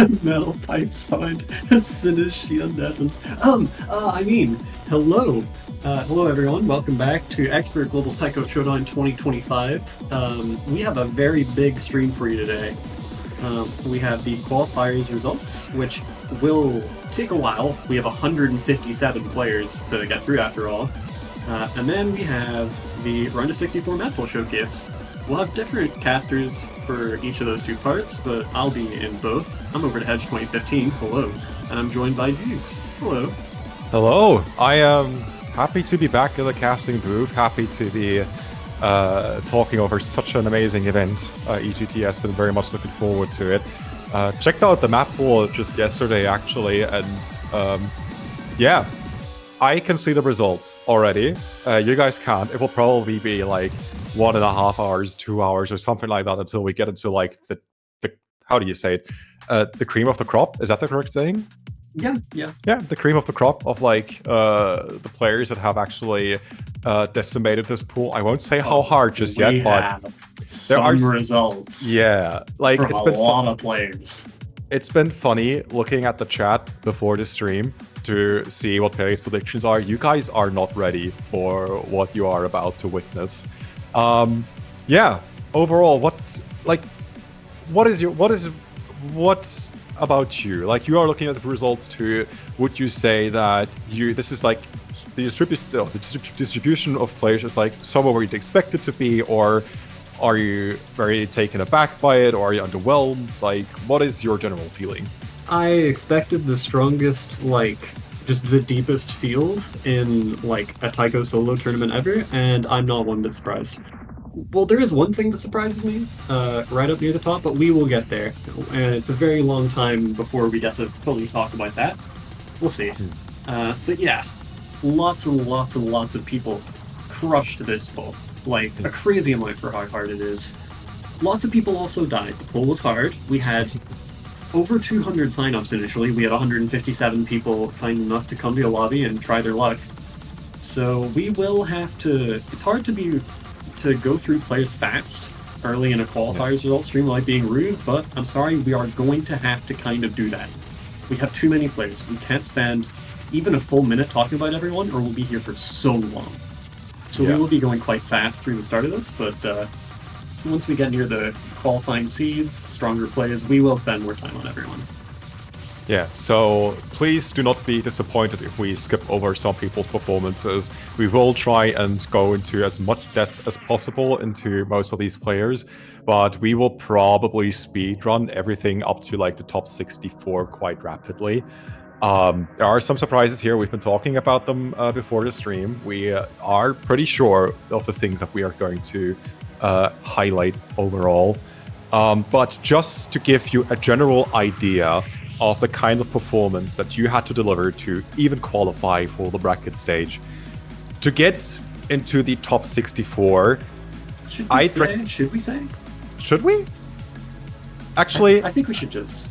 Metal pipe sound as soon as she undeafens. Hello. Hello everyone, welcome back to Expert Global Taiko Showdown 2025. We have a very big stream for you today. We have the qualifiers results, which will take a while. We have 157 players to get through after all. And then we have the Round of 64 Mappool showcase. We'll have different casters for each of those two parts, but I'll be in both. I'm over to Hedge 2015, hello. And I'm joined by Jukes, hello. Hello, I am happy to be back in the casting booth, happy to be talking over such an amazing event. EGTS, been very much looking forward to it. Checked out the Mappool just yesterday actually, and yeah, I can see the results already. You guys can't. It will probably be like 1.5 hours, 2 hours or something like that until we get into like the how do you say it? The cream of the crop, is that the correct saying? Yeah, the cream of the crop of like the players that have actually decimated this pool. I won't say how hard just yet, but there are results. Yeah, like from a lot of players. It's been funny looking at the chat before the stream to see what players' predictions are. You guys are not ready for what you are about to witness. Yeah, overall, what about you? Like, you are looking at the results too. Would you say that this is like the distribution of players is like somewhere where you'd expect it to be, or are you very taken aback by it, or are you underwhelmed? Like, what is your general feeling? I expected the strongest, like, just the deepest field in, like, a Taiko solo tournament ever, and I'm not one bit surprised. Well, there is one thing that surprises me, right up near the top, but we will get there. And it's a very long time before we get to fully talk about that. We'll see. But yeah, lots and lots and lots of people crushed this poll. Like, a crazy amount for how hard it is. Lots of people also died. The poll was hard. We had over 200 signups initially. We had 157 people kind enough to come to a lobby and try their luck. So we will have to... It's hard to go through players fast early in a qualifiers result stream without being rude, but I'm sorry, we are going to have to kind of do that. We have too many players. We can't spend even a full minute talking about everyone, or we'll be here for so long. So we will be going quite fast through the start of this, but once we get near the qualifying seeds, stronger players, we will spend more time on everyone. Yeah, so please do not be disappointed if we skip over some people's performances. We will try and go into as much depth as possible into most of these players, but we will probably speedrun everything up to like the top 64 quite rapidly. There are some surprises here. We've been talking about them before the stream. We are pretty sure of the things that we are going to highlight overall. But just to give you a general idea of the kind of performance that you had to deliver to even qualify for the bracket stage. To get into the top 64, Should we say? Should we? Actually, I think we should just.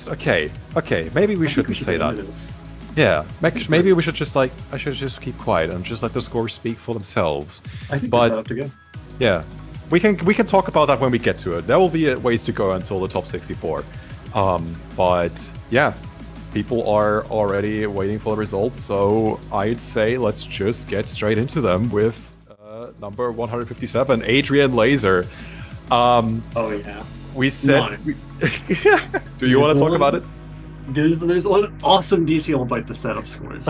Okay, maybe we shouldn't say that. Yeah, maybe we should just I should just keep quiet and just let the scores speak for themselves. I think that's up to go. Yeah, we can talk about that when we get to it. There will be ways to go until the top 64. But yeah, people are already waiting for the results, so I'd say let's just get straight into them with number 157, Adrian Laser. Oh yeah. We said... Do you want to talk about it? There's one awesome detail about the setup scores.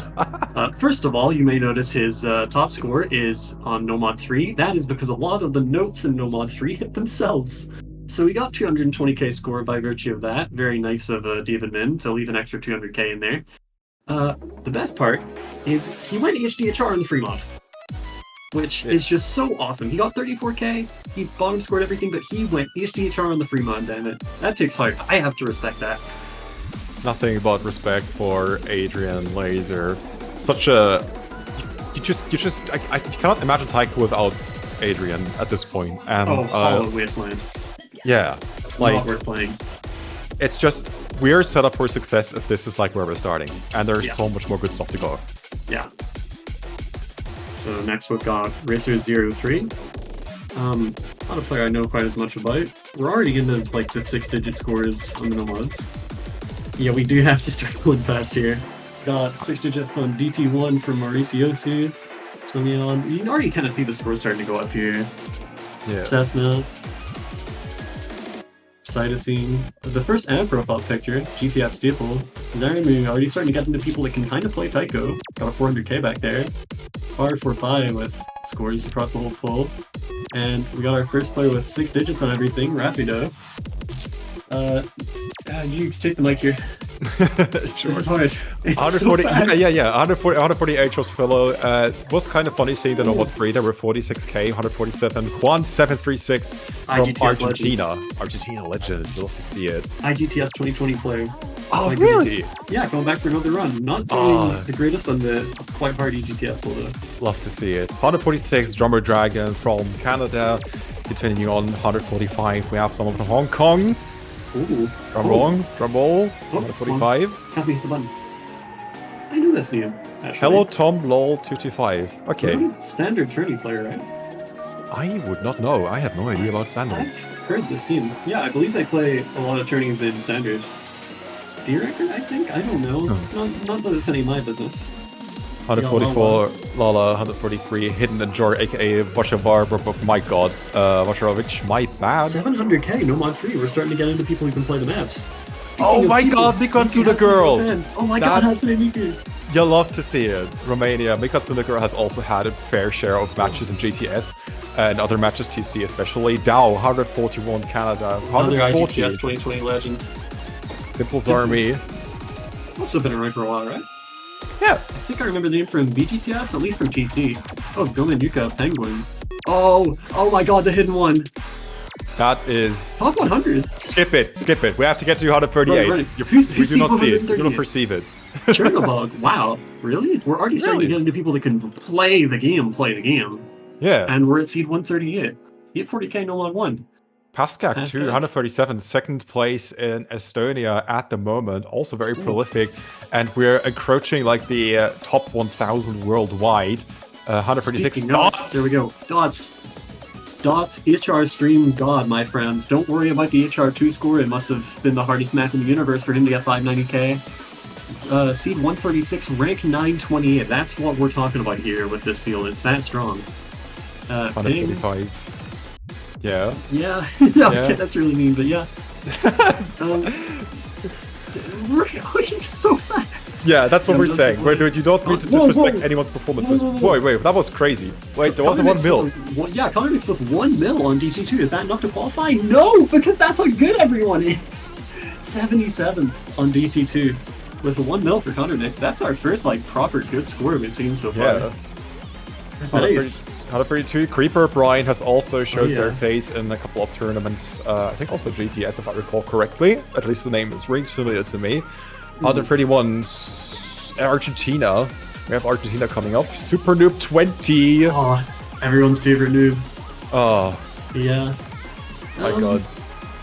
First of all, you may notice his top score is on Nomad 3. That is because a lot of the notes in Nomad 3 hit themselves. So we got 220k score by virtue of that. Very nice of David Min to leave an extra 200k in there. The best part is he went HDHR in the free mod, which is just so awesome. He got 34k, he bottom scored everything, but he went HDHR on the free mod, damn it. That takes heart. I have to respect that. Nothing but respect for Adrian Laser. Such a... I cannot imagine Taiko without Adrian at this point. And, Hollow Wasteland. Yeah, like, not worth playing. It's just, we're set up for success if this is like where we're starting, and there's so much more good stuff to go. Yeah. So next we've got Racer03. Not a player I know quite as much about. We're already into like the 6-digit scores on the nomads. Yeah, we do have to start going fast here. Got 6 digits on DT1 from Mauriciosu. Someone, you can already kind of see the score starting to go up here. Yeah. Cessna. Cytosine. The first ad profile picture, GTS Staple. Zaremu already starting to get into people that can kind of play Taiko. Got a 400k back there. R45 with scores across the whole pool. And we got our first player with 6 digits on everything, Rapido. You take the mic here. Sure. This is hard. It's 140, so fast. yeah. 148 was fellow. Was kind of funny seeing the number 3. There were 46k, 147. Quan 736 from IGTS Argentina. Argentina legend. You'll love to see it. IGTS 2020 player. Oh, My really? goodness. Yeah, going back for another run. Not doing the greatest on the quite hard EGTS pool though. Love to see it. 146 Drummer Dragon from Canada. Continuing on 145, we have someone from Hong Kong. Ooh. Drum roll. 145. Has me hit the button. I knew this name, actually. Hello Tom lol 225. Okay. Really standard tourney player, right? I would not know. I have no idea about standard. I've heard this name. Yeah, I believe they play a lot of tourneys in standard. D-record, I think? I don't know. Not that it's any of my business. 144 Lala, 143 Hidden Enjoyer, aka Vashavar, my god, Vasharovich, my bad. 700k, no mod 3. We're starting to get into people who can play the maps. Oh my god, Mikatsuna girl! Oh my god, Hatsune Miku! You'll love to see it. Romania, Mikatsuna girl has also had a fair share of matches in GTS and other matches TC especially. Dow, 141 Canada, Another 140. IGTS 2020 legend. Pimple's Army. Also been around for a while, right? Yeah. I think I remember the name from BGTS, at least from TC. Oh, Gomen Yuka, Penguin. Oh my god, the hidden one. That is... Top 100. Skip it. We have to get to 138. Right. You do not see it. You do not perceive it. Chernobog, wow. Really? We're already starting to get into people that can play the game. Yeah. And we're at seed 138. You get 40k no on 1. Paskak, 237, second place in Estonia at the moment, also very prolific, and we're encroaching like the top 1,000 worldwide. 136 dots. There we go. Dots, HR stream god, my friends. Don't worry about the HR2 score. It must have been the hardest map in the universe for him to get 590k. Seed 136, rank 928. That's what we're talking about here with this field. It's that strong. 145. Yeah. Yeah. Okay, that's really mean, but yeah. We're going so fast. Yeah, that's what we're saying. You don't need to disrespect anyone's performances. Wait, that was crazy. Wait, there was a 1 mil. Yeah, Connor mixed with 1 mil on DT2. Is that enough to qualify? No, because that's how good everyone is. 77th on DT2 with a 1 mil for Connor Mix. That's our first proper good score we've seen so far. Yeah. That's nice. 132, Creeper Brian has also showed their face in a couple of tournaments. I think also GTS, if I recall correctly. At least the name rings familiar to me. 131, Argentina. We have Argentina coming up. Super Noob 20. Oh, everyone's favorite noob. Oh. Yeah. My god.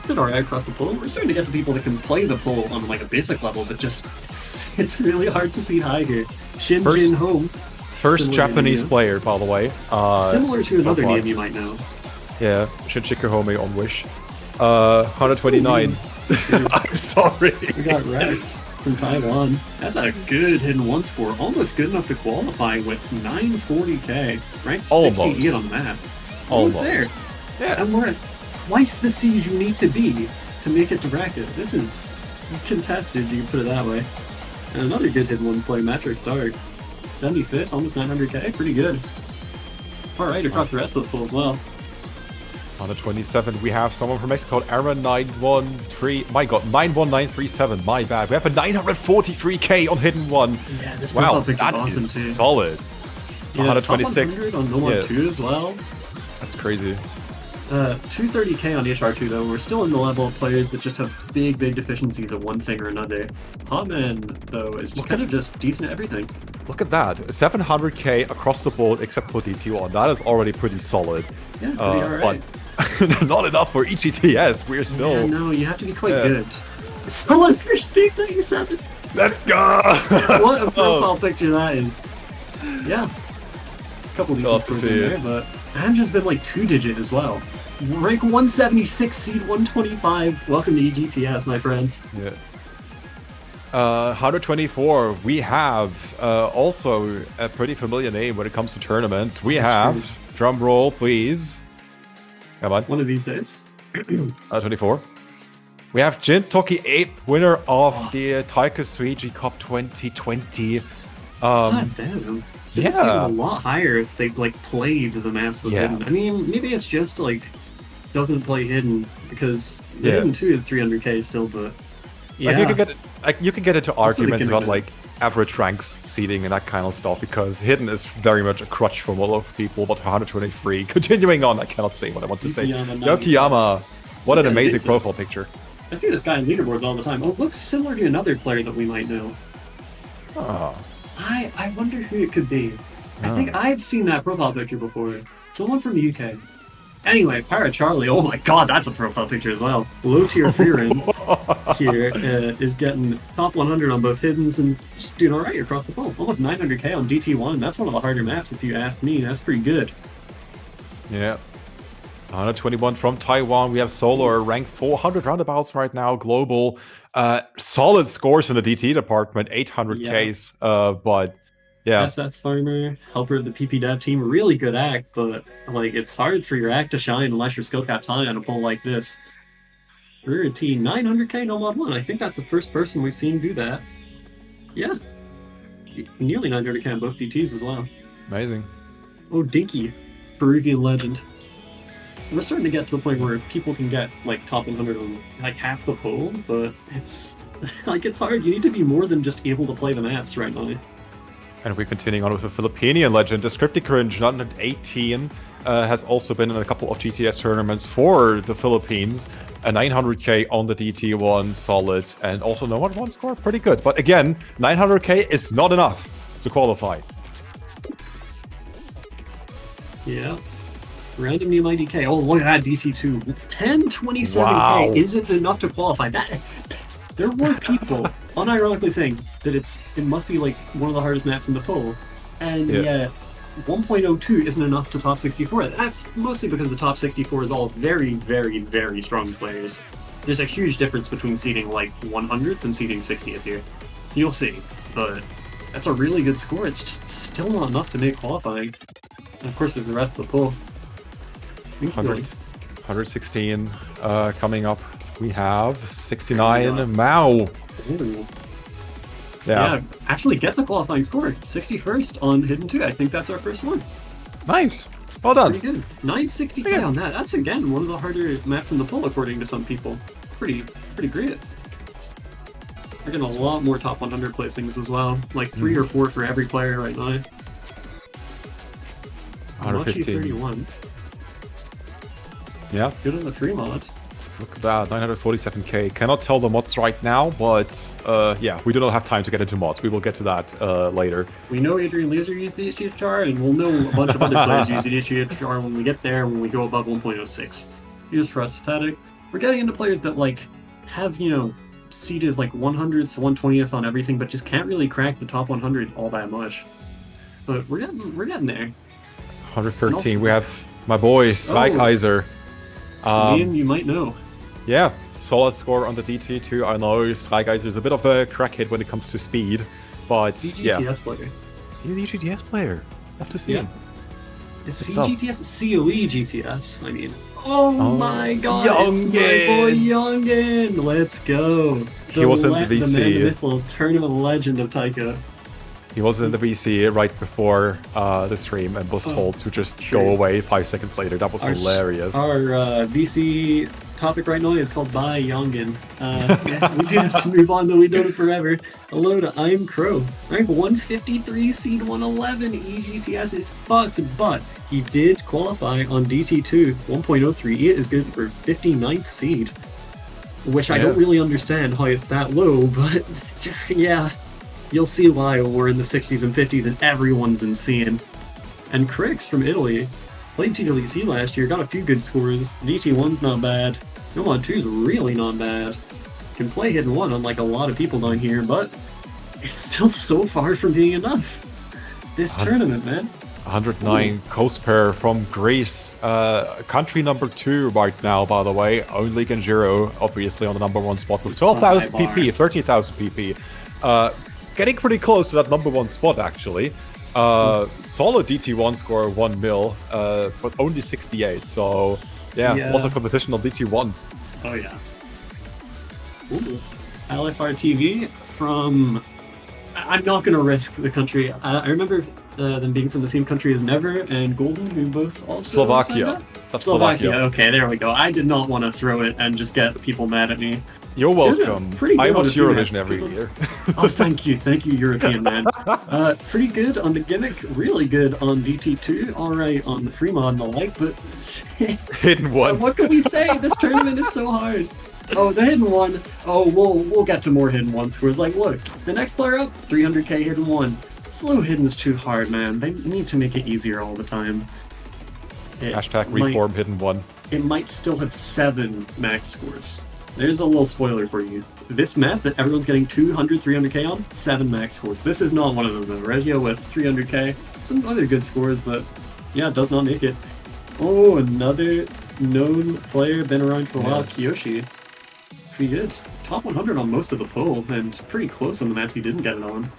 Did alright across the pool. We're starting to get to people that can play the pool on a basic level, but just it's really hard to see high here. Shinjin Home. First Japanese player, by the way. Similar to another name you might know. Yeah, Shinshika Home on Wish. 129. I'm sorry. We got Rex from Taiwan. That's a good hidden 1 score. Almost good enough to qualify with 940k. Ranked 68 on the map. Almost there. Yeah. And we're at twice the seed you need to be to make it to bracket. This is contested, you can put it that way. And another good hidden 1 player, Matrix Dark. 75th, almost 900k, pretty good. Alright, across the rest of the pool as well. 127, we have someone from Mexico called Aaron913. My god, 91937, my bad. We have a 943k on Hidden 1. Yeah, this wow, that is awesome too. Solid. Yeah, 126 on Nomad 2 as well. That's crazy. 230k on HR2 though. We're still in the level of players that just have big deficiencies at one thing or another. Hotman though is just kind of just decent at everything. Look at that, 700k across the board except for DT1. That is already pretty solid. Yeah, pretty alright. But not enough for EGTS. We're still. Yeah, no, you have to be quite good. Solace for Steve 97. Let's go! What a profile picture that is. Yeah. A couple decent scores in there, but Amja's been 2-digit as well. Rank 176, seed 125. Welcome to EGTS, my friends. Yeah. 124, we have also a pretty familiar name when it comes to tournaments. We have, drum roll please. Come on. One of these days. 24. We have Jin Toki 8, winner of the Taiko 3G Cup 2020. God damn. Should have seen it a lot higher if they like played the maps with Hidden. I mean, maybe it's just like doesn't play Hidden because Hidden 2 is 300k still, but yeah. You can get into arguments about like average ranks seeding and that kind of stuff because Hidden is very much a crutch for a lot of people. But 123, continuing on, I cannot say what I want to say. Yokiyama, what an amazing profile picture. I see this guy in leaderboards all the time. Oh, it looks similar to another player that we might know. Oh. I wonder who it could be. I think I've seen that profile picture before. Someone from the UK. Anyway, Pirate Charlie, oh my god, that's a profile picture as well. Low tier Freerin here is getting top 100 on both Hiddens and just doing alright across the pool. Almost 900k on DT1. That's one of the harder maps if you ask me. That's pretty good. Yeah. 121 from Taiwan. We have Solar, ranked 400 roundabouts right now, global. Solid scores in the DT department, 800Ks. But yeah. SS Farmer, helper of the PP Dev team, really good act, but like it's hard for your act to shine unless your skill cap's high on a pull like this. Rarity, 900k no mod 1. I think that's the first person we've seen do that. Yeah. Nearly 900k on both DTs as well. Amazing. Oh, Dinky, Peruvian legend. We're starting to get to a point where people can get like top 100 on like half the poll, but it's like it's hard. You need to be more than just able to play the maps right now. And we're continuing on with a Filipinian legend. Descriptic Cringe, 918, has also been in a couple of GTS tournaments for the Philippines. A 900k on the DT1, solid, and also no one score, pretty good. But again, 900k is not enough to qualify. Yeah. Random new 90k. Oh, look at that DT2. 1027k isn't enough to qualify. There were people unironically saying that it must be like one of the hardest maps in the poll, and yet 1.02 isn't enough to top 64. That's mostly because the top 64 is all very, very, very strong players. There's a huge difference between seeding like 100th and seeding 60th here. You'll see, but that's a really good score. It's just still not enough to make qualifying. And of course, there's the rest of the poll. 116 coming up. We have 69 Mao. Ooh. Yeah, actually gets a qualifying score. 61st on Hidden 2. I think that's our first one. Nice. Well done. Pretty good. 960k on that. That's again one of the harder maps in the poll according to some people. Pretty great. We're getting a lot more top 100 placings as well. Like 3 or 4 for every player right now. 115. 31. Yeah. Good on the free mod. Look at that, 947k. Cannot tell the mods right now, but yeah, we do not have time to get into mods. We will get to that later. We know Adrian Laser used the HDHR, and we'll know a bunch of other players use the HDHR when we get there, when we go above 1.06. Used for aesthetic. We're getting into players that like have, you know, seeded like 100th to 120th on everything, but just can't really crack the top 100 all that much. But we're getting there. 113, also, we have my boy, Strykeiser. Name you might know. Yeah, solid score on the DT2. I know Strykeiser is a bit of a crackhead when it comes to speed, but CGTS player. CGTS player. Love to see him. It's CGTS, COE GTS, I mean. Oh my god, Youngin. It's my boy Youngin! Let's go! He was in the VC. The man, the mythical tournament legend of Taiko. He was in the VC right before the stream and was told to just go away 5 seconds later. That was hilarious. Our VC topic right now is called Bye Youngin. Yeah, we do have to move on, though we know it forever. Hello to I'm Crow. Rank 153, seed 111. EGTS is fucked, but he did qualify on DT2. 1.03. It is good for 59th seed. Which I don't really understand how it's that low, but yeah. You'll see why we're in the 60s and 50s and everyone's insane. And Crix from Italy played TWC last year, got a few good scores. DT1's not bad. No Mod 2's really not bad. Can play Hidden 1 unlike a lot of people down here, but it's still so far from being enough. This tournament, man. 109 Coast Pair from Greece. Country number 2 right now, by the way. Only Genjiro, obviously, on the number 1 spot with 12,000 PP, 13,000 PP. Getting pretty close to that number 1 spot, actually. Solid DT1 score, 1 mil, but only 68. So, yeah, also competition on DT1. Oh, yeah. Ooh. LFR TV from... I'm not going to risk the country. I remember them being from the same country as Never and Golden, who both also... Slovakia. That's Slovakia. Okay, there we go. I did not want to throw it and just get people mad at me. You're welcome. Pretty good I watch Eurovision every year. Oh, thank you, European man. Pretty good on the gimmick, really good on DT2, alright on the free mod and the like, but... Hidden one. What can we say? This tournament is so hard. Oh, the hidden one. Oh, we'll get to more hidden one scores. Like, look, the next player up, 300k hidden one. Slow hidden's too hard, man. They need to make it easier all the time. Hashtag reform hidden one. It might still have 7 max scores. There's a little spoiler for you. This map that everyone's getting 200, 300k on, 7 max scores. This is not one of them though. Regio with 300k, some other good scores, but yeah, it does not make it. Oh, another known player, been around for a while, Kiyoshi. Pretty good. Top 100 on most of the poll, and pretty close on the maps he didn't get it on.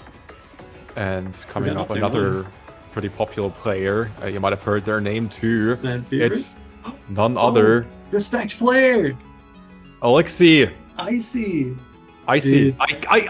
And coming up, another pretty popular player. You might have heard their name too. It's none other. Respect Flair! Alexi! Icy! Icy.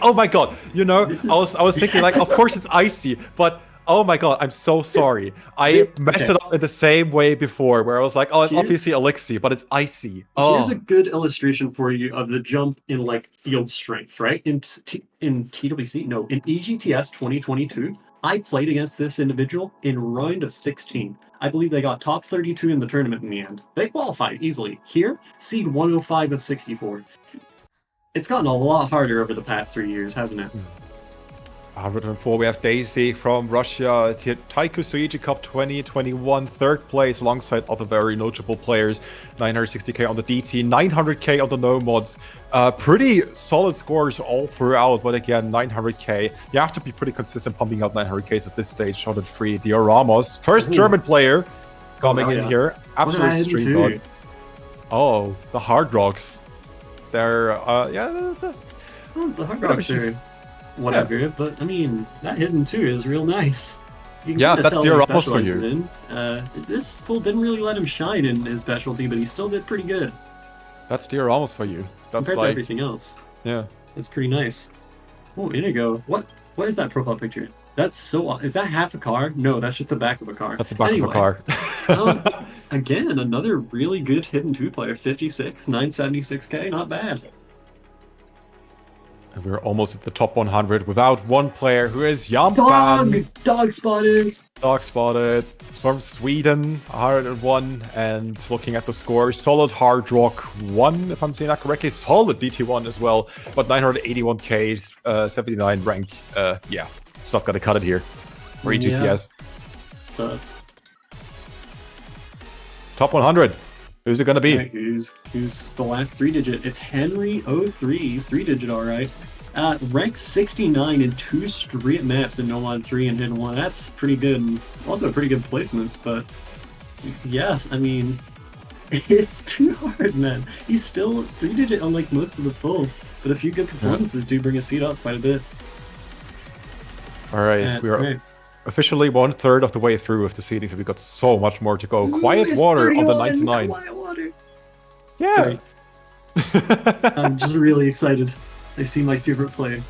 Oh my god. You know, I was thinking like, of course it's Icy, but oh my god, I'm so sorry. I messed it up in the same way before, where I was like, oh, it's obviously Alexi, but it's Icy. Oh. Here's a good illustration for you of the jump in like field strength, right? In TWC, no, in EGTS 2022, I played against this individual in round of 16. I believe they got top 32 in the tournament in the end. They qualified easily. Here, seed 105 of 64. It's gotten a lot harder over the past 3 years, hasn't it? 104, we have Daisy from Russia, Taiko Soichi Cup 2021, 3rd place alongside other very notable players, 960k on the DT, 900k on the no mods. Pretty solid scores all throughout, but again, 900k. You have to be pretty consistent pumping out 900ks at this stage. Shot at free, Dioramos, first German player coming in here. Absolute stream god. Oh, the Hard Rocks. They're, yeah, that's it. Oh, the Hard Rocks are... whatever, but I mean, that hidden too is real nice. Yeah, that's Dioramos for you. This pool didn't really let him shine in his specialty, but he still did pretty good. That's Dioramos for you. That's compared like to everything else. Yeah, that's pretty nice. Oh, Inigo, what is that profile picture? That's so. Is that half a car? No, that's just the back of a car. That's the back of a car. Again, another really good hidden 2 player, 56, 976k, not bad. And we're almost at the top 100 without one player who is Jampan. Dog spotted! Dog spotted. It's from Sweden, 101. And looking at the score, solid Hard Rock 1, if I'm saying that correctly. Solid DT1 as well. But 981k, 79 rank. Yeah, stuff gotta cut it here. For EGTS. Yeah. Top 100. Who's it gonna be? Right, who's the last 3-digit? It's Henry03. He's 3-digit, all right. Rank 69 in 2 straight maps in No Mod 3 and Hidden 1. That's pretty good. And also pretty good placements, but yeah, I mean, it's too hard, man. He's still 3-digit on like most of the pool, but a few good performances do bring a seat up quite a bit. All right, we are officially 1/3 of the way through with the seedings, and we got so much more to go. Quiet Water on the 99. Quiet Water. Yeah. Sorry. I'm just really excited. I see my favorite player.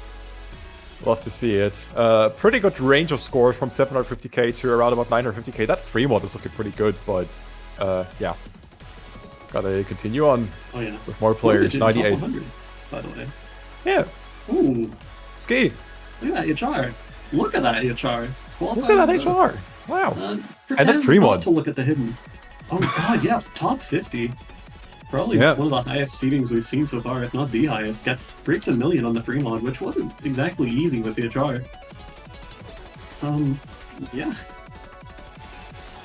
Love to see it. Pretty good range of scores from 750k to around about 950k. That 3 mod is looking pretty good, but yeah. Gotta continue on with more players. 98. By the way. Yeah. Ooh. Ski. Look at that HR. Look at that HR. Look at that HR. Wow. And that 3 mod. To look at the hidden. Oh god, yeah. Top 50. Probably one of the highest seedings we've seen so far, if not the highest. Breaks 1 million on the free mod, which wasn't exactly easy with the HR. Yeah.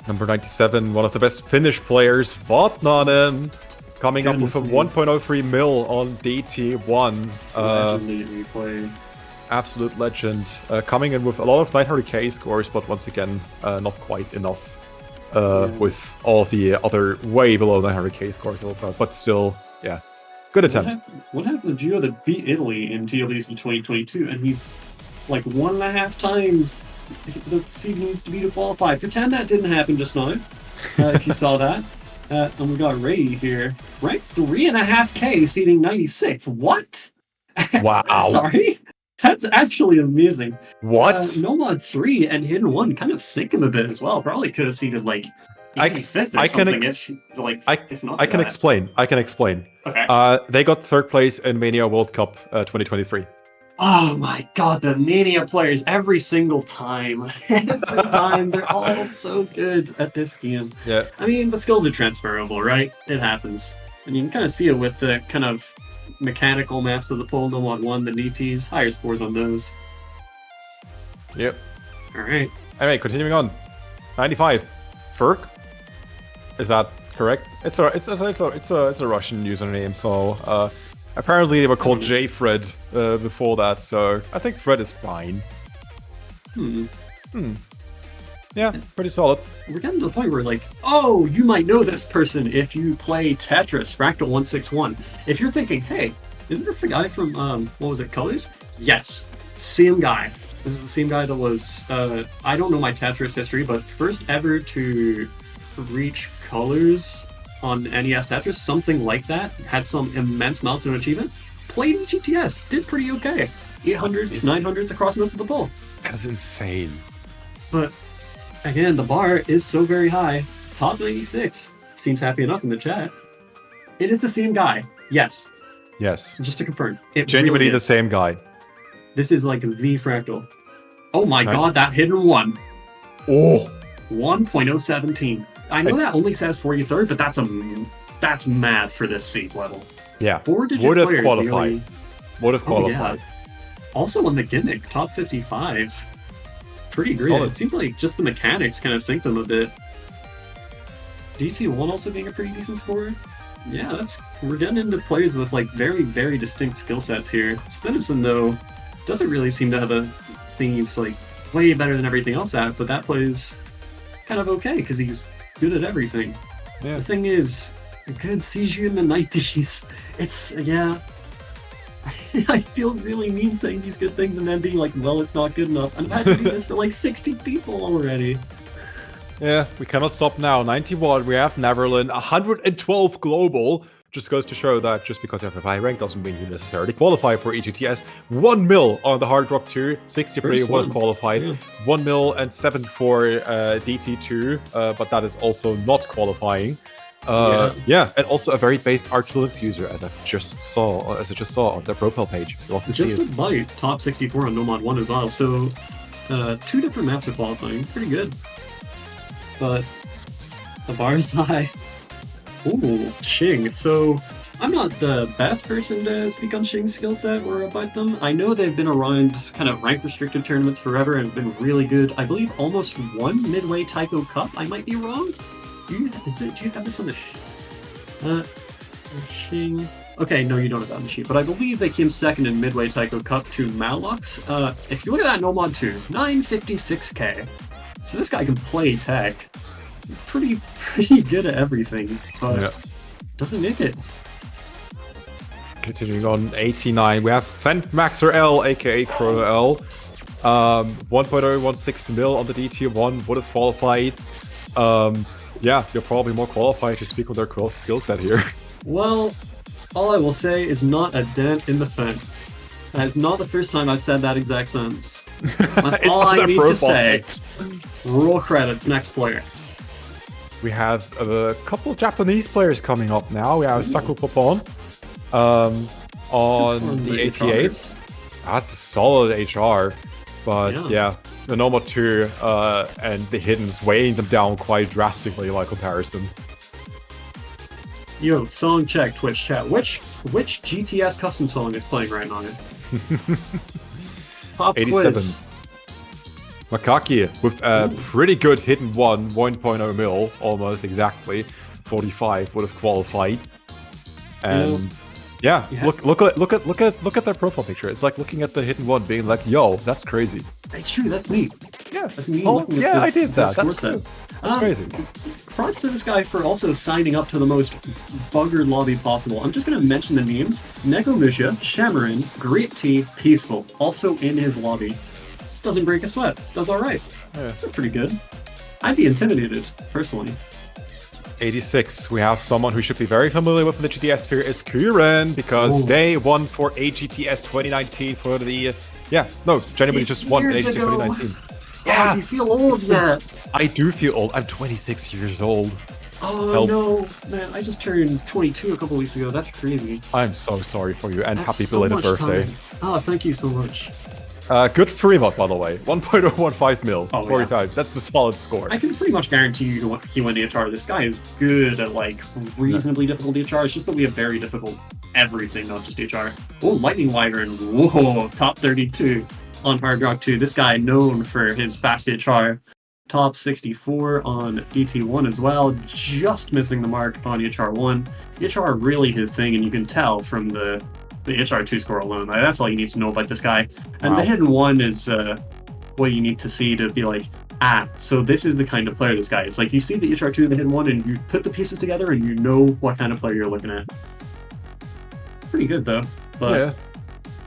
Number 97, one of the best Finnish players, Vatnanen, coming up with a 1.03 mil on DT1. Legendary replay. Absolute legend. Coming in with a lot of 900k scores, but once again, not quite enough. With all of the other way below 900k scores, but still, yeah. Good attempt. What happened to Gio that beat Italy in TLEs in 2022, and he's like 1.5 times the seed he needs to be to qualify? Pretend that didn't happen just now, if you saw that. And we got Ray here, ranked 3.5K, seeding 96. What? Wow. Sorry? That's actually amazing. What? Nomad 3 and Hidden 1 kind of sink him a bit as well. Probably could have seeded like 85th or something if not. I can explain. Okay. They got 3rd place in Mania World Cup 2023. Oh my god, the Mania players every single time. Every time. They're all so good at this game. Yeah. I mean, the skills are transferable, right? It happens. And you can kind of see it with the kind of mechanical maps of the poll, Nomad 1, the DTs, higher scores on those. Yep. Alright. Anyway, continuing on. 95. Ferk? Is that correct? It's a Russian username, so apparently they were called JFred before that, so I think Fred is fine. Yeah, pretty solid. We're getting to the point where, like, oh, you might know this person if you play Tetris, Fractal 161. If you're thinking, hey, isn't this the guy from, what was it, Colors? Yes, same guy. This is the same guy that was, I don't know my Tetris history, but first ever to reach Colors on NES Tetris, something like that, had some immense milestone achievement, played EGTS, did pretty okay. 800s, 900s across most of the poll. That is insane. But again, the bar is so very high. Top 96 seems happy enough in the chat. It is the same guy. Yes. Yes. Just to confirm. It Genuinely really the is. same guy. This is like the Fractal. Oh my god, that Hidden 1. Oh. 1.017. I know that only says 43rd, but that's mad for this seed level. Yeah. 4-digit Would have players qualified. really- Would have Oh, qualified. yeah. Also on the gimmick, top 55. Pretty great. Solid. It seems like just the mechanics kind of sink them a bit. DT1 also being a pretty decent scorer. Yeah, we're getting into players with like very, very distinct skill sets here. Spinison, though, doesn't really seem to have a thing he's like way better than everything else at, but that plays kind of okay because he's good at everything. Yeah. The thing is, a good Seiju in the 90s. It's, yeah. I feel really mean saying these good things and then being like, well, it's not good enough. And I've had to do this for like 60 people already. Yeah, we cannot stop now. 91, we have Neverland. 112 global. Just goes to show that just because you have a high rank doesn't mean you necessarily qualify for EGTS. 1 mil on the Hard Rock 2, 63 First was one. qualified. Yeah. 1 mil and 7 for DT2, but that is also not qualifying. Yeah, and also a very based Arch Linux user, as I just saw on their profile page. You'll have to see Just it. a bite, top 64 on Nomad 1 as well. So, 2 different maps of qualifying. Pretty good. But the bar is high. Ooh, Xing. So, I'm not the best person to speak on Xing's skill set or about them. I know they've been around kind of rank restricted tournaments forever and been really good. I believe almost won Midway Taiko Cup. I might be wrong. Do you have this on the Xing? Okay, no, you don't have that on the sheet, but I believe they came second in Midway Taiko Cup to Malux. If you look at that Nomad 2, 956k. So this guy can play tech. Pretty good at everything, but doesn't make it. Continuing on 89, we have Fentmaxer L, aka Chrono L. 1.016 mil on the DT1 would have qualified. Yeah, you're probably more qualified to speak on their skill set here. Well, all I will say is not a dent in the Fent. That is not the first time I've said that exact sentence. That's all I need to say. Roll credits, next player. We have a couple of Japanese players coming up now. We have Saku Popon on the 88. That's a solid HR. But yeah, the Nomad 2 and the Hiddens weighing them down quite drastically by comparison. Yo, song check, Twitch chat. Which GTS custom song is playing right now? Pop 87. quiz. Makaki with a pretty good Hidden 1.0 mil, almost exactly. 45 would have qualified. And yeah, look at their profile picture. It's like looking at the Hidden 1 being like, yo, that's crazy. It's true, that's me. Yeah. That's me Oh, looking at yeah, this, I did that. this score That's set. cool. That's crazy. Props to this guy for also signing up to the most buggered lobby possible. I'm just going to mention the names. Negomusha, Shamarin, Great T, Peaceful, also in his lobby. Doesn't break a sweat. Does all right. Yeah. That's pretty good. I'd be intimidated, personally. 86. We have someone who should be very familiar with the GTS sphere is Kuren, because they won for EGTS 2019 for the... genuinely just won EGTS 2019. Yeah, you feel old yet. I do feel old. I'm 26 years old. Oh, Help. no. Man, I just turned 22 a couple weeks ago. That's crazy. I'm so sorry for you, and That's happy so belated much birthday. time. Oh, thank you so much. Good free mod, by the way. 1.015 mil. Oh, 45. yeah. That's a solid score. I can pretty much guarantee you he went DHR. This guy is good at, like, reasonably difficult DHR. It's just that we have very difficult everything, not just DHR. Oh, Lightning Wyvern. Whoa, top 32 on Hard Rock 2. This guy known for his fast HR. Top 64 on DT1 as well. Just missing the mark on HR1. HR really his thing, and you can tell from the HR2 score alone. Like, that's all you need to know about this guy. And the hidden one is what you need to see to be like, so this is the kind of player this guy is. Like, you see the HR2 and the hidden one, and you put the pieces together, and you know what kind of player you're looking at. Pretty good, though. But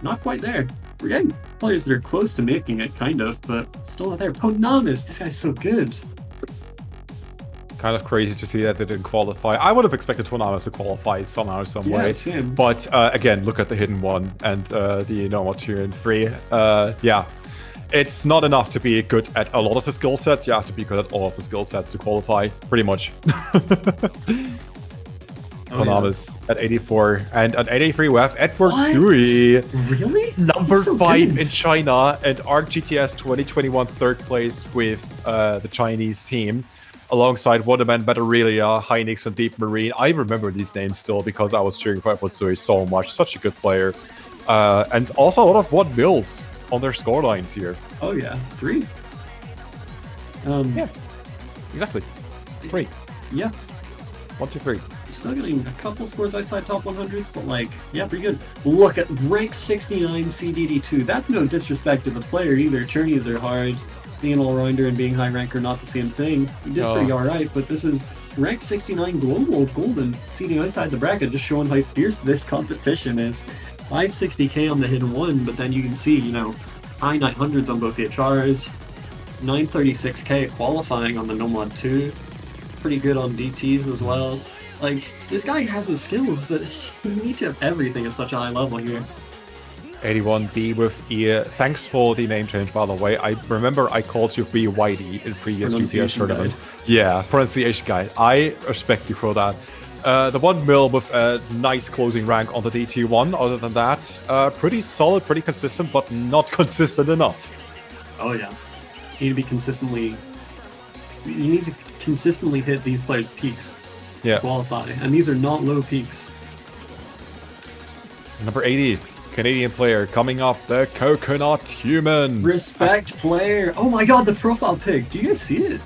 not quite there. We're getting players that are close to making it, kind of, but still not there. Ponamis, this guy's so good. Kind of crazy to see that they didn't qualify. I would have expected Tonamis to qualify somehow, some way. Same. But again, look at the hidden one and the normal 2 and 3. It's not enough to be good at a lot of the skill sets. You have to be good at all of the skill sets to qualify, pretty much. Tonamis at 84. And at 83, we have Edward Sui. Really? Number so 5 good. in China, and ArcGTS 2021 third place with the Chinese team. Alongside Waterman, Batterelia, Hynix, and Deep Marine. I remember these names still because I was cheering for Edward Sui so much. Such a good player. And also a lot of 1 mils on their score lines here. Oh yeah, 3. Yeah, exactly. 3. Yeah. 1, 2, 3. Still getting a couple scores outside top 100s, but like, yeah, pretty good. Look at rank 69 CDD2. That's no disrespect to the player either. Tourneys are hard. Being an all-rounder and being high rank are not the same thing. You did pretty alright, but this is rank 69 global golden, seating outside the bracket, just showing how fierce this competition is. 560k on the hidden one, but then you can see, you know, high 900s on both HRs, 936k qualifying on the Nomad 2, pretty good on DTs as well. Like, this guy has his skills, but you need to have everything at such a high level here. 81B with E. Thanks for the name change, by the way. I remember I called you BYD in previous GTS tournaments. Yeah, pronunciation guy. I respect you for that. The 1 mil with a nice closing rank on the DT1. Other than that, pretty solid, pretty consistent, but not consistent enough. Oh yeah, you need to be consistently. You need to consistently hit these players' peaks. Yeah. To qualify, and these are not low peaks. Number 80. Canadian player coming up, the Coconut Human. Respect player. Oh my god, the profile pic. Do you guys see it?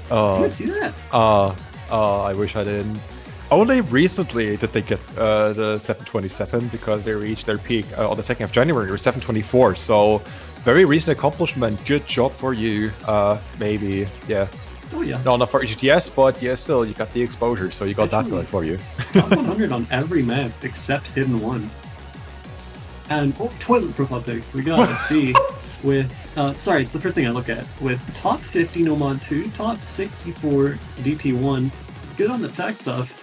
Do you guys see that? I wish I didn't. Only recently did they get the 727 because they reached their peak on the 2nd of January, or 724. So, very recent accomplishment. Good job for you. Maybe, yeah. Oh yeah. No, not for EGTS, but yeah, still, you got the exposure, so you got that going for you. Top 100 on every map except Hidden 1. And toilet profile pic, we gotta see with sorry, it's the first thing I look at. With top 50 Nomad 2, top 64 DT1, good on the tech stuff.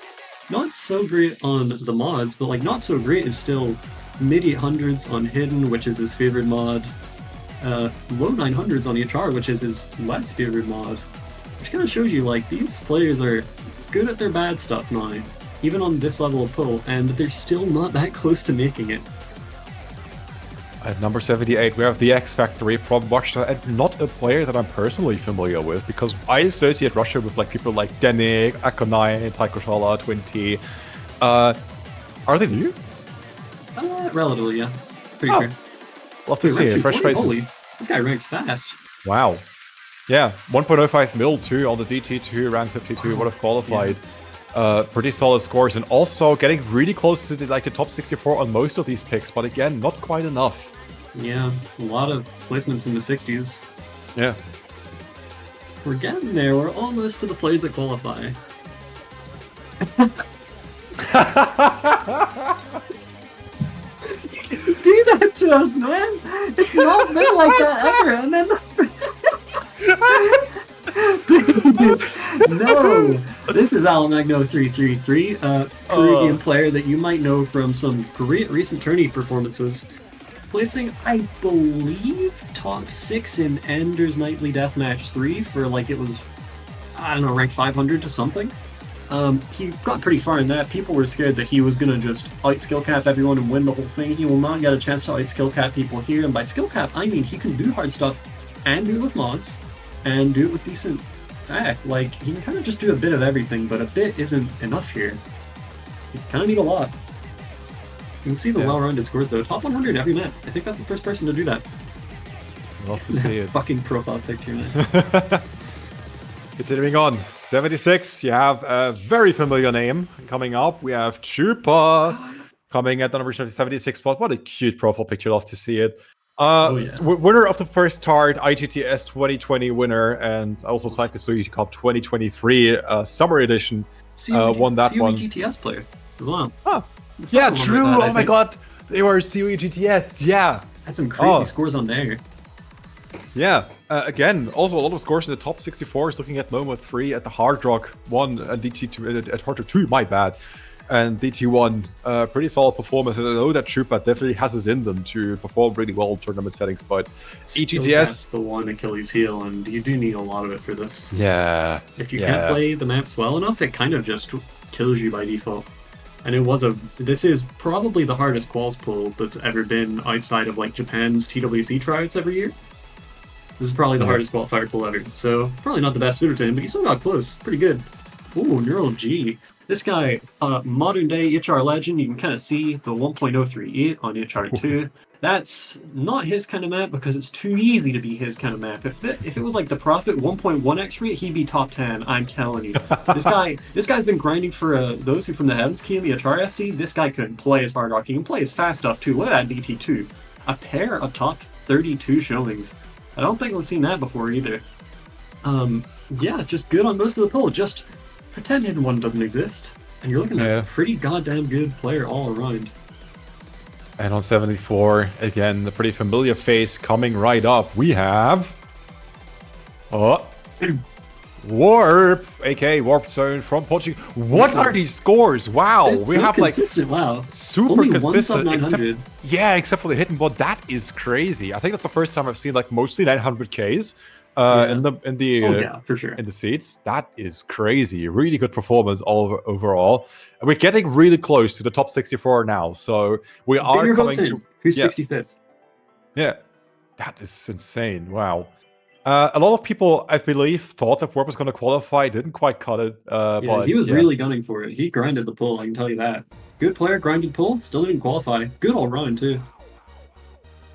Not so great on the mods, but like not so great is still mid 800s on Hidden, which is his favorite mod. Low 900s on HR, which is his less favorite mod. Which kind of shows you like these players are good at their bad stuff now, even on this level of pull, and they're still not that close to making it. At number 78, we have the X Factory from Russia, and not a player that I'm personally familiar with, because I associate Russia with like people like Denik, Akonai, Taikoshala, Twin T. Are they new? Relatively, yeah. Pretty sure. Love to see it. Fresh faces. Holy, this guy ranked fast. Wow. Yeah, 1.05 mil too on the DT2, rank 52, would have qualified. Yeah. Pretty solid scores, and also getting really close to the top 64 on most of these picks, but again, not quite enough. Yeah, a lot of placements in the 60s. Yeah. We're getting there. We're almost to the players that qualify. Do that to us, man! It's not been like that ever, and then Dude, no! This is Alamagno333, a Peruvian player that you might know from some great recent tourney performances. Placing, I believe, top 6 in Ender's Nightly Deathmatch 3 for, like, it was, I don't know, ranked 500 to something. He got pretty far in that. People were scared that he was going to just out-skill cap everyone and win the whole thing. He will not get a chance to out-skill cap people here, and by skill cap, I mean he can do hard stuff and do it with mods, and do it with decent act. Like, he can kind of just do a bit of everything, but a bit isn't enough here. You kind of need a lot. You can see the well-rounded scores, though. Top 100 every map. I think that's the first person to do that. Love to see it. Fucking profile picture, man. Continuing on, 76, you have a very familiar name coming up. We have Chupa coming at the number 76 spot. What a cute profile picture, love to see it. Winner of the first start, EGTS 2020 winner, and also Taikasui Cup 2023 Summer Edition. Won that one. EGTS player as well. Oh, yeah, true. Oh my god, they were EGTS. Yeah, had some crazy scores on there. Yeah, again, also a lot of scores in the top 64s, looking at Momo 3 at the Hard Rock 1 and DT2 at Hard Rock 2, my bad. And DT1, pretty solid performance. And I know that Chupa definitely has it in them to perform really well in tournament settings, but EGTS... That's the one Achilles heel, and you do need a lot of it for this. Yeah. If you can't play the maps well enough, it kind of just kills you by default. And this is probably the hardest quals pool that's ever been outside of like Japan's TWC tryouts every year. This is probably the hardest qualifier pool ever, so probably not the best suited to him, but you still got close. Pretty good. Ooh, Neural G. This guy, modern day EHR legend, you can kind of see the 1.038 on EHR 2. That's not his kind of map because it's too easy to be his kind of map. If it was like the Prophet 1.1x rate, he'd be top 10, I'm telling you. This guy's been grinding for those who from the Heavens Key and the EHR SC. This guy couldn't play as hard rock, he can play as fast stuff too. Look at that DT2. A pair of top 32 showings. I don't think we've seen that before either. Yeah, just good on most of the poll. Just pretend Hidden One doesn't exist, and you're looking at a pretty goddamn good player all around. And on 74, again, the pretty familiar face coming right up. We have... Warp, aka Warp Zone from Portugal. What are these scores? Wow, it's we so have consistent, like super Only consistent. One sub 900. Except for the hidden bot. That is crazy. I think that's the first time I've seen like mostly 900Ks for sure. in the seats. That is crazy. Really good performance overall. And we're getting really close to the top 64 now. So we are coming to who's 65th. Yeah, that is insane. Wow. A lot of people, I believe, thought that Warp was going to qualify, didn't quite cut it. But he was really gunning for it. He grinded the pull, I can tell you that. Good player, grinded pull, still didn't qualify. Good all round, too.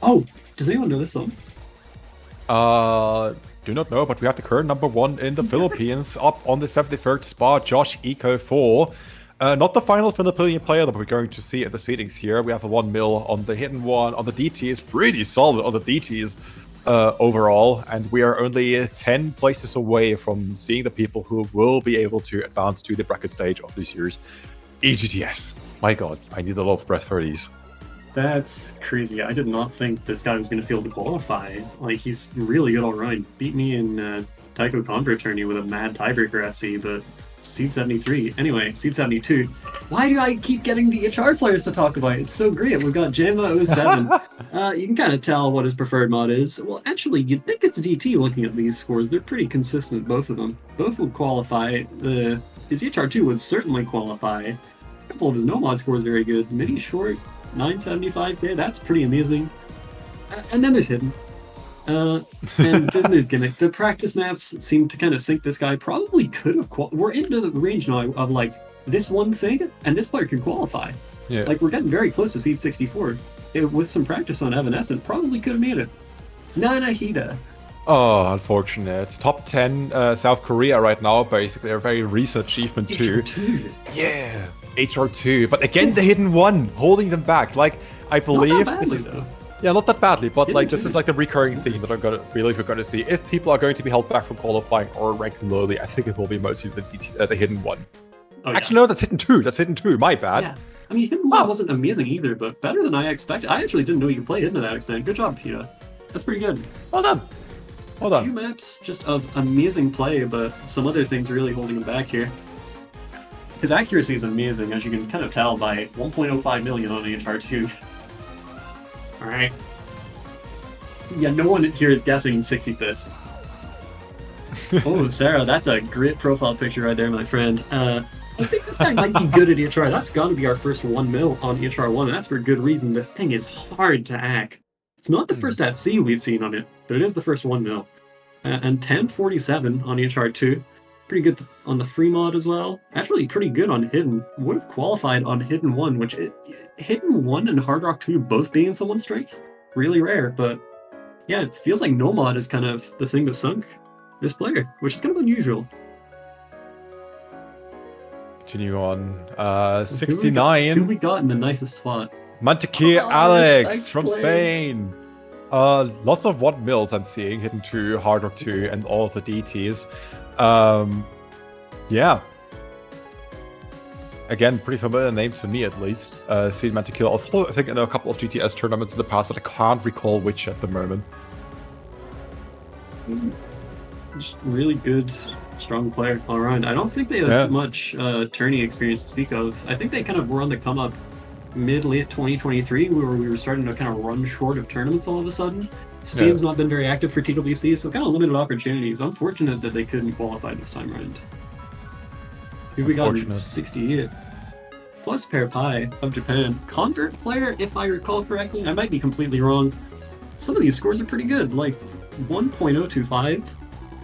Oh, does anyone know this song? Do not know, but we have the current number 1 in the Philippines, up on the 73rd spot, Josh Eco 4. Not the final Filipino player that we're going to see at the seedings here. We have a 1 mil on the hidden one, on the DTs, pretty solid on the DTs. Overall, and we are only 10 places away from seeing the people who will be able to advance to the bracket stage of this year's EGTS. My god, I need a lot of breath for these. That's crazy. I did not think this guy was going to be able to qualify. Like, he's really good all around. Beat me in Taiko Convert tourney with a mad tiebreaker FC, but seed 73. Anyway, seed 72. Why do I keep getting the EHR players to talk about? It's so great. We've got Jama07. You can kind of tell what his preferred mod is. Well, actually, you'd think it's DT looking at these scores. They're pretty consistent, both of them. Both would qualify. His EHR2 would certainly qualify. A couple of his no-mod scores very good. Mini short, 975k. That's pretty amazing. And then there's Hidden. And then there's Gimmick. The practice maps seem to kind of sink this guy. Probably could have we're into the range now of like this one thing, and this player can qualify. Yeah. Like we're getting very close to seed 64. With some practice on Evanescent, probably could have made it. Nanahida. Oh, unfortunate. Top 10 South Korea right now, basically a very recent achievement too. HR2. Yeah, HR2. But again, the hidden one holding them back. Like I believe Not that badly, this is, though. Yeah, not that badly, but like this Hidden is like the recurring theme that we're going to see. If people are going to be held back from qualifying or ranking lowly, I think it will be mostly the hidden one. Oh, yeah. Actually, no, that's hidden 2. That's hidden 2. My bad. Yeah. I mean, Hidden 1 wasn't amazing either, but better than I expected. I actually didn't know you could play Hidden to that extent. Good job, Peta. That's pretty good. Well done. Well A few done. maps just of amazing play, but some other things really holding him back here. His accuracy is amazing, as you can kind of tell by 1.05 million on HR2. Alright. Yeah, no one here is guessing 65th. Oh, Sarah, that's a great profile picture right there, my friend. I think this guy might be good at EHR. That's got to be our first 1 mil on EHR1, and that's for good reason. The thing is hard to hack. It's not the first FC we've seen on it, but it is the first 1 mil. And 1047 on EHR2. Pretty good on the free mod as well. Actually, pretty good on Hidden. Would have qualified on Hidden 1, which Hidden 1 and Hard Rock 2 both being in someone's strengths. Really rare, but yeah, it feels like no mod is kind of the thing that sunk this player, which is kind of unusual. Continue on. 69. Who we got in the nicest spot? Mantequilla Oh, Alex respect from play. Spain. Lots of 1 mils I'm seeing, Hidden 2, Hard Rock 2, and all of the DTs. Yeah. Again, pretty familiar name to me at least. Seen Mantequilla also, I think, in a couple of GTS tournaments in the past, but I can't recall which at the moment. Just really good, strong player all around. I don't think they have much tourney experience to speak of. I think they kind of were on the come up mid-late 2023, where we were starting to kind of run short of tournaments all of a sudden. Spain's not been very active for TWC, so kind of limited opportunities. Unfortunate that they couldn't qualify this time around. Who we got in 68? Plus Pair Pi of Japan. Convert player, if I recall correctly. I might be completely wrong. Some of these scores are pretty good, like 1.025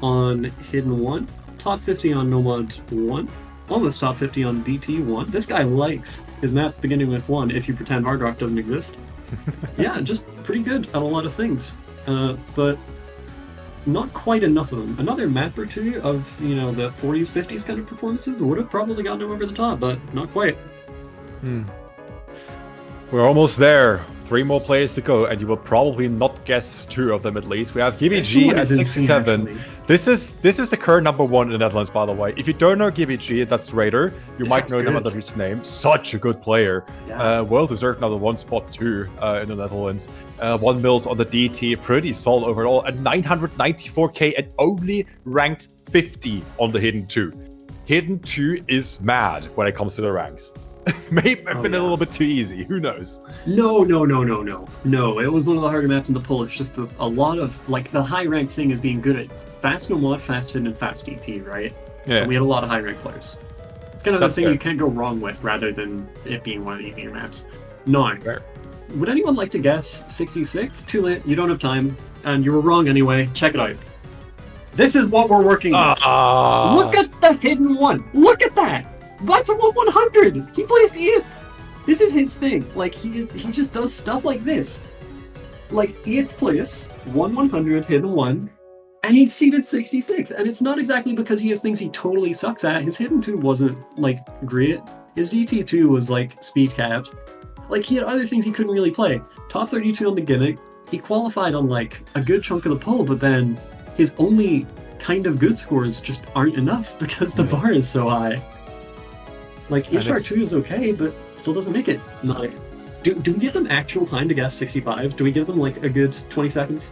on Hidden 1, top 50 on Nomad 1, almost top 50 on DT 1. This guy likes his maps beginning with 1 if you pretend Hard Rock doesn't exist. Yeah, just pretty good at a lot of things. But not quite enough of them. Another map or two of, you know, the 40s, 50s kind of performances would have probably gotten him over the top, but not quite. We're almost there. 3 more players to go, and you will probably not guess 2 of them at least. We have GBG at 67. This is the current number 1 in the Netherlands, by the way. If you don't know GBG, that's Raider. You might know them under his name. Such a good player. Yeah. Well deserved number 1 spot too in the Netherlands. 1 mils on the DT, pretty solid overall. And 994k and only ranked 50 on the Hidden 2. Hidden 2 is mad when it comes to the ranks. Maybe been a little bit too easy. Who knows? No. It was one of the harder maps in the poll. It's just a lot of, like, the high rank thing is being good at fast no mod, fast hidden, and fast DT, right? Yeah. And we had a lot of high rank players. It's kind of the thing fair. you can't go wrong with, rather than it being one of the easier maps. No. Fair. Would anyone like to guess 66th? Too late. You don't have time, and you were wrong anyway. Check it out. This is what we're working with. Look at the Hidden 1. Look at that. That's a 1/100. He plays 8th. This is his thing. Like, he just does stuff like this. Like 8th place, 1/100, Hidden 1, and he's seated 66th. And it's not exactly because he has things he totally sucks at. His Hidden 2 wasn't, like, great. His DT2 was, like, speed capped. Like, he had other things he couldn't really play. Top 32 on the gimmick. He qualified on, like, a good chunk of the poll, but then his only kind of good scores just aren't enough because the bar is so high. Like, HR2 is okay, but still doesn't make it. No. Do we give them actual time to guess 65? Do we give them, like, a good 20 seconds?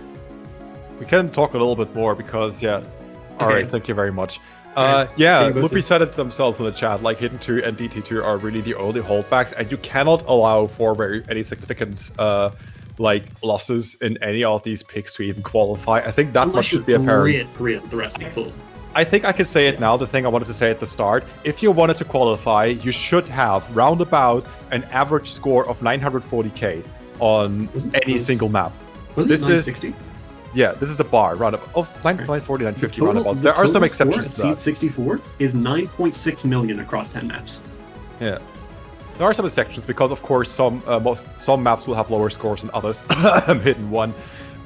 We can talk a little bit more because, yeah. Alright, thank you very much. Yeah, Lupi said it themselves in the chat, like Hidden 2 and DT2 are really the only holdbacks, and you cannot allow for any significant like losses in any of these picks to even qualify. I think that much should be apparent. Great, the rest of the pool. I think I can say it now, the thing I wanted to say at the start. If you wanted to qualify, you should have roundabout an average score of 940k on any single map. This is yeah, this is the bar round of 940, 950 roundabouts. There are some exceptions to that. Seat 64 is 9.6 million across 10 maps. Yeah. There are some exceptions because, of course, some maps will have lower scores than others. Hidden 1.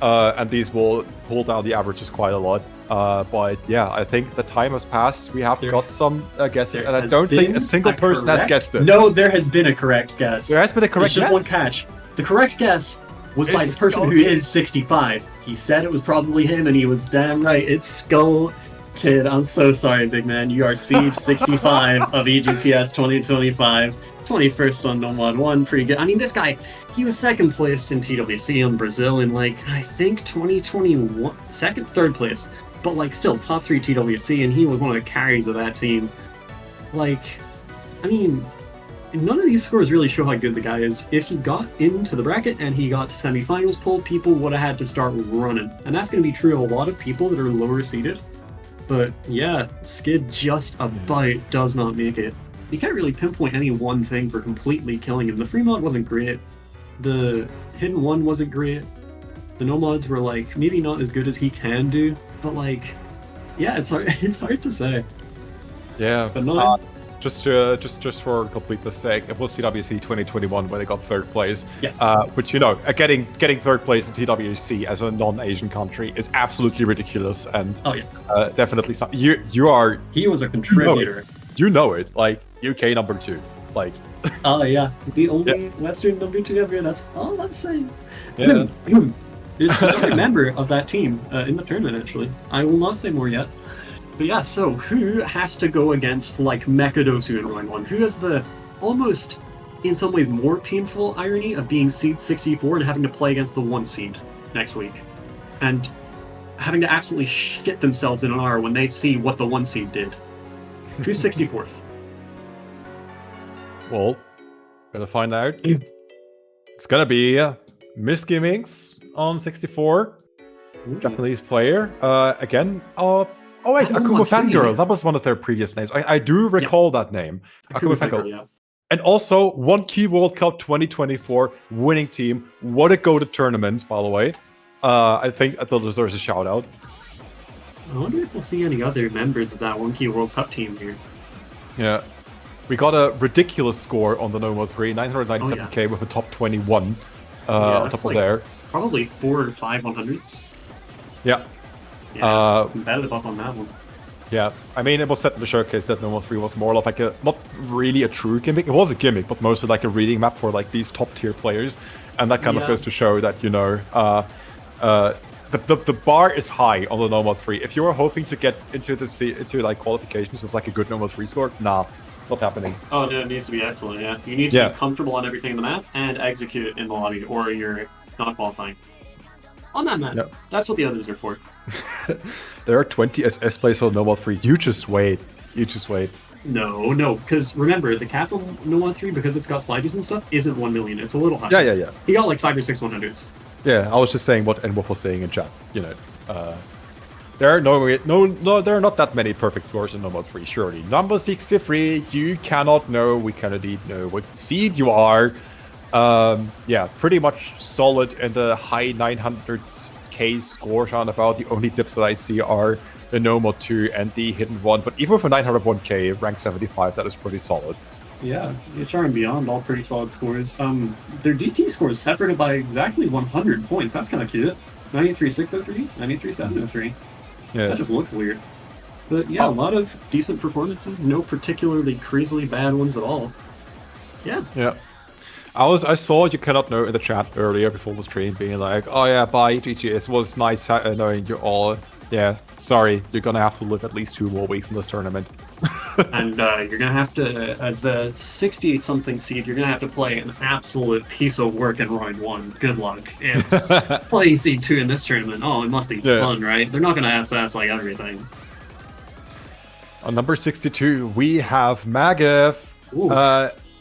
And these will pull down the averages quite a lot. But yeah, I think the time has passed. We have got some guesses, and I don't think a single person has guessed it. No, there has been a correct guess. There has been a correct guess? There's just one catch. The correct guess was by It's the person Skull who Kid. is 65. He said it was probably him, and he was damn right. It's Skull Kid. I'm so sorry, big man. You are Siege 65 of EGTS 2025. 21st on No Mod 1. Pretty good. I mean, this guy, he was second place in TWC in Brazil in, like, I think 2021. Third place. But, like, still, top 3 TWC, and he was one of the carries of that team. Like, I mean, none of these scores really show how good the guy is. If he got into the bracket and he got to semifinals pull, people would have had to start running. And that's going to be true of a lot of people that are lower seeded. But yeah, Skid just about does not make it. You can't really pinpoint any one thing for completely killing him. The free mod wasn't great. The hidden one wasn't great. The no mods were like maybe not as good as he can do, but like, yeah, it's hard. It's hard to say. Yeah. But no. Just for completeness sake, it was TWC 2021 where they got third place. Yes. Which, you know, getting third place in TWC as a non-Asian country is absolutely ridiculous, and definitely something you are. He was a contributor. You know it, like UK number 2, like. Oh yeah, the only Western number 2 ever. That's all I'm saying. Yeah. There's another member of that team in the tournament. Actually, I will not say more yet. But yeah, so who has to go against, like, Mekadosu in round 1? Who has the almost, in some ways, more painful irony of being seed 64 and having to play against the 1 seed next week? And having to absolutely shit themselves in an hour when they see what the 1 seed did. Who's 64th? Well, gonna find out. It's gonna be Misgivings on 64. Japanese player. Again, oh wait, Akuma Fangirl. That was one of their previous names. I do recall that name. Akuma Fangirl. Yeah. And also, One Key World Cup 2024 winning team. What a go to tournament, by the way. I think that deserves a shout out. I wonder if we'll see any other members of that One Key World Cup team here. Yeah. We got a ridiculous score on the Nomo 3, 997k with a top 21 on top of there. Probably 4 or 5 100s. Yeah. Yeah, it's competitive up on that one. Yeah, I mean, it was set in the showcase that Nomo 3 was more of like a, not really a true gimmick, it was a gimmick, but mostly like a reading map for like these top tier players. And that kind of goes to show that, you know, the bar is high on the Nomo 3. If you're hoping to get into like qualifications with like a good Nomo 3 score, nah, not happening. Oh, no, it needs to be excellent, yeah. You need to be comfortable on everything in the map and execute it in the lobby, or you're not qualifying. On that map. That's what the others are for. There are 20 SS players on Nomo 3. You just wait. You just wait. No, because remember, the cap on Nomo 3, because it's got sliders and stuff, isn't 1 million. It's a little higher. Yeah. He got like 5 or 6 100s. Yeah, I was just saying what Enwolf was saying in chat. You know, there are there are not that many perfect scores in Nomo 3, surely. Number 63, you cannot know. We cannot know what seed you are. Yeah, pretty much solid in the high 900k scores on about. The only dips that I see are the Nomo 2 and the hidden one. But even for 901k, rank 75, that is pretty solid. Yeah, HR and Beyond, all pretty solid scores. Their DT score is separated by exactly 100 points. That's kind of cute. 93,603, 93,703. Yeah. That just looks weird. But yeah, a lot of decent performances, no particularly crazily bad ones at all. Yeah. Yeah. I saw You Cannot Know in the chat earlier before the stream being like, oh yeah, bye GGS, it was nice knowing you all. Yeah, sorry, you're gonna have to live at least 2 more weeks in this tournament. And you're gonna have to, as a 60-something seed, you're gonna have to play an absolute piece of work in round 1. Good luck. It's playing seed 2 in this tournament. Oh, it must be fun, right? They're not gonna ass like everything. On number 62, we have Magif.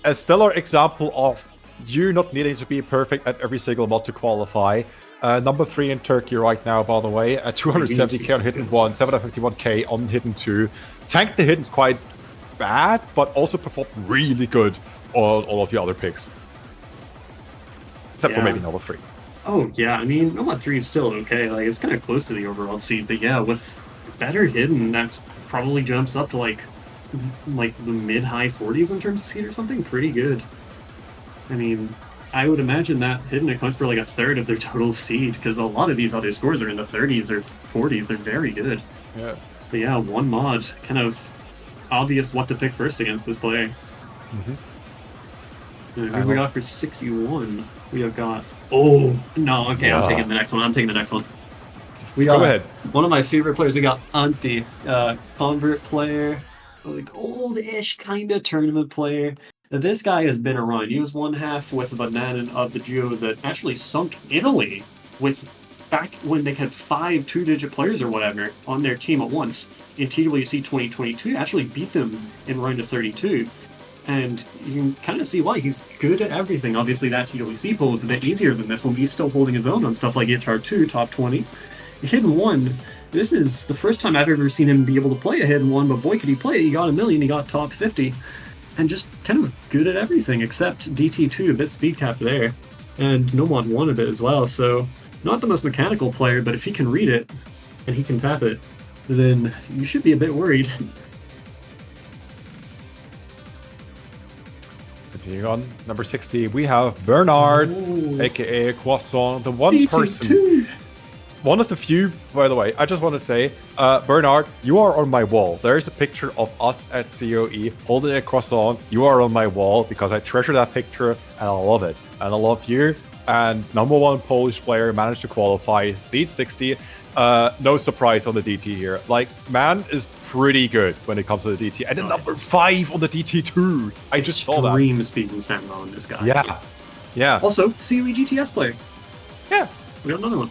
A stellar example of you not needing to be perfect at every single mod to qualify. Number 3 in Turkey right now, by the way. 270k on hidden 1, 751k on hidden 2. Tanked the hiddens quite bad, but also performed really good on all of the other picks. Except for maybe number 3. Oh, yeah, I mean, Nomad 3 is still okay. Like, it's kind of close to the overall seed, but yeah, with better hidden, that's probably jumps up to like the mid-high 40s in terms of seed or something. Pretty good. I mean, I would imagine that hidden accounts for like a third of their total seed, because a lot of these other scores are in the 30s or 40s. They're very good. Yeah. But yeah, one mod, kind of obvious what to pick first against this player. Mm-hmm. Who we got for 61? We have got... Oh, no, okay, I'm taking the next one. I'm taking the next one. We got Go ahead. One of my favorite players. We got Antti, convert player, like old-ish kind of tournament player. This guy has been around. He was one half with Banana of the duo that actually sunk Italy with back when they had 5 two-digit players or whatever on their team at once. In TWC 2022, actually beat them in round of 32. And you can kind of see why. He's good at everything. Obviously, that TWC pool is a bit easier than this one, but he's still holding his own on stuff like HR2, top 20. Hidden 1, this is the first time I've ever seen him be able to play a Hidden 1, but boy, could he play it. He got 1 million, he got top 50. And just kind of good at everything, except DT2, a bit speed cap there. And Nomad 1 a bit as well, so not the most mechanical player, but if he can read it, and he can tap it, then you should be a bit worried. Continuing on, number 60, we have Bernard, aka Croissant, the one person... One of the few, by the way, I just want to say, Bernard, you are on my wall. There's a picture of us at COE holding a croissant. You are on my wall because I treasure that picture and I love it. And I love you. And #1 Polish player managed to qualify, seed 60. No surprise on the DT here. Like, man is pretty good when it comes to the DT. And then number 5 on the DT too. I just saw that. Extreme speed and stamina on this guy. Yeah. Yeah. Also, COE EGTS player. Yeah. We got another one.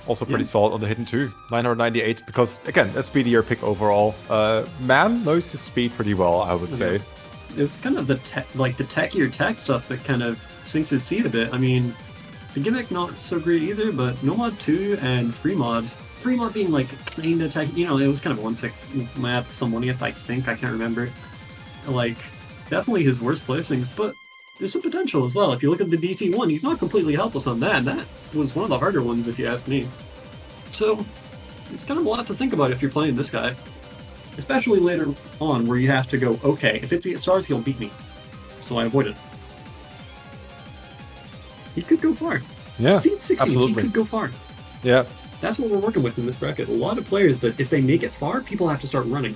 Also pretty solid on the hidden too. 998 because, again, a speedier pick overall. Man knows his speed pretty well, I would say. It's kind of the techier tech stuff that kind of sinks his seed a bit. I mean, the gimmick not so great either, but Nomad 2 and Freemod being like kind of tech, you know, it was kind of 1/6 map, some 1th, I think, I can't remember. Like, definitely his worst placing, but there's some potential as well. If you look at the DT1, he's not completely helpless on that. That was one of the harder ones, if you ask me. So, it's kind of a lot to think about if you're playing this guy. Especially later on, where you have to go, okay, if it's 8 stars, he'll beat me. So I avoid it. He could go far. Yeah, Seed 60, absolutely. he could go far. Yeah. That's what we're working with in this bracket. A lot of players that, if they make it far, people have to start running.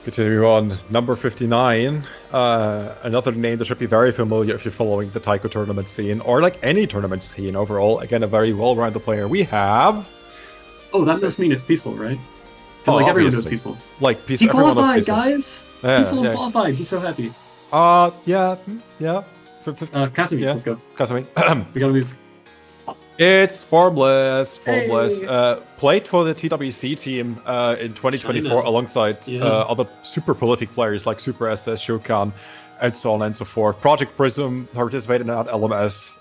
Continuing on, number 59, another name that should be very familiar if you're following the Taiko tournament scene, or like any tournament scene overall. Again, a very well-rounded player. We have... Oh, that must mean it's peaceful, right? Because like everyone knows peaceful. Like peaceful. He qualified, guys! Yeah, Peaceful's qualified. He's so happy. Yeah. Casimir, let's go. Casimir. We gotta move. It's Formless. Hey. Played for the TWC team in 2024 China. alongside other super prolific players like Super SS, Shokan, and so on and so forth. Project Prism participated in that LMS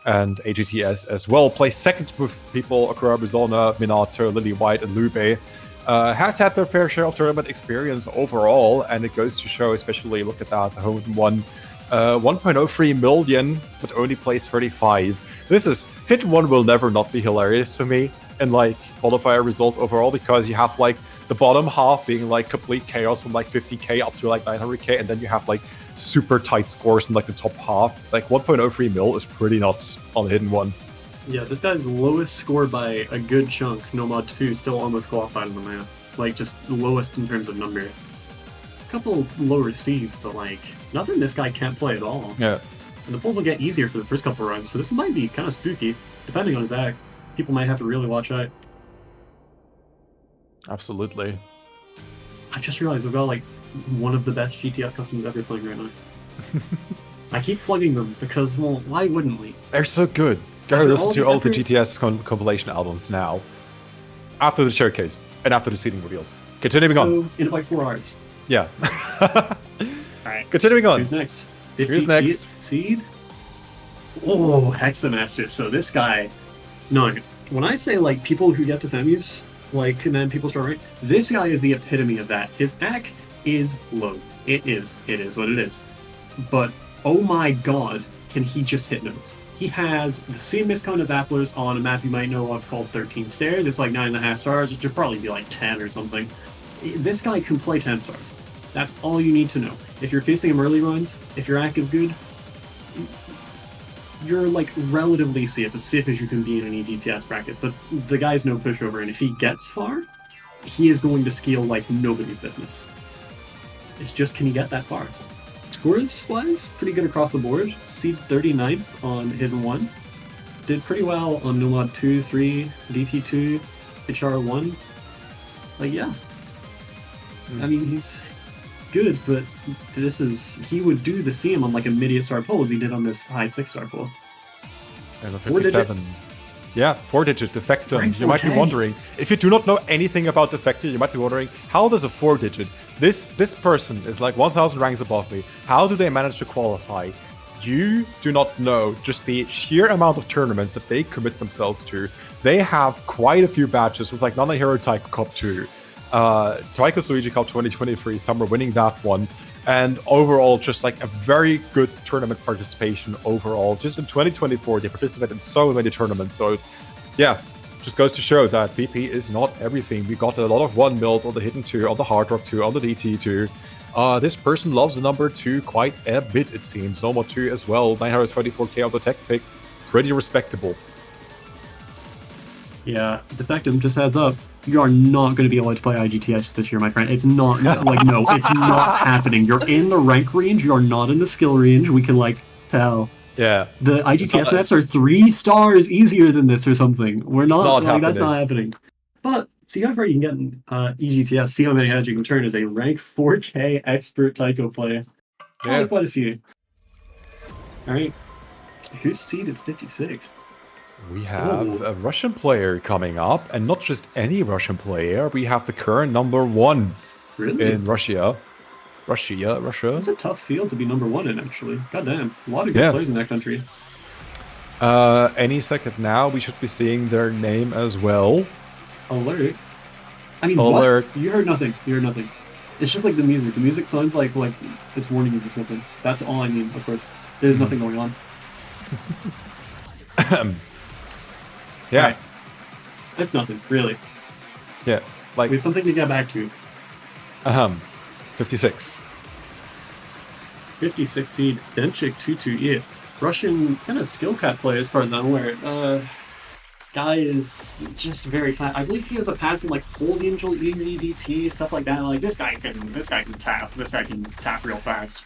and EGTS as well. Placed second with people Akira Bizona, Minato, Lily White, and Lube. Has had their fair share of tournament experience overall, and it goes to show, especially look at that, the home one. 1.03 million, but only placed 35. Hidden 1 will never not be hilarious to me in like qualifier results overall, because you have like the bottom half being like complete chaos from like 50k up to like 900k, and then you have like super tight scores in like the top half. Like 1.03 mil is pretty nuts on the Hidden 1. Yeah, this guy's lowest score by a good chunk. Nomad 2 still almost qualified in the map. Like, just lowest in terms of number. A couple lower seeds, but like, nothing this guy can't play at all. Yeah. And the pulls will get easier for the first couple runs, so this might be kind of spooky. Depending on his deck, people might have to really watch out. Absolutely. I just realized we've got like one of the best GTS customers ever playing right now. I keep plugging them because, well, why wouldn't we? They're so good. Go listen to all the GTS compilation albums now. After the showcase and after the seeding reveals. Continuing on. In about 4 hours. Yeah. Alright. Continuing on. Who's next? Who's next? Seed? Oh, Hexamaster. So this guy... No, when I say like people who get to semis, like, and then people start right, this guy is the epitome of that. His AC is low. It is what it is. But, oh my god, can he just hit notes. He has the same miscount as Applers on a map you might know of called 13 Stairs. It's like 9.5 stars. It should probably be like 10 or something. This guy can play 10 stars. That's all you need to know. If you're facing him early runs, if your AC is good, you're like relatively safe, as safe as you can be in an EGTS bracket. But the guy's no pushover, and if he gets far, he is going to scale like nobody's business. It's just, can he get that far? Scores-wise, pretty good across the board. Seed 39th on Hidden 1. Did pretty well on Nomad 2, 3, DT2, HR1. Like, yeah. I mean, he's good, but he would do the same on like a mid-8-star pool as he did on this high 6-star pool. And a 57. Yeah, 4-digit Defectum. You might be wondering, if you do not know anything about Defector, you might be wondering, how does a 4-digit, this person is like 1,000 ranks above me, how do they manage to qualify? You do not know just the sheer amount of tournaments that they commit themselves to. They have quite a few badges with like Nana Hero Taiko Cup 2, Taiko Suiji Cup 2023, Summer winning that one, and overall just like a very good tournament participation overall. Just in 2024, they participate in so many tournaments. So yeah, just goes to show that BP is not everything. We got a lot of 1 mils on the Hidden 2, on the Hard Rock 2, on the DT 2. This person loves the number 2 quite a bit, it seems. Normal 2 as well. 924k on the tech pick. Pretty respectable. Yeah, Defectum just adds up. You are not going to be allowed to play EGTS this year, my friend. It's not, like, no, it's not happening. You're in the rank range, you're not in the skill range. We can, like, tell. Yeah. The EGTS maps are 3 stars easier than this or something. We're not, like, that's not happening. But see how far you can get in EGTS, see how many heads you can turn as a rank 4K expert Taiko player. Probably quite a few. Alright. Who's seeded 56? We have a Russian player coming up, and not just any Russian player. We have the current number 1 in Russia. Russia. It's a tough field to be number 1 in, actually. Goddamn. A lot of good players in that country. Any second now, we should be seeing their name as well. Alert. I mean, Alert. What? You heard nothing. You heard nothing. It's just like the music. The music sounds like it's warning you for something. That's all I mean, of course. There's nothing going on. Yeah. Right. That's nothing, really. Yeah. Like, we have something to get back to. 56. 56 seed, Denchik 22 Russian kind of skill cap player as far as I'm aware. Guy is just very fast. I believe he has a passing like Hold Angel, Easy DT, stuff like that. Like this guy can tap. This guy can tap real fast.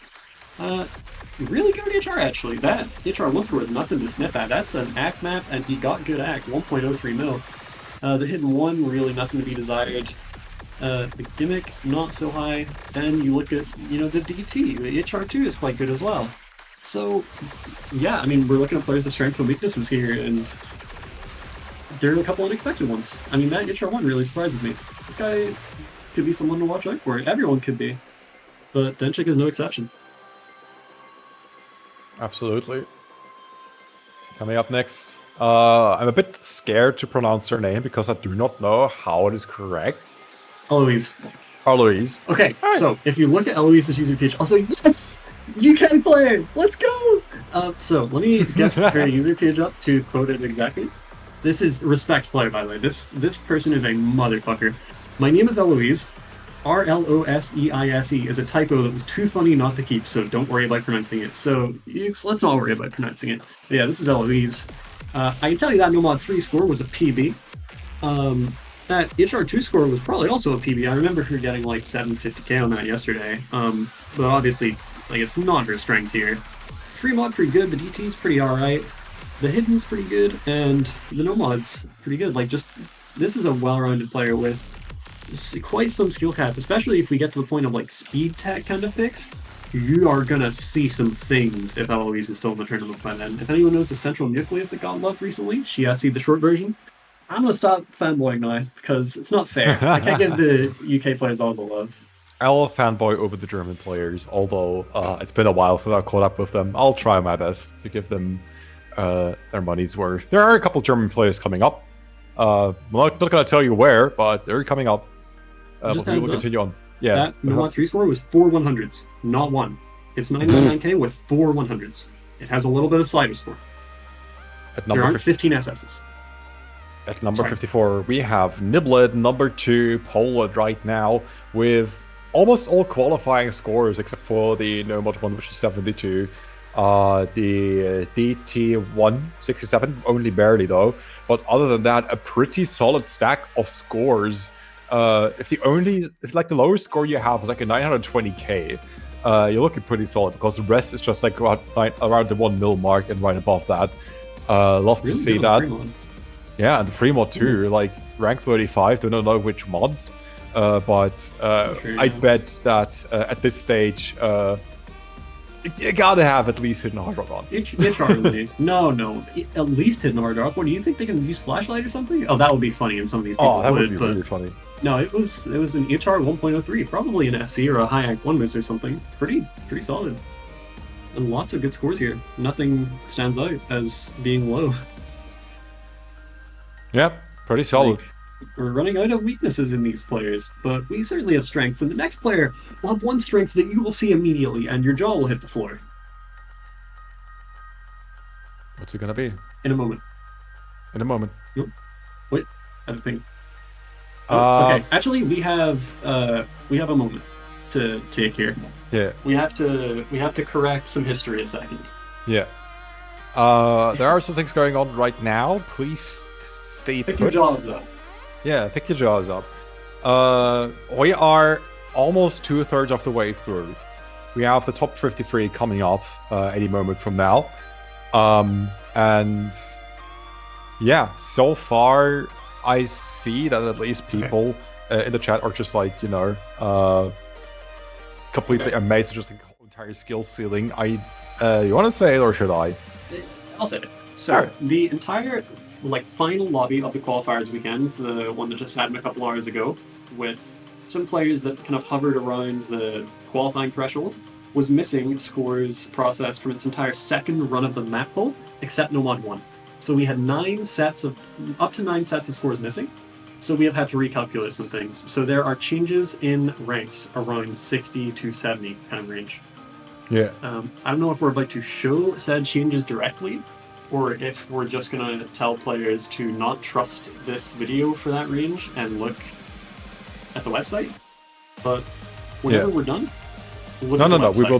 Really good HR actually. That HR 1 score is nothing to sniff at. That's an act map, and he got good act, 1.03 mil. The Hidden 1, really nothing to be desired. The gimmick, not so high. Then you look at, the DT. The HR 2 is quite good as well. So, yeah, I mean, we're looking at players' strengths and weaknesses here, and there are a couple unexpected ones. I mean, that HR 1 really surprises me. This guy could be someone to watch out for. Everyone could be. But Denchik is no exception. Absolutely. Coming up next, I'm a bit scared to pronounce her name because I do not know how it is correct. Eloise. Eloise. Okay, so if you look at Eloise's user page, also, yes! UK player! Let's go! So let me get her user page up to quote it exactly. This is respect player, by the way. This person is a motherfucker. My name is Eloise. RLOSEISE is a typo that was too funny not to keep, so don't worry about pronouncing it. So let's not worry about pronouncing it. But yeah, this is Eloise. I can tell you that Nomad 3 score was a PB. That HR2 score was probably also a PB. I remember her getting like 750k on that yesterday. But obviously, like, it's not her strength here. Free mod pretty good, the DT's pretty alright. The Hidden's pretty good, and the Nomad's pretty good. Like, just, this is a well-rounded player with quite some skill cap, especially if we get to the point of like speed tech kind of picks. You are gonna see some things if Eloise is still in the tournament by then. If anyone knows the Central Nucleus that got loved recently, she FC'd the short version. I'm gonna stop fanboying now because it's not fair. I can't give the UK players all the love. I'll fanboy over the German players, although it's been a while since I caught up with them. I'll try my best to give them their money's worth. There are a couple German players coming up. I'm not gonna tell you where, but they're coming up. But we will continue on. Yeah. That Nomad 3 score was 4 100s, not 1. It's 99k with 4 100s. It has a little bit of slider score. There aren't 15 SSs. At number 54, we have Niblet, number 2, Poland right now, with almost all qualifying scores except for the Nomad 1, which is 72. The DT1, 67, only barely though. But other than that, a pretty solid stack of scores. If the lowest score you have is like a 920k, you're looking pretty solid, because the rest is just like around the 1 mil mark and right above that. Love to see that. Yeah, and the free mod too, like rank 35, don't know which mods, but Sure, I bet that at this stage, you gotta have at least hidden hard rock on. It's hardly. No. At least hidden hard rock. What do you think they can use flashlight or something? Oh, that would be funny, and some of these people Oh, that would be really funny. No, it was an HR 1.03, probably an FC or a high act 1 miss or something. Pretty solid. And lots of good scores here. Nothing stands out as being low. Yep, pretty solid. Like, we're running out of weaknesses in these players, but we certainly have strengths, and the next player will have one strength that you will see immediately, and your jaw will hit the floor. What's it gonna be? In a moment. In a moment. Nope. Wait, I don't think. Okay, actually, we have a moment to take here. Yeah. We have to correct some history a second. Yeah. There are some things going on right now. Please stay put. Pick your jaws up. Yeah, pick your jaws up. We are almost 2/3 of the way through. We have the top 53 coming up any moment from now. And yeah, so far I see that at least people in the chat are just like, completely amazed at just the whole entire skill ceiling. You want to say it or should I? I'll say it. So the entire final lobby of the qualifiers weekend, the one that just happened a couple hours ago, with some players that kind of hovered around the qualifying threshold, was missing scores processed from its entire second run of the Mappool, except no mod 1. So we had up to 9 sets of scores missing. So we have had to recalculate some things. So there are changes in ranks around 60 to 70 kind of range. Yeah. I don't know if we're about to show said changes directly, or if we're just going to tell players to not trust this video for that range and look at the website. But whenever we're done, no. We will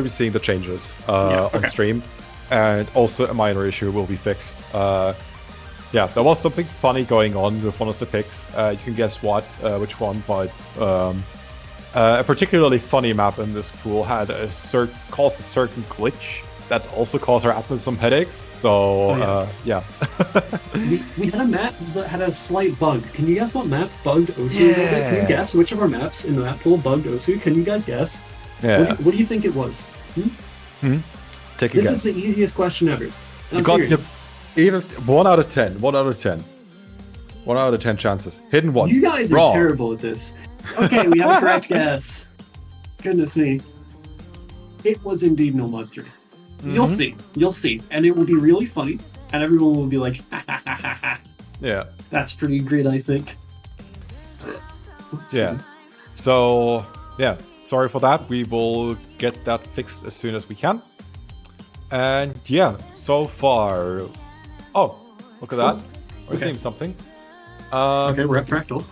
be seeing the changes on stream, and also a minor issue will be fixed. Yeah, there was something funny going on with one of the picks. You can guess which one, but a particularly funny map in this pool had caused a certain glitch that also caused our admin some headaches. So yeah. we had a map that had a slight bug. Can you guess what map bugged Osu? Yeah. Can you guess which of our maps in the map pool bugged Osu? Can you guys guess? Yeah. What do you think it was? Take a This guess. is the easiest question ever. You got even 1 out of 10. 1 out of 10. 1 out of 10 chances. Hidden 1. You guys are Wrong. terrible at this. Okay, we have a correct guess. Goodness me. It was indeed no mod 3. You'll see. And it will be really funny, and everyone will be like, ha ha ha ha ha. Yeah. That's pretty great, I think. Yeah. So, yeah. Sorry for that. We will get that fixed as soon as we can. And yeah, so far... Oh, look at that. We're seeing something. Okay, we're at Fractal.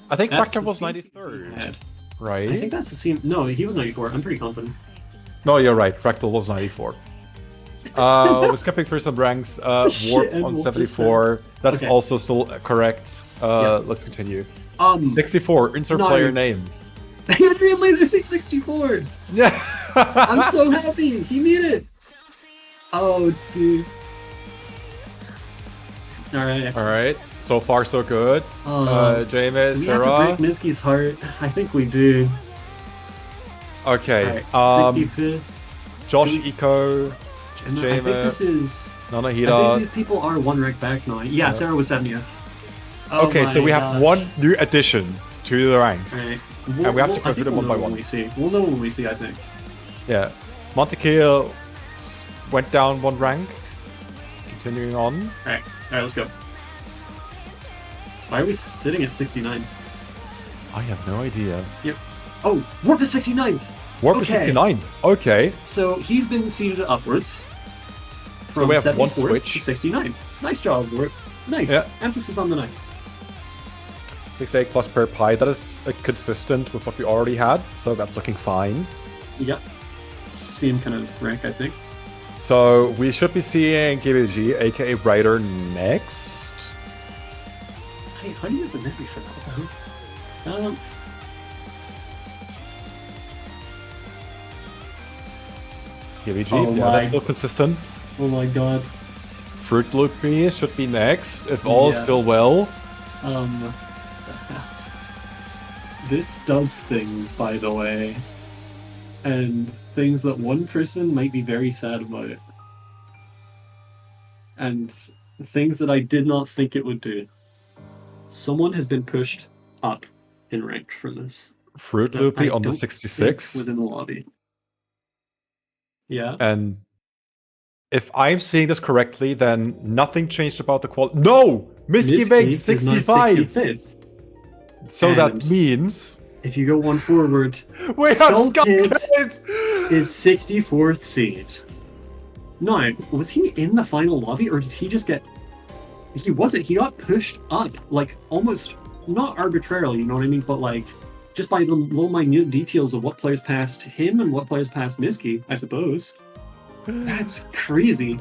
I think That's Fractal the was same 93rd. Right? I think that's the same. No, he was 94. I'm pretty confident. No, you're right. Fractal was 94. We're skipping through some ranks. Warp on 74. That's also still correct. Let's continue. 64, insert player name. Adrian Laser 664! Yeah! I'm so happy! He made it! Oh, dude. Alright. So far, so good. James, Sarah. We have to break Miski's heart. I think we do. Okay. Right. 65th. Josh Eco. I think this is... Nanahida. I think these people are 1 rank back now. Yeah, Sarah was 70th. Oh okay, so we have one new addition to the ranks. Right. And we have to go through them one by one. We'll know when we see, I think. Yeah. Montekiel went down 1 rank. Continuing on. Alright, let's go. Why are we sitting at 69? I have no idea. Yep. Oh, Warp is 69th! Warp is 69th. Okay. So he's been seeded upwards. So we have 1 switch. To 69th. Nice job, Warp. Nice. Yeah. Emphasis on the nice. 6 plus per pi. That is consistent with what we already had, so that's looking fine. Yep. Same kind of rank, I think. So we should be seeing KBG, aka Ryder, next. Hey, how do you have the memory for that? PVG, Oh yeah, my- that's still consistent. Oh my god. Fruit Loopy should be next, if all is Yeah. still well. This does things, by the way. And things that one person might be very sad about. And things that I did not think it would do. Someone has been pushed up in rank from this. Fruit that Loopy I on the don't 66. think was in the lobby. Yeah. And if I'm seeing this correctly, then nothing changed about the quality. No! Misky makes is now 65! 65th. So that And means if you go one forward, we have Skull Skull Kid Kid! is 64th seed. No, was he in the final lobby or did he just get... He wasn't. He got pushed up, like, almost, not arbitrarily, you know what I mean? But, like, just by the little minute details of what players passed him and what players passed Misky, I suppose. That's crazy.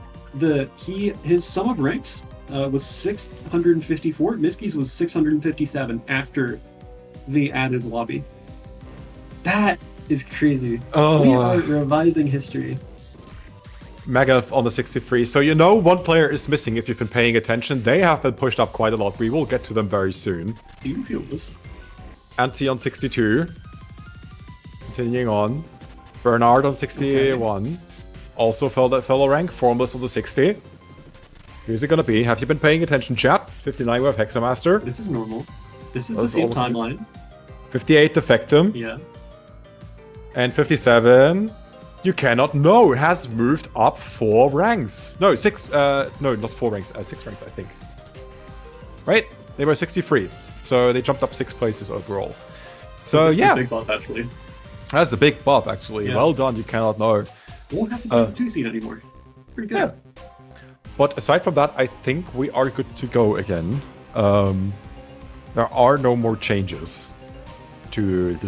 His sum of ranks was 654. Misky's was 657 after the added lobby. That is crazy. Oh. We are revising history. Magath on the 63. So you know one player is missing if you've been paying attention. They have been pushed up quite a lot. We will get to them very soon. Do you feel this? Anti on 62. Continuing on. Bernard on 61. Okay. Also fell a rank. Formless on the 60. Who's it gonna be? Have you been paying attention, chat? 59 we have Hexamaster. This is normal. This is the same timeline. 58 Defectum. Yeah. And 57... You cannot know. Has moved up 4 ranks. No, 6. No, not 4 ranks. 6 ranks, I think. Right? They were 63. So they jumped up 6 places overall. So yeah. That's a big buff, actually. That's a big buff, actually. Yeah. Well done. You cannot know. Won't have to do the 2 seed anymore. Pretty good. Yeah. But aside from that, I think we are good to go again. There are no more changes to the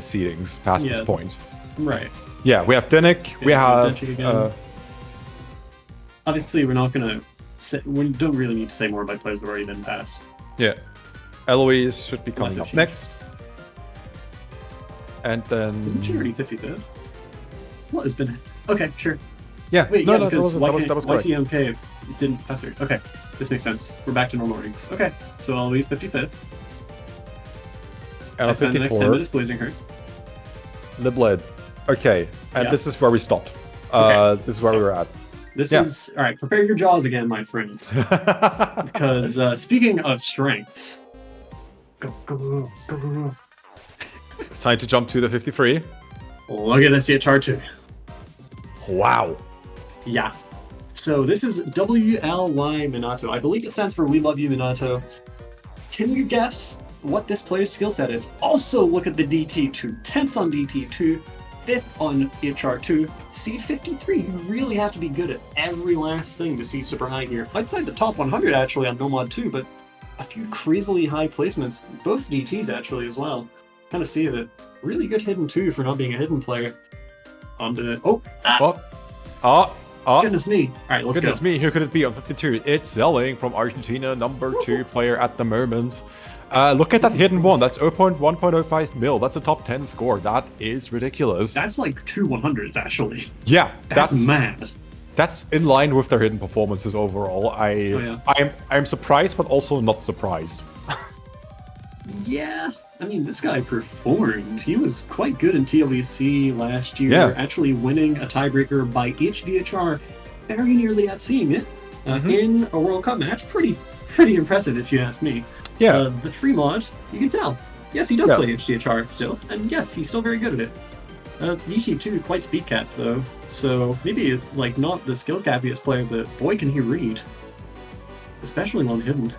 seedings past this point. Right. Yeah, we have Dinnick, we have... Obviously, we're not going to... We don't really need to say more about players that have already been passed. Yeah. Eloise should be coming up next. And then... Isn't she already 55th? What has been... Okay, sure. Yeah, wait, no, that was correct. YCMK didn't pass her. Okay, this makes sense. We're back to normal ranks. Okay, so Eloise 55th. And I spent the next 10 minutes blazing her. Libled. Okay, and this is where we stopped. This is where we were at. This is... Alright, prepare your jaws again, my friends. Because, speaking of strengths... Go. It's time to jump to the 53. Look at this EHR2. Wow. Yeah. So this is WLY Minato. I believe it stands for We Love You, Minato. Can you guess what this player's skill set is? Also look at the DT2. 10th on DT2. 5th on HR2, seed 53. You really have to be good at every last thing to seed super high here. I'd say the top 100 actually on Nomad too, but a few crazily high placements, both DTs actually as well. Kind of see that. Really good hidden too for not being a hidden player. On to goodness me. Alright, let's go. Goodness me, who could it be on 52? It's Zelling from Argentina, number 2 player at the moment. Look at that hidden one. That's 1.05 mil. That's a top 10 score. That is ridiculous. That's like 2 100s, actually. Yeah. That's mad. That's in line with their hidden performances overall. I'm surprised, but also not surprised. Yeah. I mean, this guy performed. He was quite good in TLEC last year, actually winning a tiebreaker by HDHR, very nearly FCing it in a World Cup match. Pretty impressive, if you ask me. Yeah. The free mod, you can tell. Yes, he does play HDHR still, and yes, he's still very good at it. ET2 quite speed capped though, so maybe like not the skill cappiest player, but boy can he read. Especially on hidden.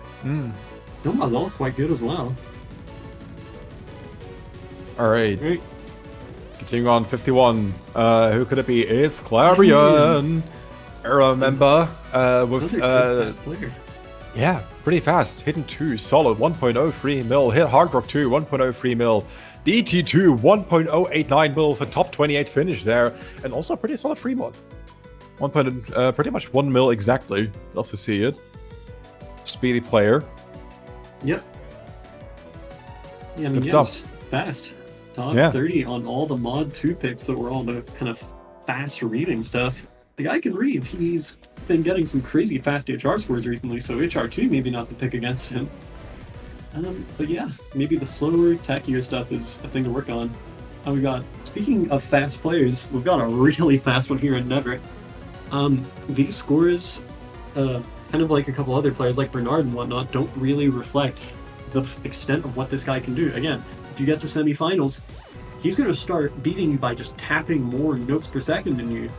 Nomad's all quite good as well. Alright. Continuing on 51. Who could it be? It's Clarion. Remember with fast player. Yeah, pretty fast. Hidden 2, solid 1.03 mil. Hit Hard Rock 2, 1.03 mil. DT2, 1.089 mil for top 28 finish there. And also a pretty solid free mod. Pretty much 1 mil exactly. Love to see it. Speedy player. Yep. Yeah, I mean, Good stuff. Just fast. Top 30 on all the mod 2 picks that were all the kind of fast reading stuff. The guy can read. He's been getting some crazy fast HR scores recently, so HR2 maybe not the pick against him. But yeah, maybe the slower, tackier stuff is a thing to work on. And we got, speaking of fast players, we've got a really fast one here in Never. These scores, kind of like a couple other players like Bernard and whatnot, don't really reflect the extent of what this guy can do. Again, if you get to semifinals, he's going to start beating you by just tapping more notes per second than you,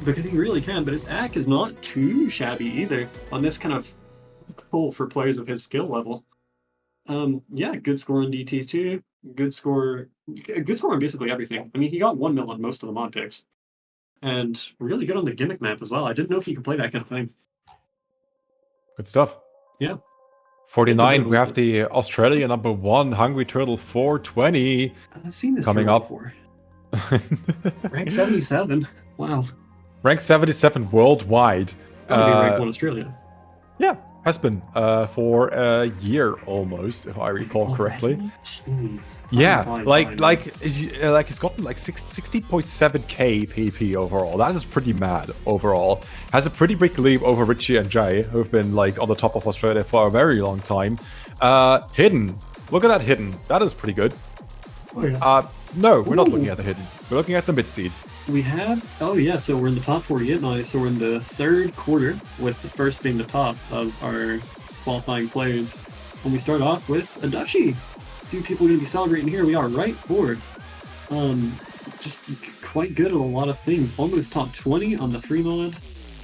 because he really can. But his AC is not too shabby either on this kind of pull for players of his skill level. Yeah, good score on DT2, good score on basically everything. I mean, he got 1 mil on most of the mod picks, and really good on the gimmick map as well. I didn't know if he could play that kind of thing. Good stuff. Yeah. 49, we have the Australia #1, Hungry Turtle 420. I've seen this coming up before. Rank 77. Wow. Rank 77 worldwide. Rank 1 Australia. Yeah, has been for a year almost, if I recall correctly. Jeez. Yeah, like he's gotten like 60.7k PP overall. That is pretty mad overall. Has a pretty big lead over Richie and Jay, who've been like on the top of Australia for a very long time. Hidden. Look at that hidden. That is pretty good. Oh, yeah. No, we're not looking at the hidden. We're looking at the mid seeds. We have, oh yeah, so we're in the top 48 now. So we're in the third quarter, with the first being the top of our qualifying players. And we start off with a Dutchie. A few people are going to be celebrating here. We are right forward. Just quite good at a lot of things. Almost top 20 on the free mod.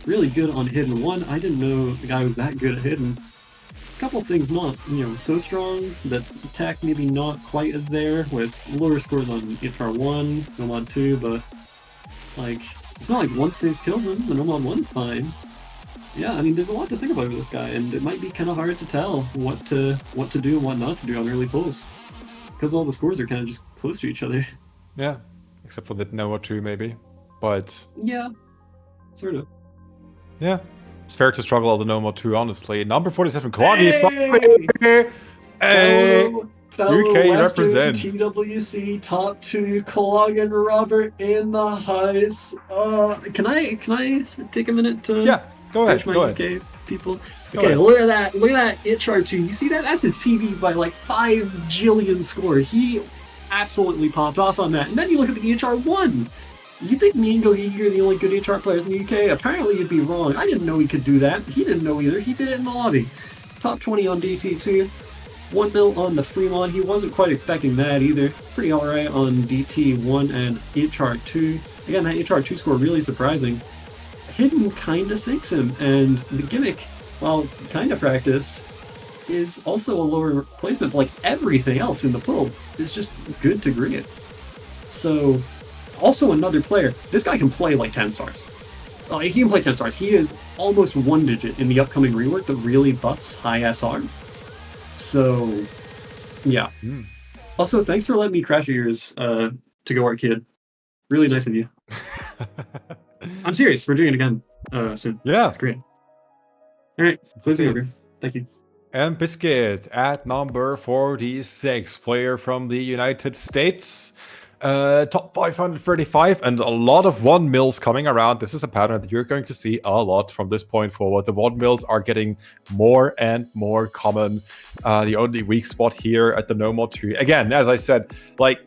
Really good on Hidden 1. I didn't know the guy was that good at Hidden. Couple things not, so strong that attack maybe not quite as there, with lower scores on HR1, Nomad 2, but like, it's not like one save kills him, the Nomad 1's fine. Yeah, I mean, there's a lot to think about with this guy, and it might be kind of hard to tell what to do and what not to do on early pulls, because all the scores are kind of just close to each other. Yeah, except for the Nova 2 maybe, but... Yeah, sort of. Yeah. It's fair to struggle at the Noma 2, honestly. Number 47, Kwagi. Hey! Fellow UK Western represent. TWC top 2 Cloggin Robert in the house. Can I take a minute to go ahead. my Go UK ahead. people? Go Okay, ahead. look at that HR2. You see that? That's his PV by like 5 jillion score. He absolutely popped off on that. And then you look at the HR1. You think me and Gohigi are the only good HR players in the UK? Apparently you'd be wrong. I didn't know he could do that. He didn't know either. He did it in the lobby. Top 20 on DT2. 1 mil on the free mod. He wasn't quite expecting that either. Pretty alright on DT1 and HR2. Again, that HR2 score really surprising. Hidden kinda sinks him, and the gimmick, while kinda practiced, is also a lower placement. But like everything else in the pull is just good to great. So... Also another player, this guy can play like 10 stars. He can play 10 stars. He is almost 1 digit in the upcoming rework that really buffs high SR. So, yeah. Also, thanks for letting me crash yours to Go Art Kid. Really nice of you. I'm serious, we're doing it again soon. Yeah. It's great. Alright, closing over. Thank you. And Biscuit at number 46, player from the United States. Top 535, and a lot of 1 mils coming around. This is a pattern that you're going to see a lot from this point forward. The 1 mils are getting more and more common. The only weak spot here at the No More 2. Again, as I said, like,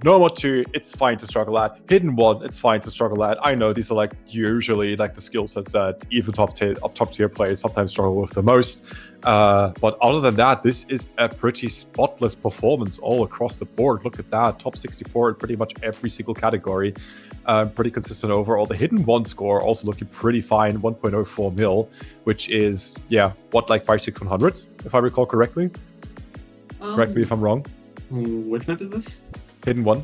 No More 2, it's fine to struggle at. Hidden 1, it's fine to struggle at. I know these are like usually like the skill sets that even top tier players sometimes struggle with the most. But other than that, this is a pretty spotless performance all across the board. Look at that, top 64 in pretty much every single category. Pretty consistent overall. The Hidden 1 score also looking pretty fine, 1.04 mil, which is, yeah, what, like 5/6/100, if I recall correctly? Correct me if I'm wrong. Which map is this? Hidden 1.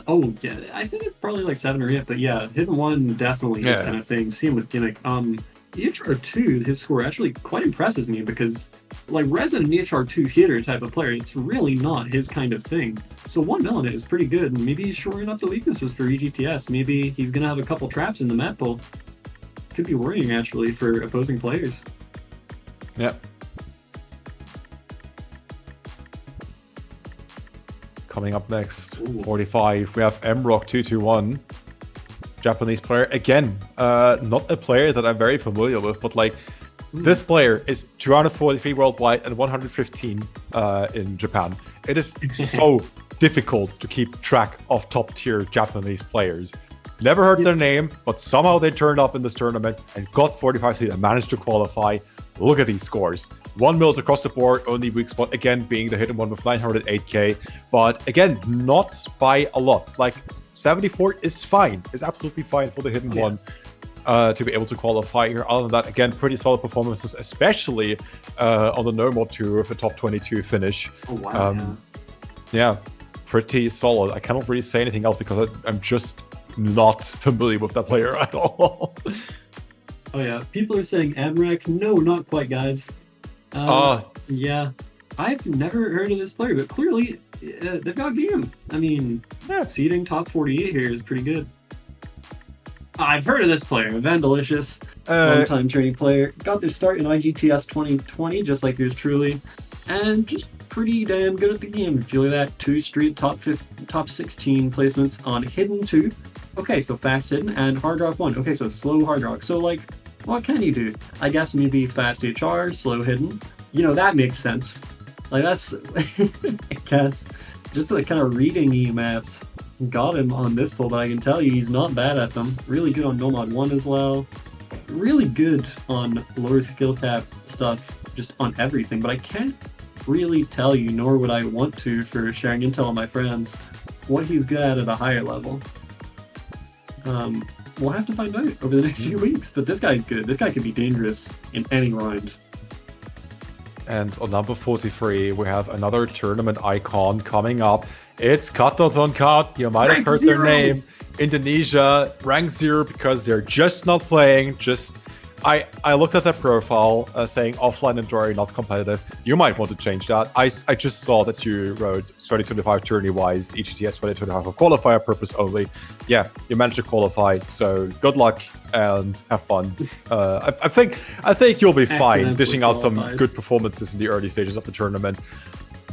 Oh, yeah, I think it's probably like 7 or 8, but yeah, Hidden 1 definitely is kind of thing. Same with Gimmick. EHR2, his score actually quite impresses me because, like, Resin and EHR2 hitter type of player, it's really not his kind of thing. So 1 mil in it is pretty good, and maybe he's shoring up the weaknesses for EGTS. Maybe he's going to have a couple traps in the Mappool. Could be worrying, actually, for opposing players. Yeah. Coming up next, 45, we have MRock221. Japanese player. Again, not a player that I'm very familiar with, but like this player is 243 worldwide and 115 in Japan. It is so difficult to keep track of top tier Japanese players. Never heard their name, but somehow they turned up in this tournament and got 45 seed and managed to qualify. Look at these scores. 1 mils across the board, only weak spot again being the hidden one with 908k. But again, not by a lot. Like 74 is fine, is absolutely fine for the hidden one to be able to qualify here. Other than that, again, pretty solid performances, especially on the no mod tour with a top 22 finish. Oh, wow. Yeah, pretty solid. I cannot really say anything else because I'm just not familiar with that player at all. Oh yeah, people are saying Amrak. No, not quite, guys. Yeah, I've never heard of this player, but clearly they've got game. I mean, seeding top 48 here is pretty good. I've heard of this player, Vandalicious, long-time training player. Got their start in EGTS 2020, just like yours truly, and just pretty damn good at the game. If you look at that, 2 straight top 16 placements on Hidden 2. Okay, so fast hidden and hard rock 1. Okay, so slow hard rock. So like, what can you do? I guess maybe fast HR, slow hidden. You know, that makes sense. Like that's, I guess, just like kind of reading E-maps got him on this pull, but I can tell you he's not bad at them. Really good on Nomad 1 as well. Really good on lower skill cap stuff, just on everything, but I can't really tell you, nor would I want to for sharing intel on my friends, what he's good at a higher level. We'll have to find out over the next few weeks, but this guy's good. This guy could be dangerous in any round. And on number 43, we have another tournament icon coming up. It's Katathon Kat. You might have heard their name. Indonesia, rank 0 because they're just not playing. I looked at their profile saying offline and Dory not competitive. You might want to change that. I just saw that you wrote 2025 tourney-wise, EGTS 2025 for qualifier purpose only. Yeah, you managed to qualify, so good luck and have fun. I think you'll be fine dishing out some good performances in the early stages of the tournament.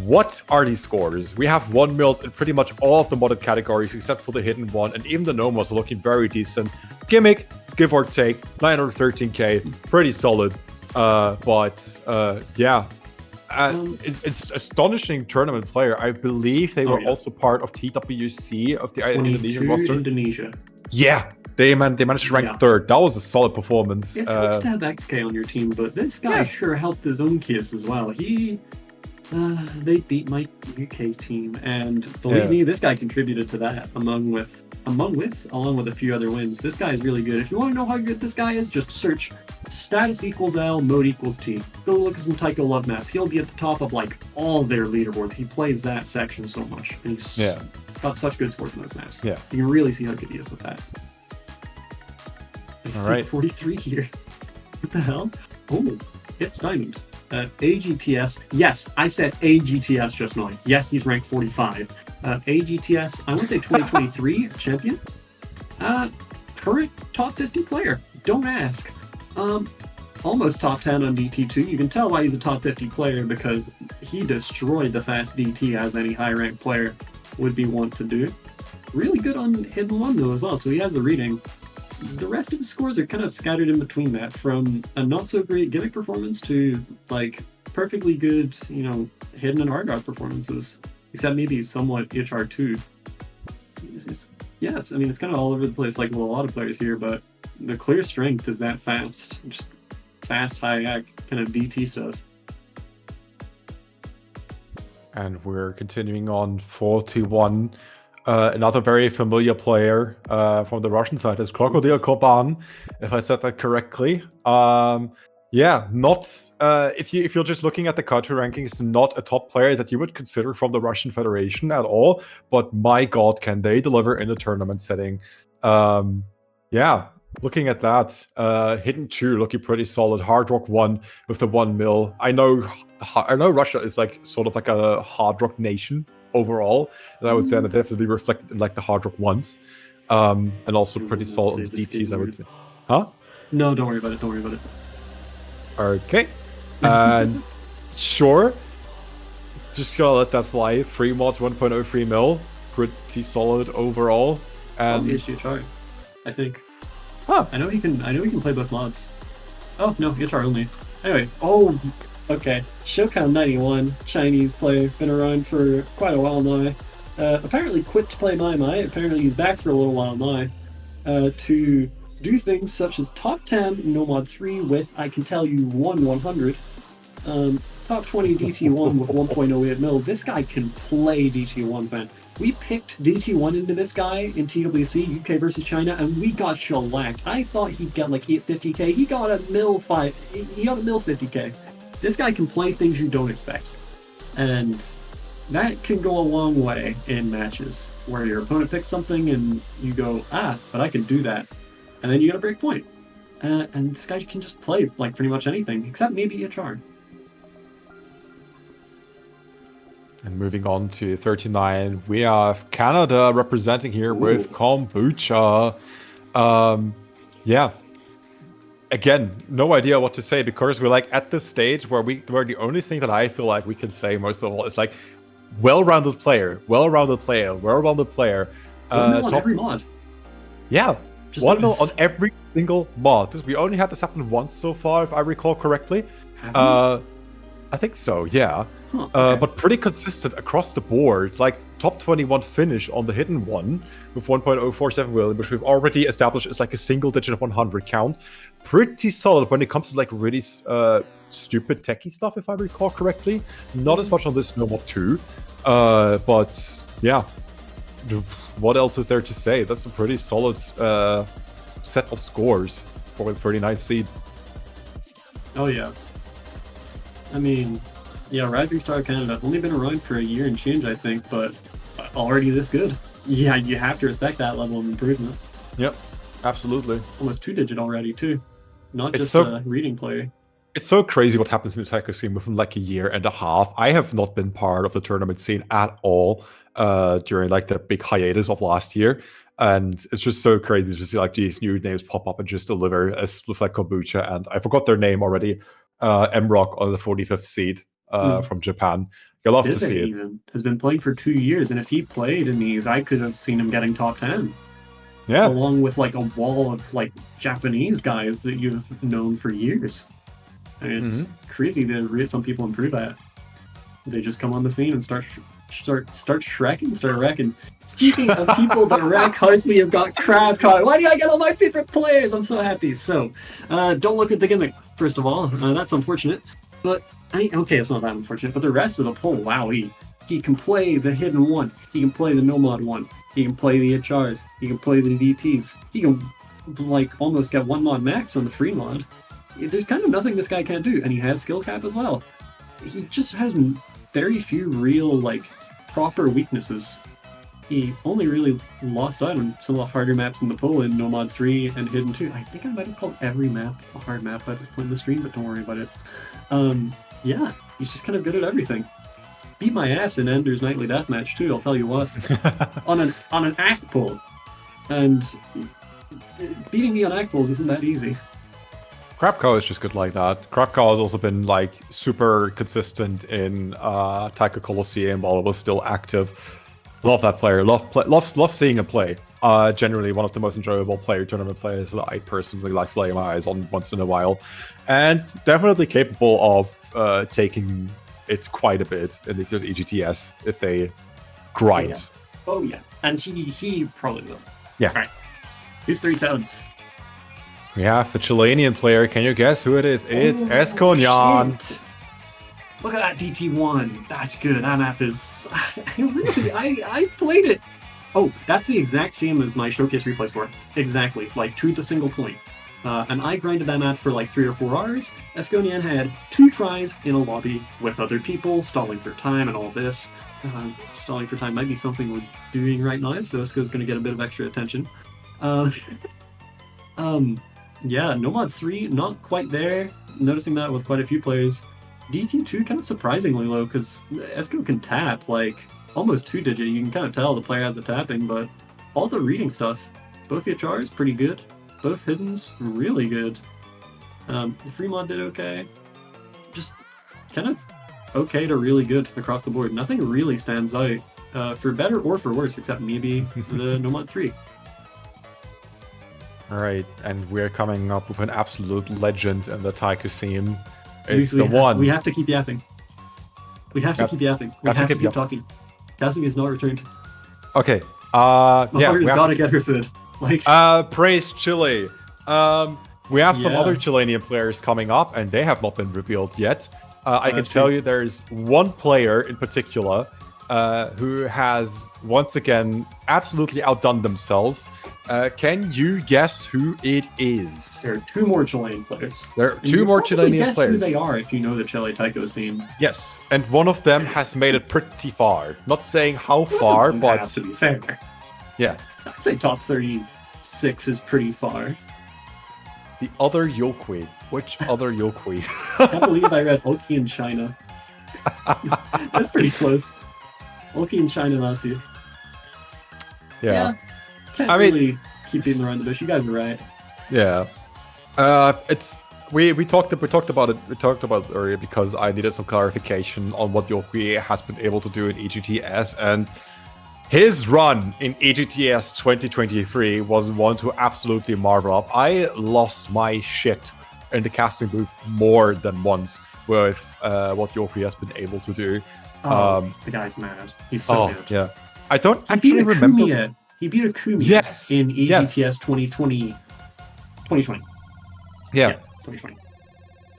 What are these scores? We have 1 mils in pretty much all of the modded categories except for the hidden one, and even the Nomos are looking very decent. Gimmick, give or take, 913k, pretty solid. Yeah. It's astonishing tournament player. I believe they were also part of TWC of the Indonesian roster. Indonesia. Yeah, they managed to rank 3rd. That was a solid performance. It helps to have XK on your team, but this guy sure helped his own case as well. They beat my UK team, and believe me, this guy contributed to that along with a few other wins. This guy is really good. If you want to know how good this guy is, just search status equals L, mode equals T. Go look at some Tycho Love maps. He'll be at the top of like all their leaderboards. He plays that section so much, and he's got such good scores in those maps. Yeah, you can really see how good he is with that. I see 43 here. What the hell? Oh, it's diamond. AGTS, yes, I said AGTS just now. Yes, he's ranked 45. AGTS, I want to say 2023 champion. Current top 50 player. Don't ask. Almost top 10 on DT2. You can tell why he's a top 50 player because he destroyed the fast DT as any high ranked player would be wont to do. Really good on Hidden 1 though as well, so he has the reading. The rest of his scores are kind of scattered in between that, from a not so great gimmick performance to like perfectly good, you know, hidden and hard rock performances, except maybe somewhat HR2. It's kind of all over the place like with a lot of players here, but the clear strength is that fast, just fast, high kind of DT stuff. And we're continuing on 41. Another very familiar player from the Russian side is Crocodile Koban, if I said that correctly. If you're just looking at the country rankings, not a top player that you would consider from the Russian Federation at all. But my God, can they deliver in a tournament setting? Looking at that, Hidden 2 looking pretty solid. Hard Rock 1 with the 1 mil. I know Russia is like sort of like a hard rock nation overall, and I would say that definitely reflected in like the hard rock ones, and also pretty solid on the DTs, I would say. Huh? No, don't worry about it. Okay. And sure, just gonna let that fly. Free mods 1.0 free mil, pretty solid overall. And I think. Huh. I know he can play both mods. Oh no, guitar only. Anyway, oh, okay. Shokan 91, Chinese player, been around for quite a while now. Apparently quit to play Mai Mai. Apparently he's back for a little while now. To do things such as top 10 Nomad 3 with, I can tell you, 100. Top 20 DT1 with 1.08 mil. This guy can play DT1s, man. We picked DT1 into this guy in TWC, UK versus China, and we got shellacked. I thought he'd get like 850k. He got a mil 50k. This guy can play things you don't expect. And that can go a long way in matches where your opponent picks something and you go, but I can do that. And then you get a break point. And this guy can just play like pretty much anything, except maybe a charm. And moving on to 39, we have Canada representing here with Kombucha. Yeah. Again, no idea what to say, because we're like at this stage where the only thing that I feel like we can say most of all is like well-rounded player. One mil on every mod. Yeah. Just 1 mil on every single mod. We only had this happen once so far, if I recall correctly. I think so, yeah. Okay. But pretty consistent across the board. Like top 21 finish on the hidden one with 1.047 million, which we've already established is like a single-digit 100 count. Pretty solid when it comes to like really stupid techie stuff, if I recall correctly. Not as much on this Nomad 2. But yeah, what else is there to say? That's a pretty solid set of scores for the 39th seed. Oh yeah. I mean, yeah, Rising Star Canada, only been around for a year and change, I think, but already this good. Yeah, you have to respect that level of improvement. Yep, absolutely. Almost 2-digit already, too. Not just a reading player. It's so crazy what happens in the tackle scene within like a year and a half. I have not been part of the tournament scene at all during like the big hiatus of last year. And it's just so crazy to see like these new names pop up and just deliver, as with like Kombucha, and I forgot their name already. M-Rock on the 45th seed from Japan. You'll love to see it. Even has been playing for 2 years, and if he played in these, I could have seen him getting top 10. Yeah. Along with like a wall of like Japanese guys that you've known for years. And it's crazy that some people improve that. They just come on the scene and start wrecking. Speaking of people that wreck hearts, we have got Crab Card. Why do I get all my favorite players? I'm so happy. So, don't look at the gimmick, first of all. That's unfortunate. But, okay, it's not that unfortunate. But the rest of the poll, wow, he can play the hidden one. He can play the Nomad one. He can play the HRs. He can play the DTs. He can, like, almost get 1 mod max on the free mod. There's kind of nothing this guy can't do. And he has skill cap as well. He just has very few real, like, proper weaknesses. He only really lost out on some of the harder maps in the pool in Nomad 3 and Hidden 2. I think I might have called every map a hard map by this point in the stream, but don't worry about it. Yeah, he's just kind of good at everything. Beat my ass in Ender's Nightly Deathmatch too, I'll tell you what. on an act pool. And beating me on act pools isn't that easy. Krapko is just good like that. Krapko has also been like super consistent in Taika Colosseum while it was still active. Love that player. Love seeing him play. Generally one of the most enjoyable tournament players that I personally like to lay my eyes on once in a while. And definitely capable of taking it quite a bit in the EGTS if they grind. Oh yeah. And he probably will. Yeah. Alright. Who's 37th? We have a Chilean player. Can you guess who it is? It's Esconyan. Look at that DT1. That's good. That map is... I played it. Oh, that's the exact same as my Showcase replay score. Exactly. Like, to the single point. And I grinded that map for like 3 or 4 hours. Esconyan had 2 tries in a lobby with other people, stalling for time and all this. Stalling for time might be something we're doing right now, so Esco's going to get a bit of extra attention. Yeah, Nomad 3, not quite there. Noticing that with quite a few players. DT2 kind of surprisingly low, because Esco can tap, like, almost 2-digit. You can kind of tell the player has the tapping, but all the reading stuff, both the HRs, pretty good. Both hiddens, really good. The free mod did okay. Just kind of okay to really good across the board. Nothing really stands out, for better or for worse, except maybe the Nomad 3. All right, and we're coming up with an absolute legend in the Taiko scene. It's the one. We have to keep yapping. We have to keep yapping. We have to keep talking. Cassie is not returned. Okay. Yeah, we gotta get her food. Like, praise Chile. We have some other Chilean players coming up, and they have not been revealed yet. I can tell you there's one player in particular who has once again absolutely outdone themselves. Can you guess who it is? There are two more Chilean players. There are two more Chilean guess players. Who they are if you know the Chile Taiko scene. Yes, and one of them has made it pretty far. Not saying how far, but to be fair, yeah, I'd say top 36 is pretty far. The other Yokui. Which other Yokui? I can't believe I read Oki in China. That's pretty close. Oki in China last year. Yeah. Can't really keep beating around the bush. You guys are right. Yeah. It's we talked about it earlier because I needed some clarification on what Yokui has been able to do in EGTS, and his run in EGTS 2023 was one to absolutely marvel up. I lost my shit in the casting booth more than once with what Yokui has been able to do. The guy's mad. He's so good. Yeah. I don't actually remember. He beat a Kumiya in EGTS 2020. Yeah, 2020.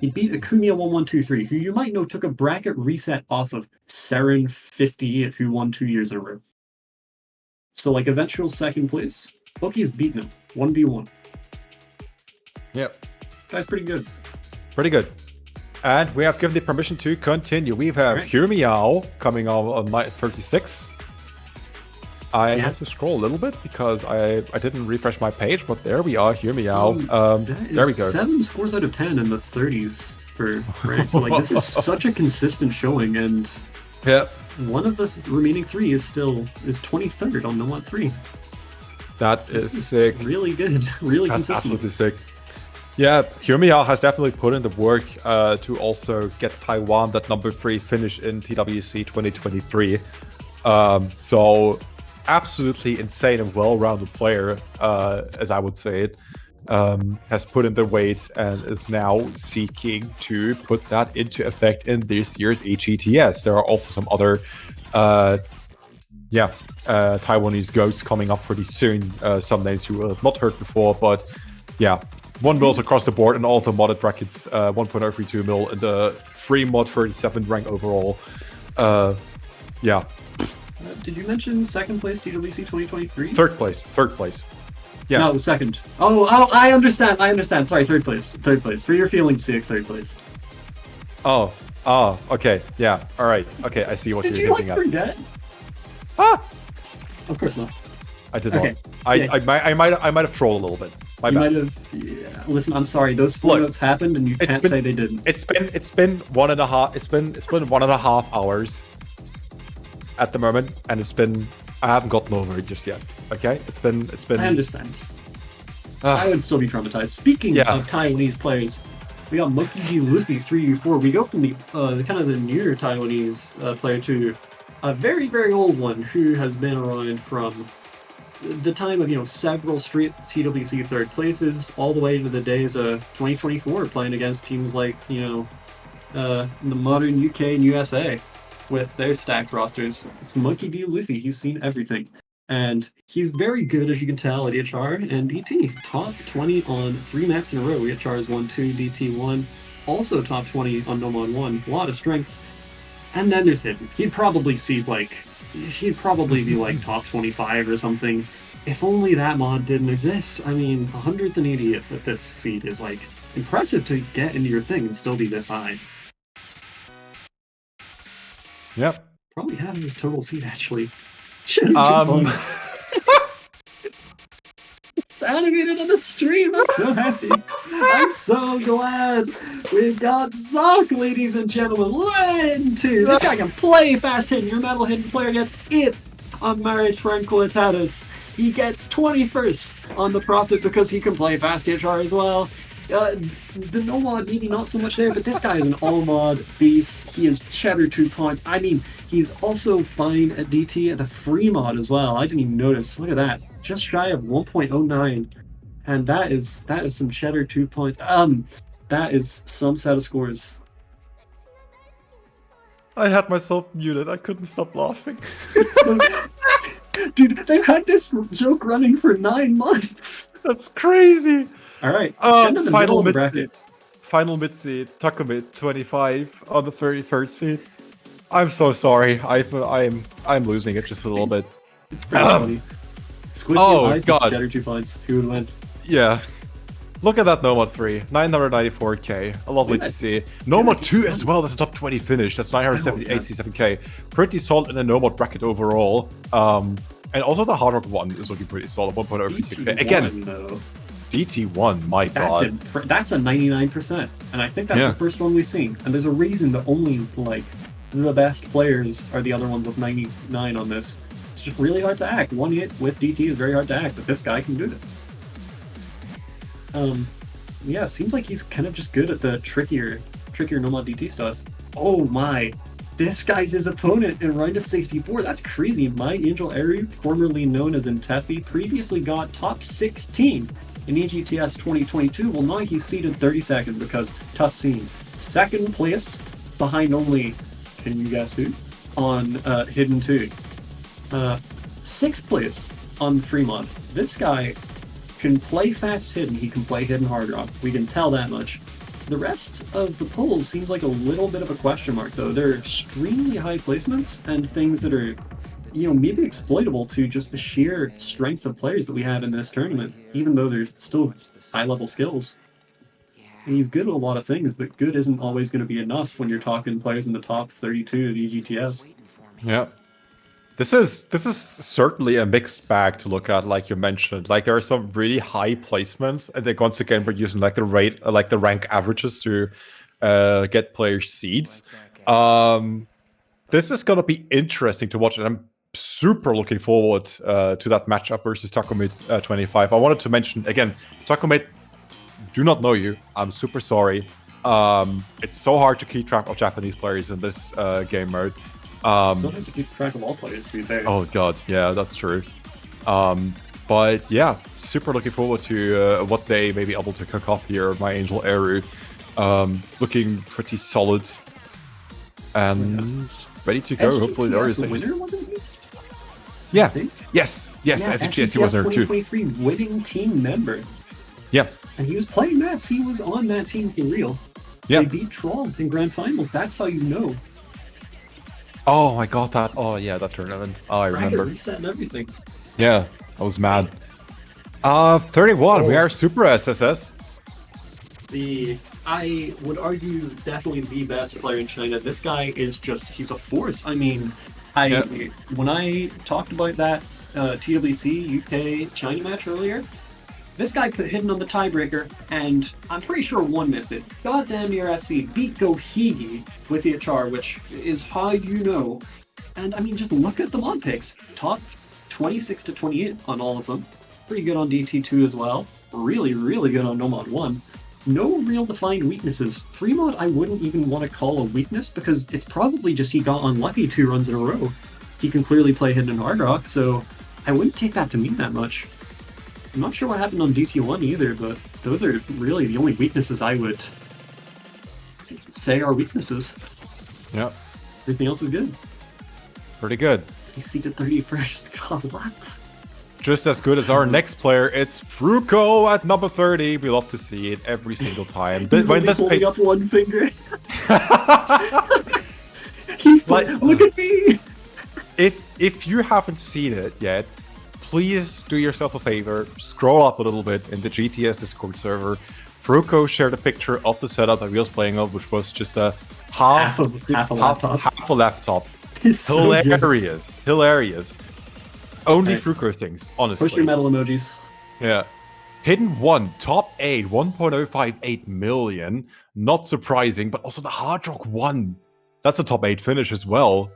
He beat Akumiya 1123, who you might know took a bracket reset off of Seren 50, who won 2 years in a row. So, like, eventual second place, Oki's beaten him 1v1. Yep. Guy's pretty good. Pretty good. And we have given the permission to continue. We have Hirmiao coming on night 36. I have to scroll a little bit because I didn't refresh my page, but there we are, Hirmiao. There we go. 7 scores out of 10 in the 30s for France. So, like, this is such a consistent showing, and one of the remaining 3 is 23rd on Nomad 3. That is sick. Really good. Really That's consistent. Absolutely sick. Yeah, Hirmiao has definitely put in the work to also get Taiwan that number 3 finish in TWC 2023. So absolutely insane and well-rounded player, as I would say it, has put in the weight and is now seeking to put that into effect in this year's EGTS. There are also some other Taiwanese goats coming up pretty soon, some names you will have not heard before, but yeah, 1 mils across the board in all the modded brackets, 1.032 mil in the free mod 37th rank overall. Yeah. Did you mention second place TWC 2023? Third place. Yeah. No, second. Oh, I understand. Sorry, third place. For your feelings' sake, third place. Oh, okay. Yeah, all right. Okay, I see what you're hinting at. Did you, forget? Of course not. I did not. I might have trolled a little bit. My bad. Might have. Yeah. Listen, I'm sorry. Those footnotes happened, and you can't say they didn't. It's been 1.5. It's been 1.5 hours at the moment, and I haven't gotten over it just yet. Okay, it's been. I understand. I would still be traumatized. Speaking of Taiwanese players, we got Monkey D. Luffy 3u4. We go from the kind of the newer Taiwanese player to a very, very old one who has been around from the time of several straight TWC third places all the way to the days of 2024, playing against teams like the modern UK and USA with their stacked rosters. It's Monkey D. Luffy. He's seen everything, and he's very good, as you can tell, at EHR and DT. Top 20 on 3 maps in a row. EHR is 1-2, DT 1. Also top 20 on Nomon 1. A lot of strengths. And then there's him. He'd probably be like top 25 or something. If only that mod didn't exist. I mean, 180th at this seed is like impressive to get into your thing and still be this high. Yep. Probably half of his total seed actually. It's animated on the stream. I'm so happy. I'm so glad. We've got Zoc, ladies and gentlemen. 1, 2. This guy can play fast hitting. Your metal hitting player gets 8th on Marriage Tranquilitatis. He gets 21st on the Prophet because he can play fast HR as well. The no mod maybe not so much there, but this guy is an all mod beast. He is cheddar 2 points. I mean, he's also fine at DT at the free mod as well. I didn't even notice. Look at that. Just shy of 1.09. And that is some cheddar 2 points. That is some set of scores. I had myself muted. I couldn't stop laughing. So, dude, they've had this joke running for 9 months. That's crazy. All right, into the middle of the bracket. Final mid seed, Takumit 25 on the 33rd seed. I'm so sorry. I'm losing it just a little bit. It's pretty funny. Squidgy eyes with cheddar 2 points. Who would win? Yeah. Look at that Nomad 3, 994k. Lovely to see. Nomad 2 as well, that's a top 20 finish. That's 987k. Pretty solid in the Nomad bracket overall. And also the Hard Rock 1 is looking pretty solid, 1.036k. Again, GT1, my god. That's a 99%. And I think that's the first one we've seen. And there's a reason that only, like, the best players are the other ones with 99 on this. It's just really hard to act. One hit with DT is very hard to act, but this guy can do it. Yeah, seems like he's kind of just good at the trickier Nomad DT stuff. Oh my, this guy's his opponent in round of 64. That's crazy. My Angel Eru, formerly known as Intefi, previously got top 16 in EGTS 2022. Well, now he's seated 32nd because tough scene. Second place behind only, can you guess who? On Hidden 2. Sixth place on Fremont. This guy can play fast hidden, he can play hidden hard rock. We can tell that much. The rest of the polls seems like a little bit of a question mark, though. They're extremely high placements and things that are, you know, maybe exploitable to just the sheer strength of players that we have in this tournament, even though they're still high-level skills. And he's good at a lot of things, but good isn't always going to be enough when you're talking players in the top 32 of EGTS. Yeah. This is certainly a mixed bag to look at, like you mentioned. Like there are some really high placements, and then once again we're using like the rank averages to get player seeds. This is gonna be interesting to watch, and I'm super looking forward to that matchup versus Takumit 25. I wanted to mention again, Takumit, do not know you. I'm super sorry. It's so hard to keep track of Japanese players in this game mode. Still have to keep track of all players, to be fair. Oh god, yeah, that's true. But yeah, super looking forward to what they may be able to cook up here. My Angel Eru, looking pretty solid and ready to go. Hopefully, there is the winner, wasn't he? Yeah. Yes. SGTS was there too. 2023 winning team member. Yeah. And he was playing maps. He was on that team for real. Yeah. They beat Troll in grand finals. That's how you know. Oh my god, that! Oh yeah, that tournament. Oh, I remember. Reset and everything. Yeah, I was mad. 31. We are Super SSS. I would argue definitely the best player in China. This guy is he's a force. I mean, when I talked about that TWC UK China match earlier, this guy put hidden on the tiebreaker, and I'm pretty sure one missed it. Goddamn near FC beat Gohigi with the HR, which is how you know. And I mean, just look at the mod picks. Top 26 to 28 on all of them. Pretty good on DT2 as well. Really, really good on Nomad 1. No real defined weaknesses. Fremont I wouldn't even want to call a weakness because it's probably just he got unlucky 2 runs in a row. He can clearly play hidden and hard rock, so I wouldn't take that to mean that much. I'm not sure what happened on DT1 either, but those are really the only weaknesses I would say are weaknesses. Yeah. Everything else is good. Pretty good. He's seated 31st. God, what? Just as good as our next player, it's Fruko at number 30. We love to see it every single time. He's only holding up one finger. He's like, look at me! If you haven't seen it yet, please do yourself a favor, scroll up a little bit in the GTS Discord server. Fruko shared a picture of the setup that we was playing of, which was just a half a laptop. It's hilarious. So hilarious. Only Fruko things, honestly. Push your metal emojis. Yeah. Hidden 1, top 8, 1.058 million. Not surprising, but also the Hard Rock 1. That's a top 8 finish as well.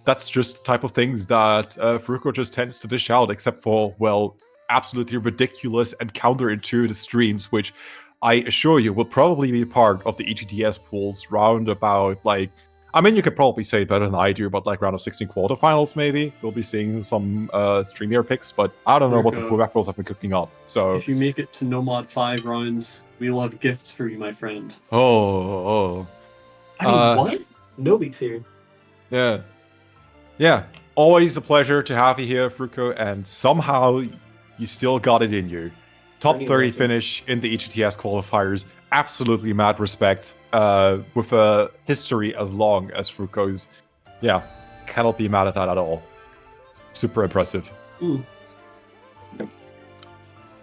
That's just the type of things that Fruko just tends to dish out, except for, well, absolutely ridiculous and counterintuitive streams, which I assure you will probably be part of the EGTS pools round about, like, I mean, you could probably say it better than I do, but like round of 16 quarterfinals, maybe we'll be seeing some streamier picks. But I don't know what the Mappool have been cooking up. So if you make it to No Mod 5 rounds, we will have gifts for you, my friend. Oh. I mean, what? No leaks here. Yeah. Always a pleasure to have you here, Fruko, and somehow you still got it in you. Top 30 finish in the EGTS qualifiers. Absolutely mad respect. With a history as long as Fruko's. Yeah, cannot be mad at that at all. Super impressive.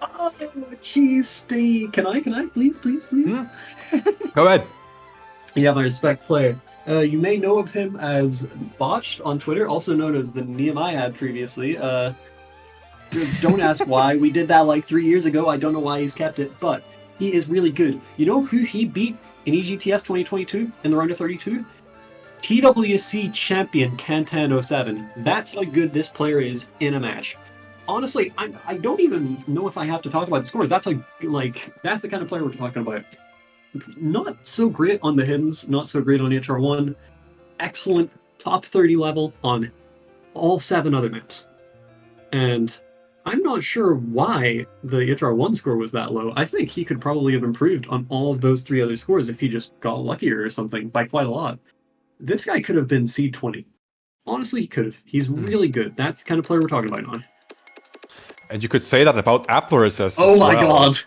Oh, cheese steak. Can I? Please? Go ahead. Yeah, my respect player. You may know of him as Botched on Twitter, also known as the Nehemiah previously. Don't ask why. We did that like 3 years ago. I don't know why he's kept it, but he is really good. You know who he beat in EGTS 2022 in the round of 32? TWC champion Kantan07. That's how good this player is in a match. Honestly, I don't even know if I have to talk about the scores. That's that's the kind of player we're talking about. Not so great on the hiddens, not so great on HR1. Excellent top 30 level on all 7 other maps. And I'm not sure why the HR1 score was that low. I think he could probably have improved on all of those 3 other scores if he just got luckier or something by quite a lot. This guy could have been seed 20. Honestly, he could have. He's really good. That's the kind of player we're talking about now. And you could say that about Applerus as oh my god.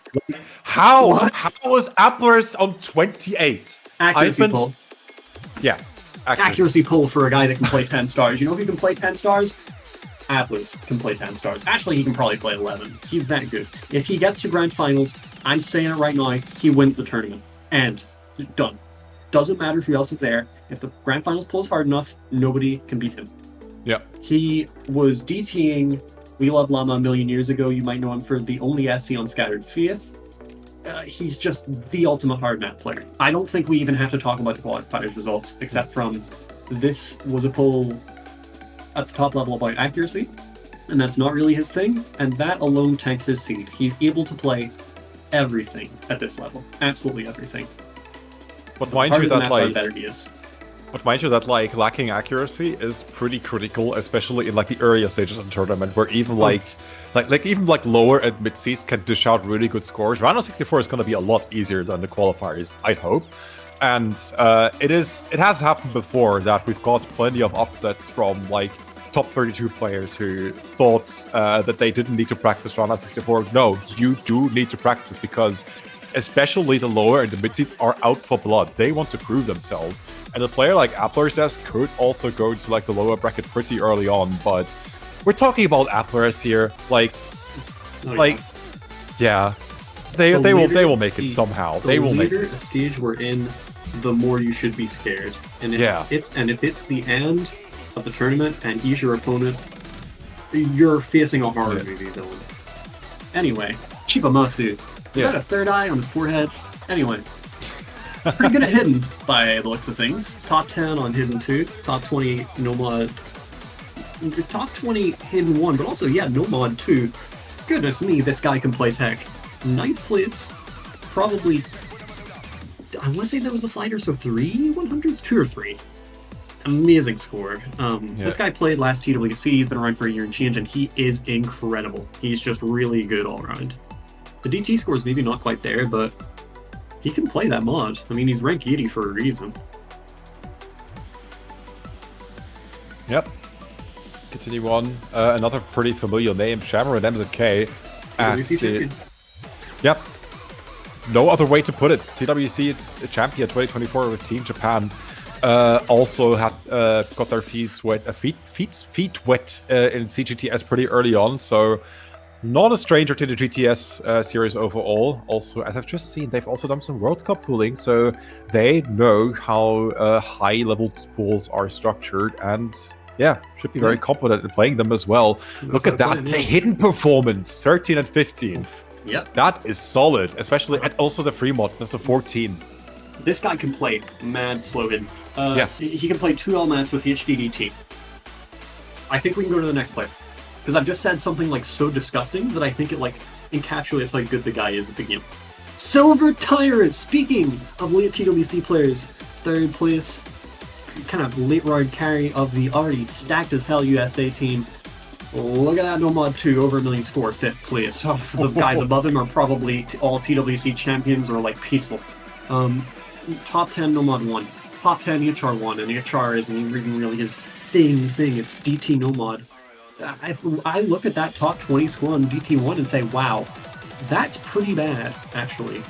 How was Applerus on 28? Accuracy pull. Yeah. Accuracy pull for a guy that can play 10 stars. You know who can play 10 stars? Applerus can play 10 stars. Actually, he can probably play 11. He's that good. If he gets to grand finals, I'm saying it right now, he wins the tournament. And done. Doesn't matter who else is there. If the grand finals pulls hard enough, nobody can beat him. Yeah. He was DTing We Love Llama a million years ago. You might know him for the only SC on Scattered Faith. He's just the ultimate hard map player. I don't think we even have to talk about the qualifiers results, except from this was a pull at the top level about accuracy, and that's not really his thing, and that alone tanks his seed. He's able to play everything at this level. Absolutely everything. But mind you that like better he is. But mind you that like lacking accuracy is pretty critical, especially in like the earlier stages of the tournament, where even like lower and mid seeds can dish out really good scores. Round of 64 is going to be a lot easier than the qualifiers, I hope. And it has happened before that we've got plenty of upsets from like top 32 players who thought that they didn't need to practice round of 64. No, you do need to practice, because especially the lower and the mid seeds are out for blood. They want to prove themselves. And a player like Applerus could also go into like the lower bracket pretty early on, but we're talking about Applerus here. Yeah. They will make it somehow. They will make it. The later a stage we're in, the more you should be scared. And if it's the end of the tournament and he's your opponent, you're facing a horror movie villain. Anyway, Chibamasu. Is that a third eye on his forehead? Anyway. Pretty good at hidden by the looks of things. Top 10 on hidden 2. Top 20 no mod. Top 20 hidden 1, but also, no mod 2. Goodness me, this guy can play tech. 9th place. Probably. I want to say that was a slider, so 3 100s? 2 or 3. Amazing score. This guy played last TWC. He's been around for a year and change, and he is incredible. He's just really good all around. The DT score is maybe not quite there, but he can play that mod. I mean, he's rank 80 for a reason. Yep. Continue on. Another pretty familiar name, Shammer and MZK. Yep. No other way to put it. TWC champion 2024 with Team Japan. Also had got their feet wet in CGTS pretty early on, so not a stranger to the GTS series overall. Also, as I've just seen, they've also done some World Cup pooling, so they know how high-level pools are structured, and should be very competent in playing them as well. Look at that, the hidden performance, 13 and 15. Yep. That is solid, especially, and also the free mod, that's a 14. This guy can play mad slow hidden. He can play 2L maps with HDDT. I think we can go to the next player. Because I've just said something like so disgusting that I think it like encapsulates how good the guy is at the game. Silver Tyrant! Speaking of late TWC players, 3rd place, kind of late ride carry of the already stacked as hell USA team. Look at that Nomad 2, over a million score, 5th place. Oh, the guys above him are probably all TWC champions or like peaceful. Top 10 Nomad 1, top 10 EHR 1, and EHR isn't even really his thing. It's DT Nomad. I look at that top 20 score on DT1 and say, wow, that's pretty bad, actually.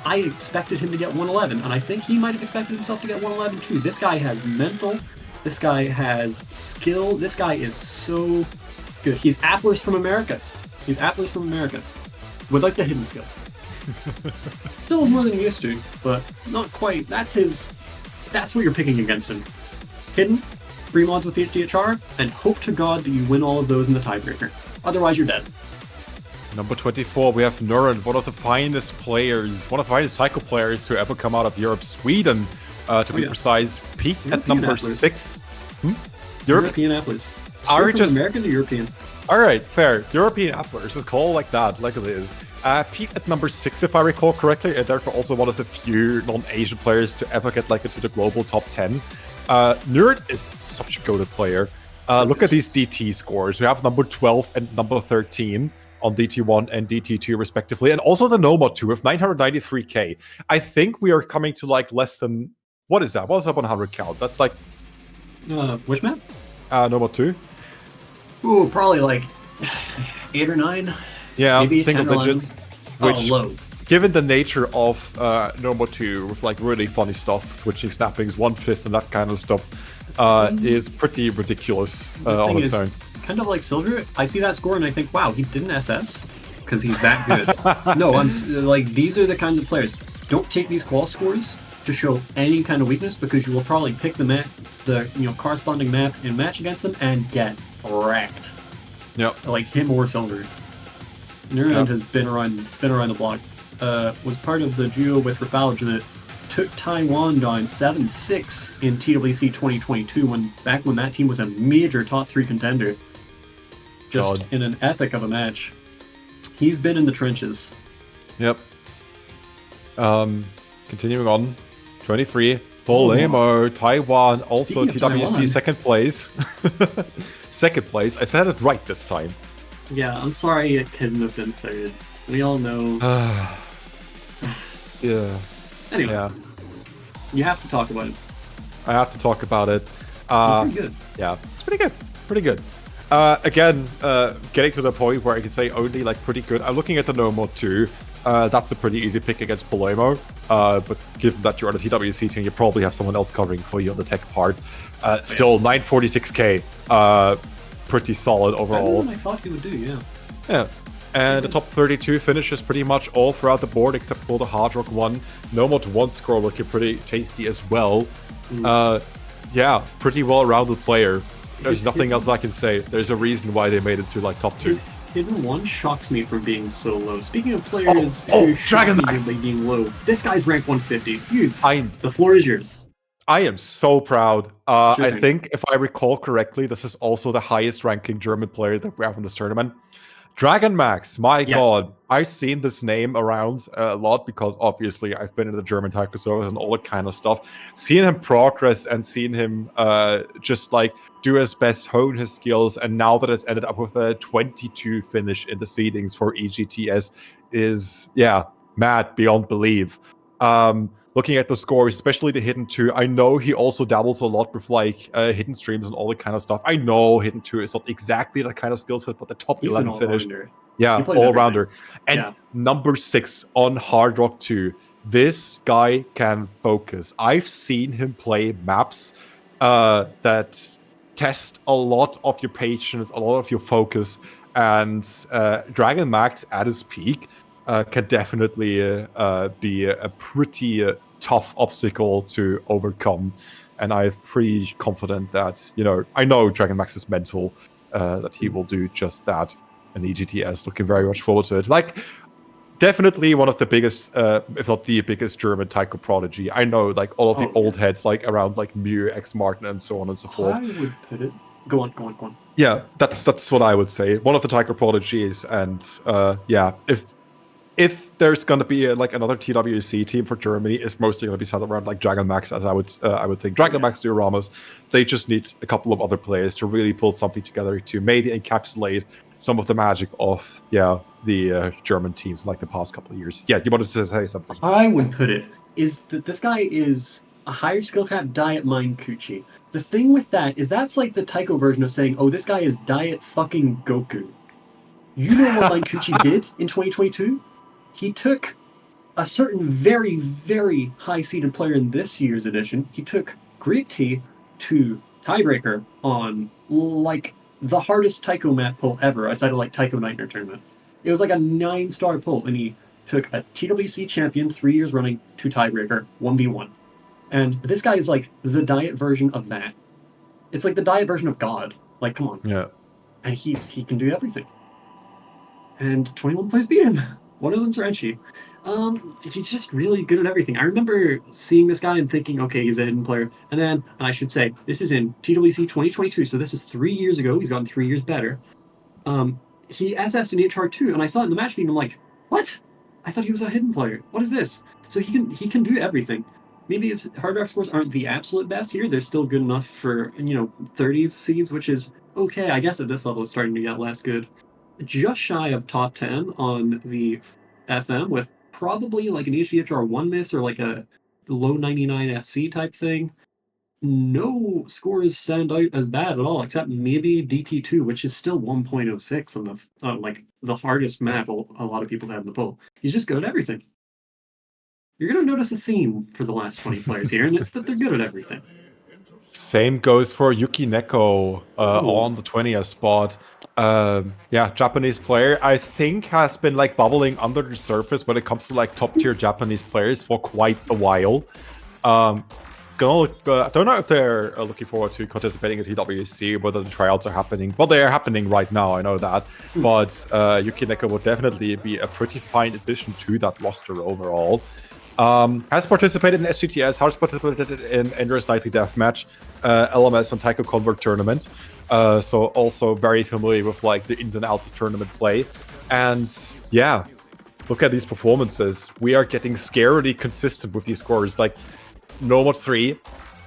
I expected him to get 111, and I think he might have expected himself to get 111 too. This guy has mental, this guy has skill, this guy is so good. He's Applers from America. With like the hidden skill. Still is more than he used to, but not quite. That's what you're picking against him. Hidden, 3 mods with HDHR, and hope to God that you win all of those in the tiebreaker. Otherwise, you're dead. Number 24, we have Nuren, one of the finest players, one of the finest Taiko players to ever come out of Europe, Sweden, to be precise. Peaked at number 6. European Applers. From American to European. Alright, fair. European Applers, just call like that, like it is. Peaked at number 6, if I recall correctly, and therefore also one of the few non-Asian players to ever get like into the global top 10. Nuren is such a goated player. Look at these DT scores. We have number 12 and number 13 on DT1 and DT2 respectively, and also the Nomad 2 with 993k. I think we are coming to like less than, what is that? What's that 100 count? That's like... which map? Nomad 2. Ooh, probably like 8 or 9. Yeah, maybe single digits. Which, low. Given the nature of Nomad 2 with like really funny stuff, switching snappings, 1/5 and that kind of stuff, is pretty ridiculous on its own. Kind of like Silver, I see that score and I think, wow, he didn't SS because he's that good. No, I'm like, these are the kinds of players. Don't take these qual scores to show any kind of weakness, because you will probably pick the map, corresponding map and match against them and get wrecked. Yep. Like him or Silver. Nuren has been around the block. Was part of the duo with Rafalge that took Taiwan down 7-6 in TWC 2022 back when that team was a major top 3 contender. Just in an epic of a match. He's been in the trenches. Yep. Continuing on, 23, Bolemo, Taiwan, also TWC Taiwan. second place. Second place, I said it right this time. Yeah, I'm sorry it couldn't have been third. We all know. Yeah. Anyway, Yeah. You have to talk about it. I have to talk about it. It's pretty good. Yeah, it's pretty good. Pretty good. Again, getting to the point where I can say only like pretty good. I'm looking at the Nomad 2. That's a pretty easy pick against Bolemo. But given that you're on a TWC team, you probably have someone else covering for you on the tech part. Still, 946k. Pretty solid overall. Better than I thought he would do, yeah. Yeah. And the top 32 finishes pretty much all throughout the board except for the Hard Rock one. Nomad 1 score looking pretty tasty as well. Yeah, pretty well-rounded player. There's nothing else I can say. There's a reason why they made it to like top 2. His hidden 1 shocks me for being so low. Speaking of players who shock Dragon me Max! by being low, this guy's ranked 150. Dude, I the floor is yours. I am so proud. Sure I thing. think, if I recall correctly, this is also the highest ranking German player that we have in this tournament. Dragon Max, my god. I've seen this name around a lot because obviously I've been in the German Taiko servers and all that kind of stuff. Seeing him progress and seeing him just like do his best, hone his skills, and now that it's ended up with a 22 finish in the seedings for EGTS is, yeah, mad beyond belief. Looking at the score, especially the hidden 2, I know he also dabbles a lot with like hidden streams and all that kind of stuff. I know hidden 2 is not exactly that kind of skill set, but the top He's 11 an finish. all-rounder. Yeah, all-rounder. And Yeah. number 6 on Hard Rock 2. This guy can focus. I've seen him play maps that test a lot of your patience, a lot of your focus, and Dragon Max at his peak can definitely be a pretty tough obstacle to overcome. And I'm pretty confident that, I know Dragon Max is mental, that he will do just that. And EGTS, looking very much forward to it. Like, definitely one of the biggest, if not the biggest German Taiko prodigy. I know, like, all of the old heads, like, around, like, Mew, X Martin, and so on and so forth. I would put it... Go on. Yeah, that's what I would say. One of the Taiko prodigies, and, yeah, if if there's going to be like another TWC team for Germany, it's mostly going to be centered around like Dragon Max, as I would think. Dragon Max, Duo Ramos, they just need a couple of other players to really pull something together to maybe encapsulate some of the magic of the German teams like the past couple of years. Yeah, you wanted to say something? I would put it is that this guy is a higher skill cap Diet Mind Kuchi. The thing with that is that's like the Taiko version of saying, oh, this guy is Diet fucking Goku. You know what Mind Kuchi did in 2022? He took a certain very, very high-seeded player in this year's edition. He took Greek T to tiebreaker on like the hardest Taiko map pull ever, outside of like Taiko Nightmare Tournament. It was like a 9-star pull, and he took a TWC champion 3 years running to tiebreaker 1v1. And this guy is like the Diet version of that. It's like the Diet version of God. Like, come on. Yeah. And he can do everything. And 21 players beat him. One of them's Renchi. He's just really good at everything. I remember seeing this guy and thinking, okay, he's a hidden player. And I should say, this is in TWC 2022, so this is 3 years ago. He's gotten 3 years better. He SS'd in EHR2, and I saw it in the match feed, and I'm like, what? I thought he was a hidden player. What is this? So he can do everything. Maybe his hard rock scores aren't the absolute best here. They're still good enough for, 30s seeds, which is okay. I guess at this level it's starting to get less good. Just shy of top 10 on the FM with probably like an HDHR 1 miss or like a low 99 FC type thing. No scores stand out as bad at all, except maybe DT2, which is still 1.06 on the like the hardest map a lot of people have in the poll. He's just good at everything. You're going to notice a theme for the last 20 players here, and it's that they're good at everything. Same goes for Yuki Neko on the 20th spot. Japanese player, I think has been like bubbling under the surface when it comes to like top tier Japanese players for quite a while. I don't know if they're looking forward to participating in TWC, whether the tryouts are happening. Well, they are happening right now, I know that. But Yuki Neko would definitely be a pretty fine addition to that roster overall. Has participated in SGTS, has participated in Ender's Nightly Deathmatch, LMS and Taiko Convert Tournament. So also very familiar with like the ins and outs of tournament play. And yeah, look at these performances. We are getting scarily consistent with these scores. Like Nomad 3,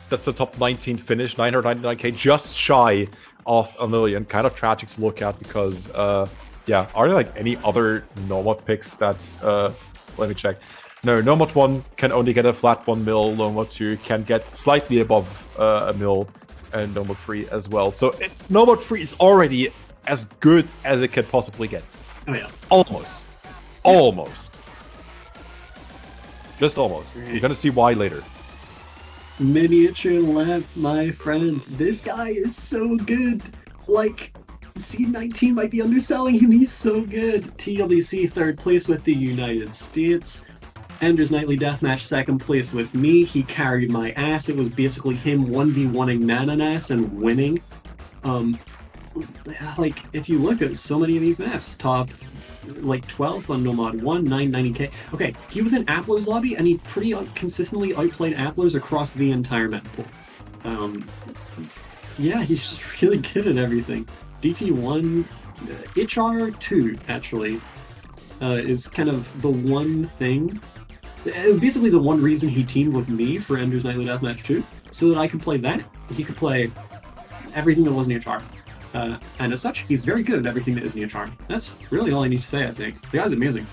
that's the top 19 finish, 999k, just shy of a million. Kind of tragic to look at because, are there like any other Nomad picks that, let me check. No, Nomad 1 can only get a flat 1 mil, Nomad 2 can get slightly above a mil, and Nomad 3 as well. So Nomad 3 is already as good as it can possibly get. Oh yeah. Almost. Just almost. You're gonna see why later. Miniature left, my friends. This guy is so good. Like, C19 might be underselling him. He's so good. TWC 3rd place with the United States. Ender's Nightly Deathmatch 2nd place with me. He carried my ass. It was basically him 1v1ing Nananas and winning. Like, if you look at so many of these maps, top, like, 12th on Nomad 1, 990k. Okay, he was in Appler's lobby, and he pretty consistently outplayed Appler's across the entire map pool. Yeah, he's just really good at everything. DT1, HR2, actually, is kind of the one thing. It was basically the one reason he teamed with me for Ender's Nightly Deathmatch 2, so that I could play that. He could play everything that wasn't HR. And as such, he's very good at everything that isn't HR. That's really all I need to say, I think. The guy's amazing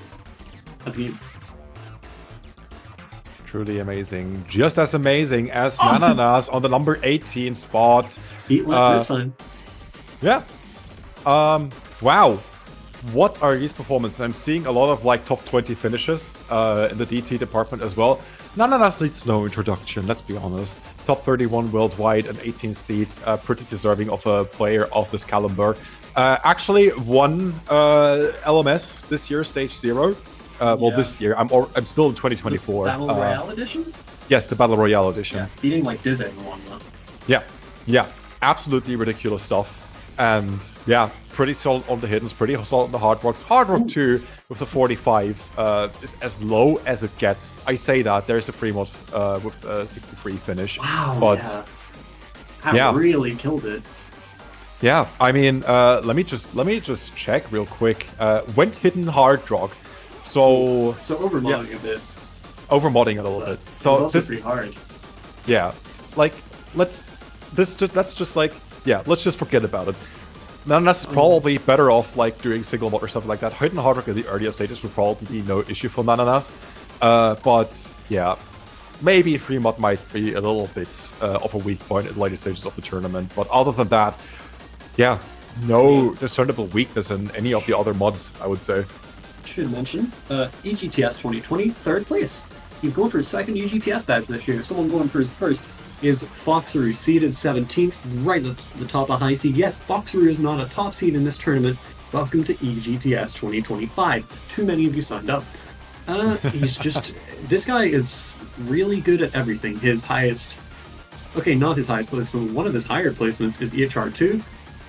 at the game. Truly amazing. Just as amazing as Nananas on the number 18 spot. Heat left this time. Yeah. Wow. What are these performances? I'm seeing a lot of like top 20 finishes in the DT department as well. Nananas needs no introduction, let's be honest. Top 31 worldwide and 18 seeds, pretty deserving of a player of this caliber. Actually won LMS this year, stage 0. This year. I'm still in 2024. The Battle Royale edition? Yes, the Battle Royale edition. Yeah, beating like Dizzy in one though. Yeah. Absolutely ridiculous stuff. And yeah, pretty solid on the hiddens, pretty solid on the hard rocks. Hard rock 2 with the 45 is as low as it gets. I say that. There's a pre-mod with a 63 finish. Wow, but that really killed it. Yeah, I mean, let me just check real quick. Went hidden hard rock. So overmodding a bit. Overmodding it a little bit. So it's also this, pretty hard. yeah, like let's just forget about it. Then that's probably better off like doing single mod or something like that. Hidden hard rock in the earlier stages would probably be no issue for Nananas. But yeah, maybe free mod might be a little bit of a weak point in later stages of the tournament. But other than that, yeah, no discernible weakness in any of the other mods, I would say. Should mention, EGTS 2020, third place. He's going for his second EGTS badge this year. Someone going for his first is Foxeroo, seeded 17th, right at the top of high seed. Yes, Foxeroo is not a top seed in this tournament. Welcome to EGTS 2025. Too many of you signed up. He's just... This guy is really good at everything. His highest... Okay, not his highest placement. One of his higher placements is EHR 2.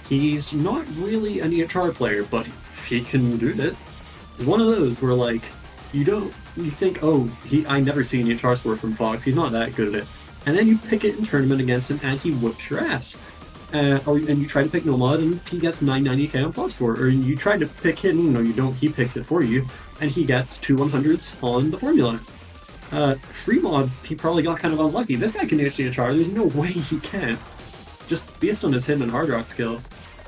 He's not really an EHR player, but he can do it. One of those where, like, you think, oh, I never see an EHR score from Fox, he's not that good at it. And then you pick it in tournament against him and he whoops your ass. And you try to pick Nomad and he gets 990k on Fox for it. Or you try to pick him, no you don't, he picks it for you, and he gets 2 100s on the formula. Free mod, he probably got kind of unlucky. This guy can HDHR, there's no way he can't. Just based on his hidden and hard rock skill.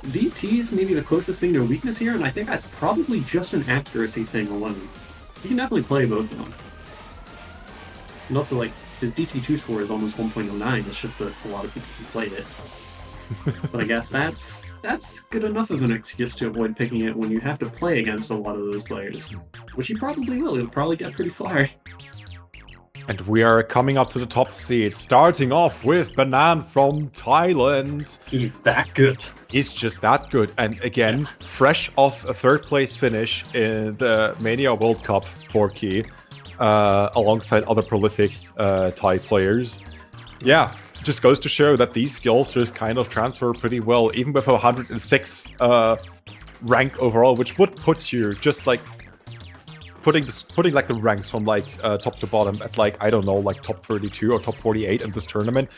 DT is maybe the closest thing to a weakness here, and I think that's probably just an accuracy thing alone. You can definitely play both of them. And also, like, his DT2 score is almost 1.09, it's just that a lot of people can play it. But I guess that's good enough of an excuse to avoid picking it when you have to play against a lot of those players. Which he probably will, he'll probably get pretty far. And we are coming up to the top seed, starting off with Banan from Thailand. He's that good. He's just that good. And again, fresh off a third place finish in the Mania World Cup 4Key, alongside other prolific Thai players. Yeah, just goes to show that these skills just kind of transfer pretty well, even with a 106 rank overall, which would put you just like putting like the ranks from like top to bottom at like, I don't know, like top 32 or top 48 in this tournament.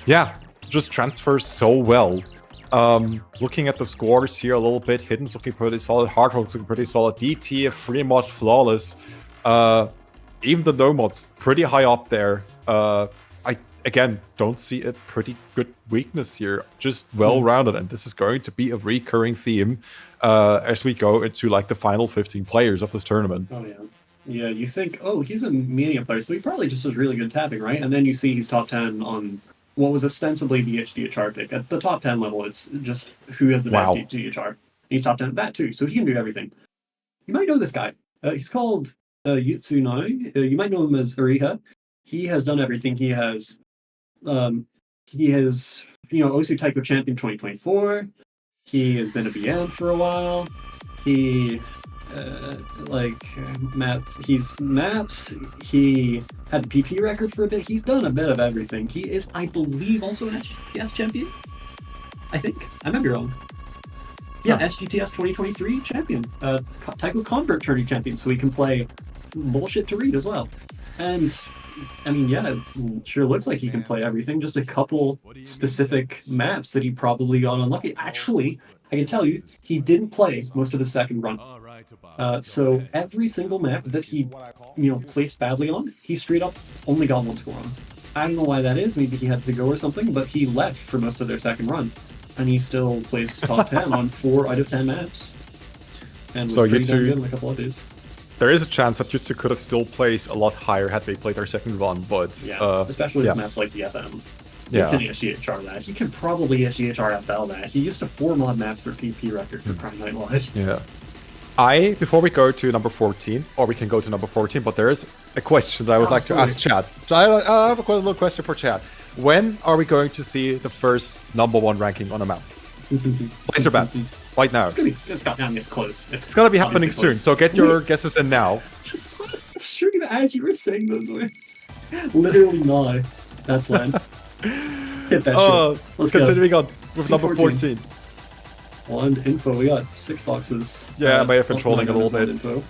Yeah, just transfers so well. Looking at the scores here a little bit, Hidden's looking pretty solid, Hard Rock's looking pretty solid, DT, free mod, flawless. Even the no mods pretty high up there. I again don't see a pretty good weakness here, just well-rounded, and this is going to be a recurring theme as we go into like the final 15 players of this tournament. Oh yeah. Yeah, you think, oh, he's a Mania player, so he probably just does really good tapping, right? And then you see he's top 10 on what was ostensibly the HDHR pick. At the top 10 level, it's just who has the best HDHR. He's top 10 at that too, so he can do everything. You might know this guy. He's called Yutsunai. You might know him as Uriha. He has done everything. He has, Osu Taiko Champion 2024. He has been a BM for a while. He, he's maps. He had the PP record for a bit. He's done a bit of everything. He is, I believe, also an SGTS champion. I think. I might be wrong. Yeah, SGTS 2023 champion. Taiko Convert tourney champion, so he can play bullshit to read as well. And I mean, yeah, it sure looks like he can play everything. Just a couple specific maps that he probably got unlucky. Actually, I can tell you, he didn't play most of the second run. So every single map that he, placed badly on, he straight up only got one score on. I don't know why that is. Maybe he had to go or something, but he left for most of their second run, and he still placed top 10 on 4 out of 10 maps. And so was pretty damn good in a couple of days. There is a chance that Jutsu could have still placed a lot higher had they played their second run, but... especially with maps like the FM. He can HDHR that. He can probably HDHR FL that. He used to 4-mod maps for PP record for Prime Night Live. Yeah. Before we go to number 14, or we can go to number 14, but there is a question that I would like to ask Chad. So I have a little question for Chad. When are we going to see the first number 1 ranking on a map? Place your bets. Right now. It's close. It's gonna be happening soon, so get your guesses in now. Just stream as you were saying those words. Literally now. That's when. Hit that shit. Let's continuing on with number 14. One info, we got 6 boxes. Yeah, I may have been trolling a little bit. Info.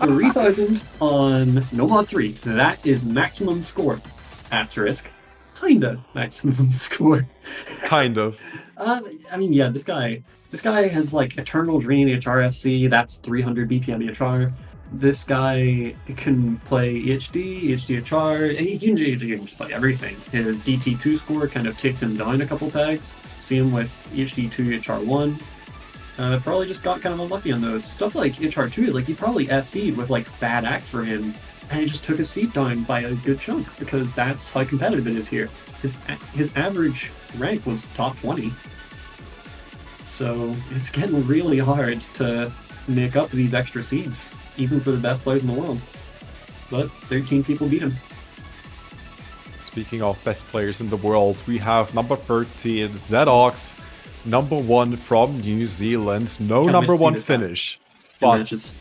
3,000 on Nomad 3. That is maximum score. Asterisk. Kinda maximum score. Kind of. I mean, yeah, this guy has like Eternal Drain HRFC. That's 300 BPM EHR. This guy can play EHD, EHDHR. He can just play everything. His DT2 score kind of ticks him down a couple pegs. See him with EHD2, EHR1. Probably just got kind of unlucky on those. Stuff like HR2, like he probably FC'd with like bad act for him, and he just took his seat down by a good chunk because that's how competitive it is here. His average rank was top 20, so it's getting really hard to make up these extra seeds, even for the best players in the world. But 13 people beat him. Speaking of best players in the world, we have number 13, Zedox, number 1 from New Zealand. No Can't number wait to see 1 this guy finish, in but matches.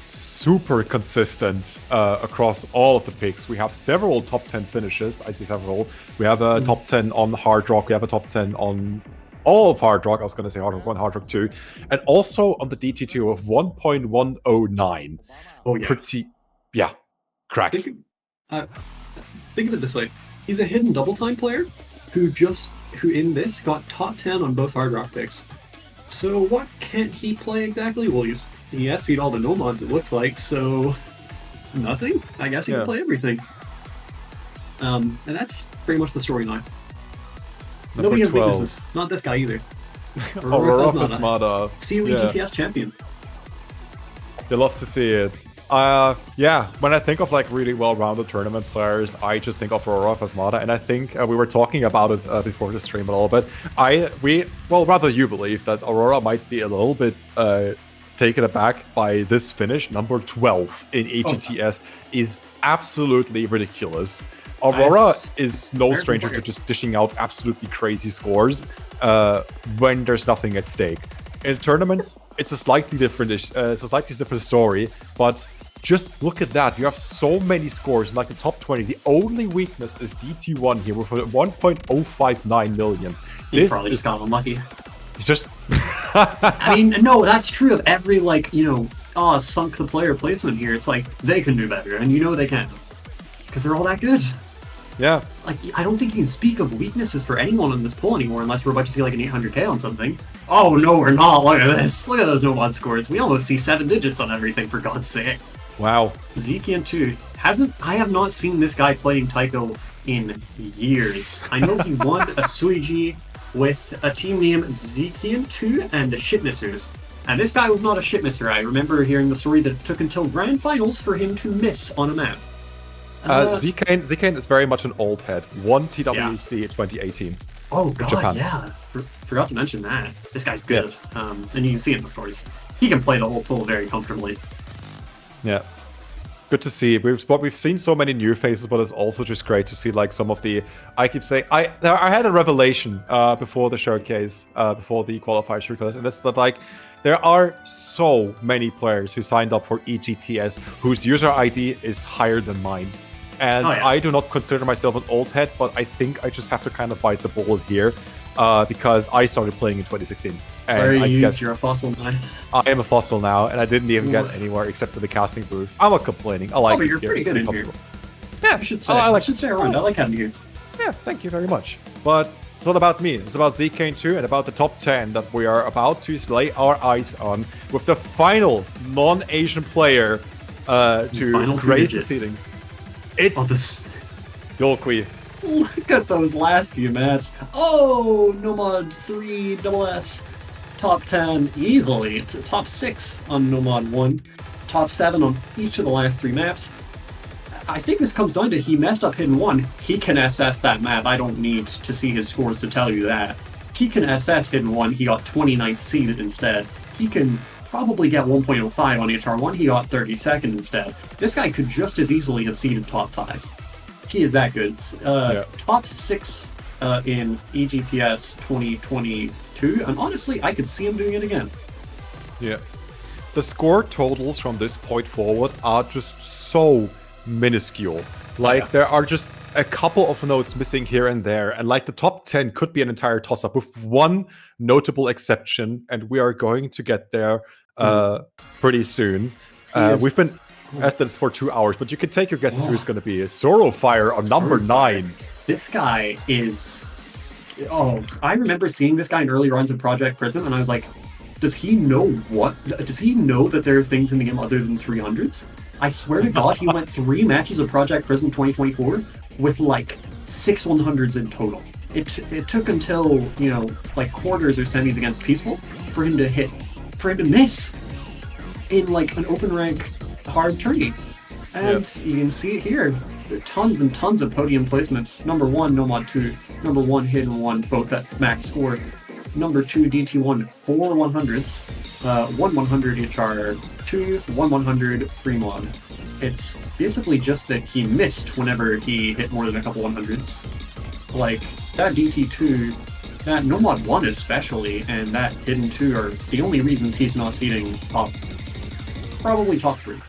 super consistent across all of the picks. We have several top 10 finishes. I see several. We have a top 10 on Hard Rock. We have a top 10 on all of Hard Rock. I was going to say Hard Rock 1, Hard Rock 2. And also on the DT2 of 1.109. Oh, yeah. Pretty, yeah, cracked. Think of it this way: he's a hidden double time player who in this got top 10 on both Hard Rock picks. So what can't he play exactly? Well, he FC'd all the Nomads, it looks like, so nothing. I guess he can play everything. And that's pretty much the storyline. Nobody has weaknesses. Not this guy either. Aurora Fasmada. COE EGTS champion. You love to see it. Yeah, when I think of like really well-rounded tournament players, I just think of Aurora Fasmada, and I think we were talking about it before the stream a little bit. Rather you believe that Aurora might be a little bit taken aback by this finish. Number 12 in EGTS is absolutely ridiculous. Aurora is no stranger to just dishing out absolutely crazy scores when there's nothing at stake. In tournaments, it's a slightly different story, but just look at that. You have so many scores in like the top 20. The only weakness is DT1 here with 1.059 million. He probably just got unlucky. It's just... I mean, no, that's true of every, like, sunk the player placement here. It's like, they can do better, and they can. Because they're all that good. Yeah. Like, I don't think you can speak of weaknesses for anyone in this poll anymore unless we're about to see like an 800k on something. Oh, no, we're not. Look at this. Look at those Nomad scores. We almost see 7 digits on everything, for God's sake. Wow. Zekian 2. I have not seen this guy playing Taiko in years. I know he won a Suiji with a team named Zekian 2 and the Shitmissers. And this guy was not a shitmisser. I remember hearing the story that it took until grand finals for him to miss on a map. Zkane is very much an old head. Won TWC in 2018. Oh god, Japan. Yeah. Forgot to mention that. This guy's good. Yeah. And you can see it in the scores. He can play the whole pool very comfortably. Yeah. Good to see. We've seen so many new faces, but it's also just great to see like some of the... I keep saying... I had a revelation before the showcase, before the qualifier showcase, and that's that like... There are so many players who signed up for EGTS whose user ID is higher than mine. And I do not consider myself an old head, but I think I just have to kind of bite the bullet here because I started playing in 2016. And sorry, I guess you're a fossil now. I am a fossil now, and I didn't even get anywhere except for the casting booth. I'm not complaining. I like it. But you're pretty good in here. Yeah, you should stay. I should stay around. I like having you. Yeah, thank you very much. But it's not about me. It's about Zkane 2 and about the top 10 that we are about to lay our eyes on with the final non-Asian player to grace the seedings. It's Yolqui. Look at those last few maps. Oh, Nomad 3 SS. Top 10 easily. Top 6 on Nomad 1. Top 7 on each of the last 3 maps. I think this comes down to he messed up Hidden 1. He can SS that map. I don't need to see his scores to tell you that. He can SS Hidden 1. He got 29th seeded instead. He can probably get 1.05 on HR1. He got 32nd instead. This guy could just as easily have seeded top 5. He is that good. Top 6 in EGTS 2022. And honestly, I could see him doing it again. Yeah. The score totals from this point forward are just so minuscule. Like there are just a couple of notes missing here and there, and like the top 10 could be an entire toss-up with one notable exception, and we are going to get there pretty soon. We've been at this for 2 hours, but you can take your guesses who's going to be. Sorrowfire on number 9. This guy is Oh, I remember seeing this guy in early runs of Project Prism, and I was like, does he know what? Does he know that there are things in the game other than 300s? I swear to God, he went 3 matches of Project Prism 2024 with like 6 100s in total. It took until, you know, like quarters or semis against Peaceful for him to miss in like an open rank hard tourney. And you can see it here. There are tons and tons of podium placements. Number 1, Nomad 2. Number 1, Hidden 1, both at max score. Number 2, DT1, 4 100s. 1 100 HR, 2 1 100 free mod. It's basically just that he missed whenever he hit more than a couple 100s. Like, that DT2, that Nomad 1 especially, and that Hidden 2 are the only reasons he's not seeding probably top 3.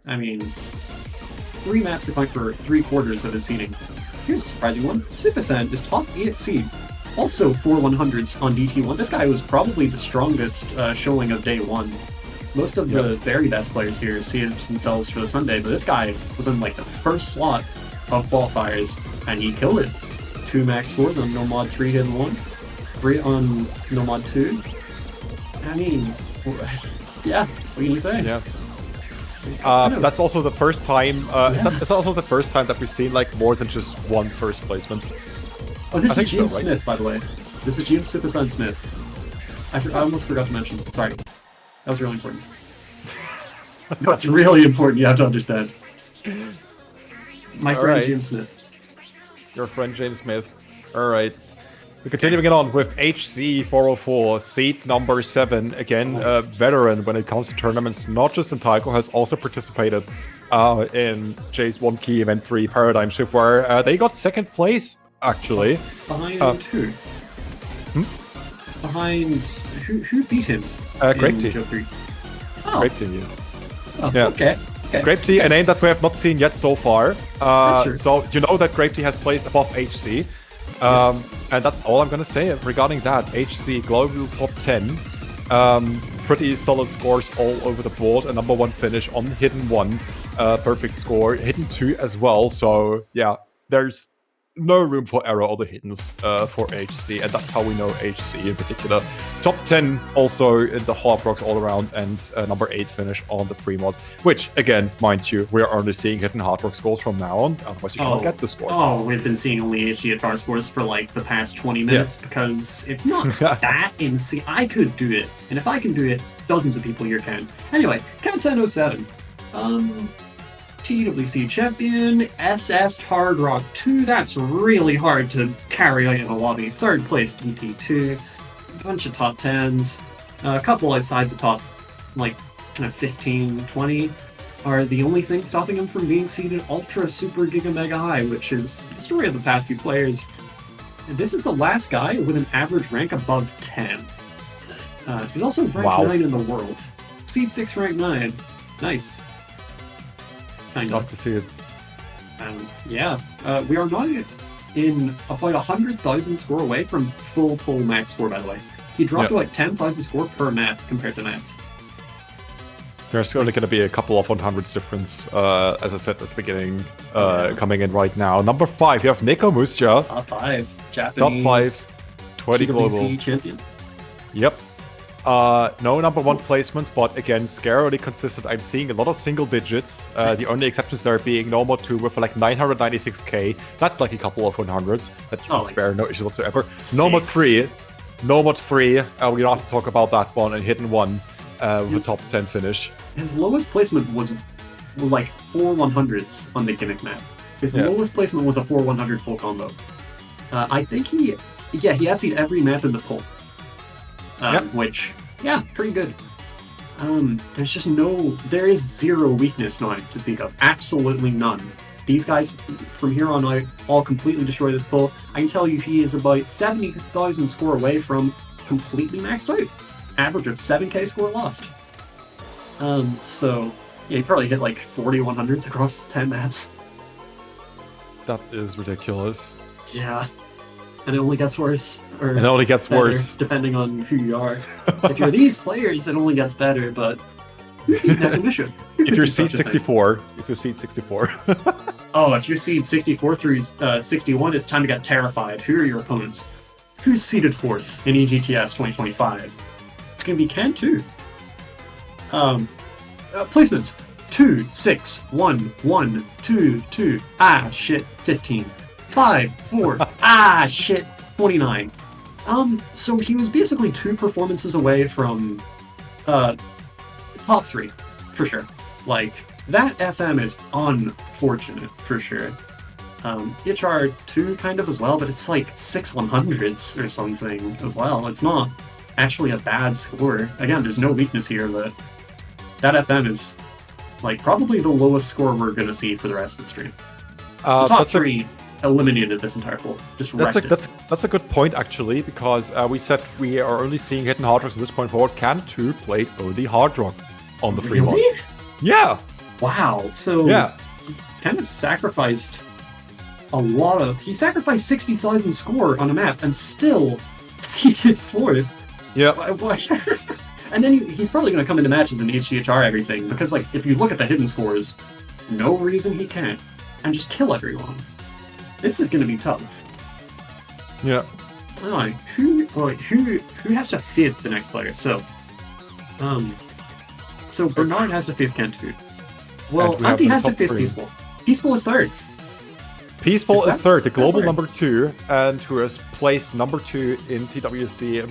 I mean, 3 maps to fight for 3/4 of his seeding. Here's a surprising one. Supersan is top 8 seed. Also 4 100s on DT1. This guy was probably the strongest showing of day 1. Most of the very best players here seeded themselves for the Sunday, but this guy was in like the first slot of qualifiers, and he killed it. 2 max scores on Nomad 3 Hidden 1. 3 on Nomad 2. I mean, yeah, what can you say? Yeah. That's also the first time. It's also the first time that we've seen like more than just one first placement. Oh, this is James Smith, by the way. This is James Supersun Smith. I almost forgot to mention. Sorry, that was really important. No, it's really important. You have to understand. My friend James Smith. Your friend James Smith. All right. We're continuing it on with HC404, seed number 7. Again, a veteran when it comes to tournaments, not just in Taiko, has also participated in Jay's 1 key event 3 Paradigm Shift, where they got 2nd place, actually. Behind who? Behind... Who beat him? Grape Tea. Oh. Grape Tea, yeah. Oh, yeah. Okay. Grape Tea, a name that we have not seen yet so far. So you know that Grape Tea has placed above HC. And that's all I'm going to say regarding that. HC Global Top 10. Pretty solid scores all over the board. A number 1 finish on Hidden 1. Perfect score. Hidden 2 as well. So, yeah, there's no room for error or the hiddens for HC. And that's how we know HC in particular. Top 10 also in the hard rocks all around. And number 8 finish on the free mod. Which, again, mind you, we're only seeing hidden hard rock scores from now on. Otherwise, you cannot get the score. Oh, we've been seeing only HDFR scores for like the past 20 minutes because it's not that insane. I could do it. And if I can do it, dozens of people here can. Anyway, Count 1007. TWC champion, SS Hard Rock 2. That's really hard to carry out in a lobby. 3rd place DT2. A bunch of top 10s. A couple outside the top, like, kind of 15, 20 are the only thing stopping him from being seeded Ultra Super Giga Mega High, which is the story of the past few players. And this is the last guy with an average rank above 10. He's also ranked 9 in the world. Seed 6 rank 9. Nice. Love to see it. Yeah, we are now in about 100,000 score away from full pull max score, by the way. He dropped about 10,000 score per map compared to Matt. There's only going to be a couple of 100s difference, as I said at the beginning, coming in right now. Number 5, you have Neko Musja. Top 5. Japanese. Top 5. 20 TWC global. champion. Yep. No number 1 placements, but again, scarily consistent. I'm seeing a lot of single digits. The only exceptions there being Nomad 2 with like 996k. That's like a couple of 100s that you can spare, no issues whatsoever. Nomad 3. We don't have to talk about that one. And Hidden 1 with a top 10 finish. His lowest placement was like 4 100s on the gimmick map. His lowest placement was a 4 100 full combo. I think he has seen every map in the poll. Which, pretty good. There is 0 weakness now to speak of. Absolutely none. These guys, from here on out, all completely destroy this pull. I can tell you he is about 70,000 score away from completely maxed out. Average of 7k score lost. He probably hit like 40 100s across 10 maps. That is ridiculous. Yeah. And it only gets worse. Or it only gets better, worse. Depending on who you are. If you're these players, it only gets better, but definition. If you're seed 64. Oh, if you're seed 64 through 61, it's time to get terrified. Who are your opponents? Who's seeded 4th in EGTS 2025? It's going to be Can 2. Placements 2, 6, 1, 1, 2, 2. Ah, shit, 15. 5, 4. Ah, shit, 29. So he was basically 2 performances away from top 3, for sure. Like, that FM is unfortunate, for sure. EHR 2 kind of as well, but it's like 6 100s or something as well. It's not actually a bad score. Again, there's no weakness here, but that FM is like probably the lowest score we're going to see for the rest of the stream. The top 3 eliminated this entire pool. Just that's a good point, actually, because we said we are only seeing hidden hard rocks at this point forward. Can 2 played only hard rock on the free one. Yeah. Wow. So yeah, he kind of sacrificed a lot of. He sacrificed 60,000 score on a map and still seeded 4th. Yeah. And then he's probably going to come into matches and HCHR everything because, like, if you look at the hidden scores, no reason he can't, and just kill everyone. This is going to be tough. Yeah. Alright, who has to face the next player? So Bernard has to face Cantu. Well, Anti has to face Peaceful. Peaceful is 3rd. Peaceful is 3rd, the global number 2, and who has placed number 2 in TWC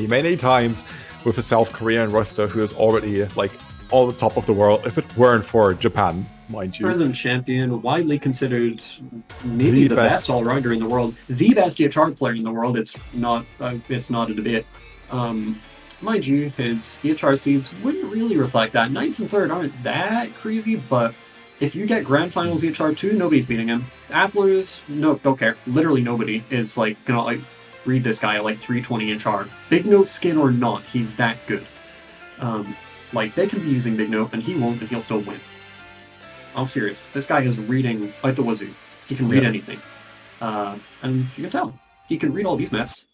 many times with a South Korean roster who is already like all the top of the world. If it weren't for Japan, mind you. President champion, widely considered maybe the best all-rounder in the world, the best EHR player in the world. It's not a debate. Mind you, his EHR seeds wouldn't really reflect that. 9th and 3rd aren't that crazy, but if you get Grand Finals EHR 2, nobody's beating him. Applers, no, don't care. Literally nobody is like gonna like read this guy at like 320 HR. Big Note skin or not, he's that good. Like they can be using Big Note and he won't, and he'll still win. I'm serious. This guy is reading out the wazoo. He can read anything, and you can tell he can read all these maps.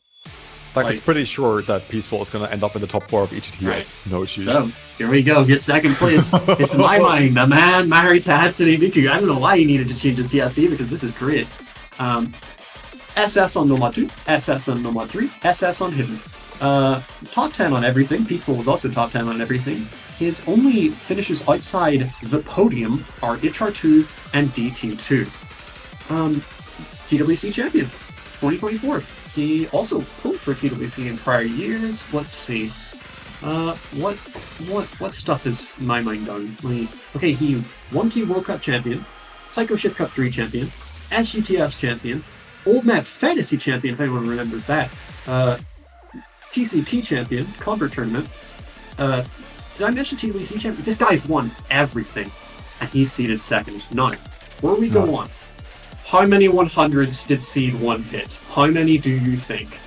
Like, it's pretty sure that Peaceful is going to end up in the top 4 of EGTS. Right. No issues. So, here we go. Your 2nd place. It's my mind, the man married to Hatsune Miku. I don't know why he needed to change his PFP because this is great. SS on Nomad 2, SS on Nomad 3, SS on Hidden. Top 10 on everything. Peaceful was also top 10 on everything. His only finishes outside the podium are HR2 and DT2. TWC champion, 2024. He also pulled for TWC in prior years. Let's see. What stuff is my mind done? Okay, he 1K World Cup champion, Psycho Shift Cup 3 champion, SGTS champion, Old Map Fantasy champion, if anyone remembers that. TCT champion, Convert Tournament. Did I mention TWC champion? This guy's won everything, and he's seeded 2nd. Now, where we go on. How many 100s did Seed 1 hit? How many do you think?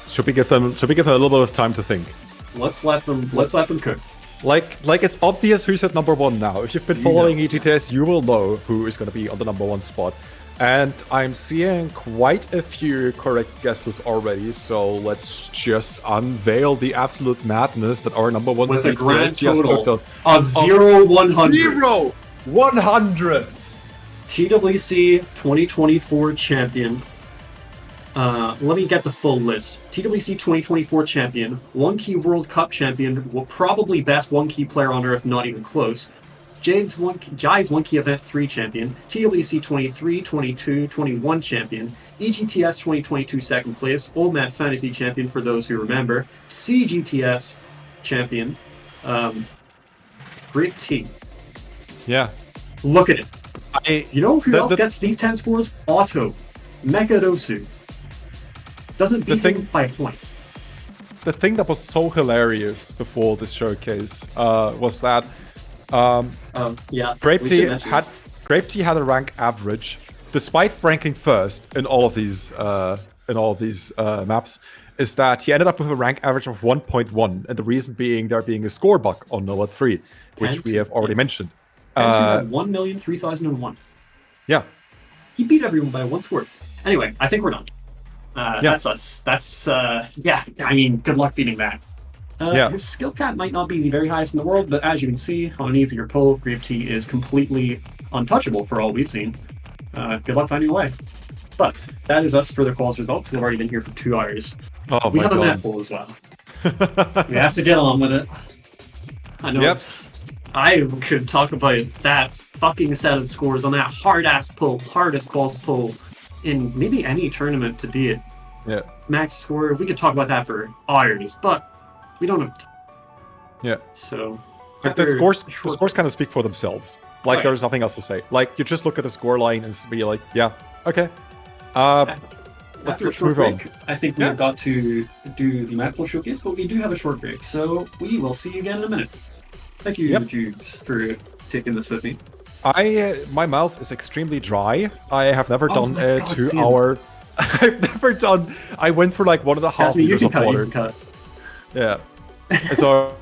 Should we give them a little bit of time to think? Let's let them cook. Like it's obvious who's at number 1 now. If you've been following EGTS, you will know who is going to be on the number 1 spot. And I'm seeing quite a few correct guesses already, so let's just unveil the absolute madness that our number 1 with seed a grand total of 0 100s. 0 100s! TWC 2024 champion. Let me get the full list. TWC 2024 champion, 1K World Cup champion, probably best 1K player on Earth, not even close. Jai's 1K Event 3 champion, TWC 23, 22, 21 champion, EGTS 2022 2nd place, Old Man Fantasy champion for those who remember, CGTS champion, Great T. Yeah. Look at it. You know who else gets these 10 scores? Otto. Mekadosu. Doesn't beat him by a point. The thing that was so hilarious before this showcase was that Grape Tea had a rank average, despite ranking 1st in all of these maps, is that he ended up with a rank average of 1.1, and the reason being there being a score bug on Nova 3, which we have already mentioned. And 1,003,001. Yeah. He beat everyone by 1 score. Anyway, I think we're done. That's us. That's, I mean, good luck beating that. His skill cap might not be the very highest in the world, but as you can see, on an easier pull, Grape Tea is completely untouchable for all we've seen. Good luck finding a way. But that is us for the quals results. We've already been here for 2 hours. Oh We my have a god. Mappool as well. We have to get on with it. I know I could talk about that fucking set of scores on that hardest quals pull in maybe any tournament to date. Yeah. Max score, we could talk about that for hours, but we don't have. Yeah. So. Like the scores kind of speak for themselves. Like there's nothing else to say. Like you just look at the score line and be like, yeah, okay. Let's move on. I think we've got to do the Mappool showcase, but we do have a short break, so we will see you again in a minute. Thank you, Judes, for taking this with me. My mouth is extremely dry. I have never done a 2 hour. I've never done. I went for like 1.5 liters of water. Yeah. So.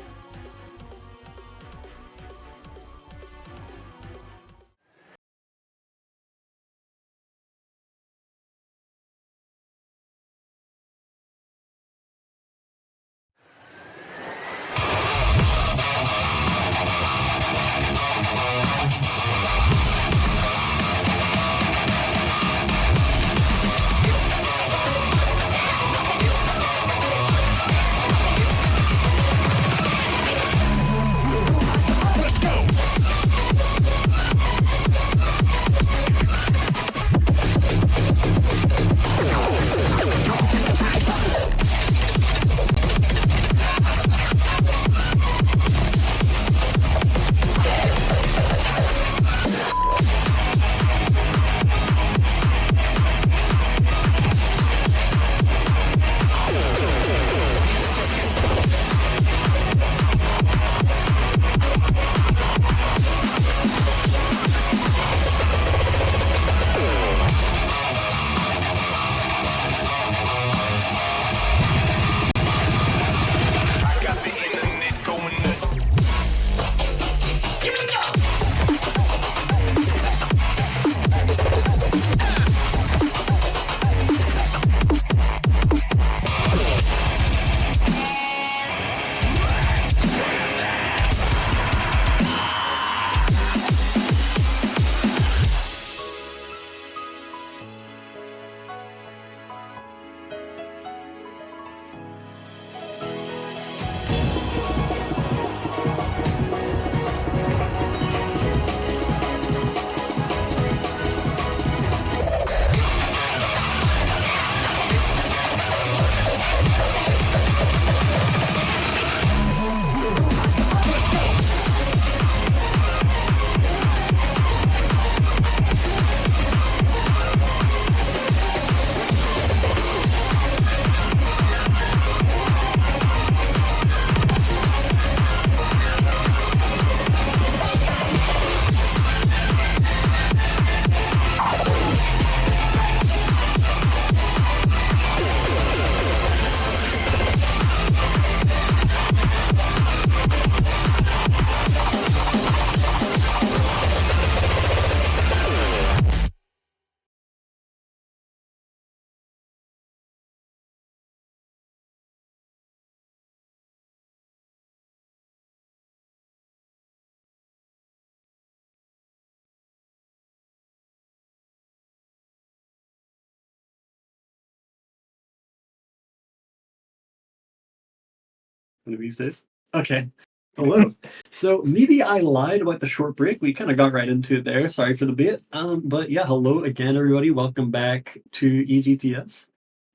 One of these days. Okay. Hello. So maybe I lied about the short break. We kind of got right into it there. Sorry for the bit. But yeah, hello again, everybody. Welcome back to EGTS.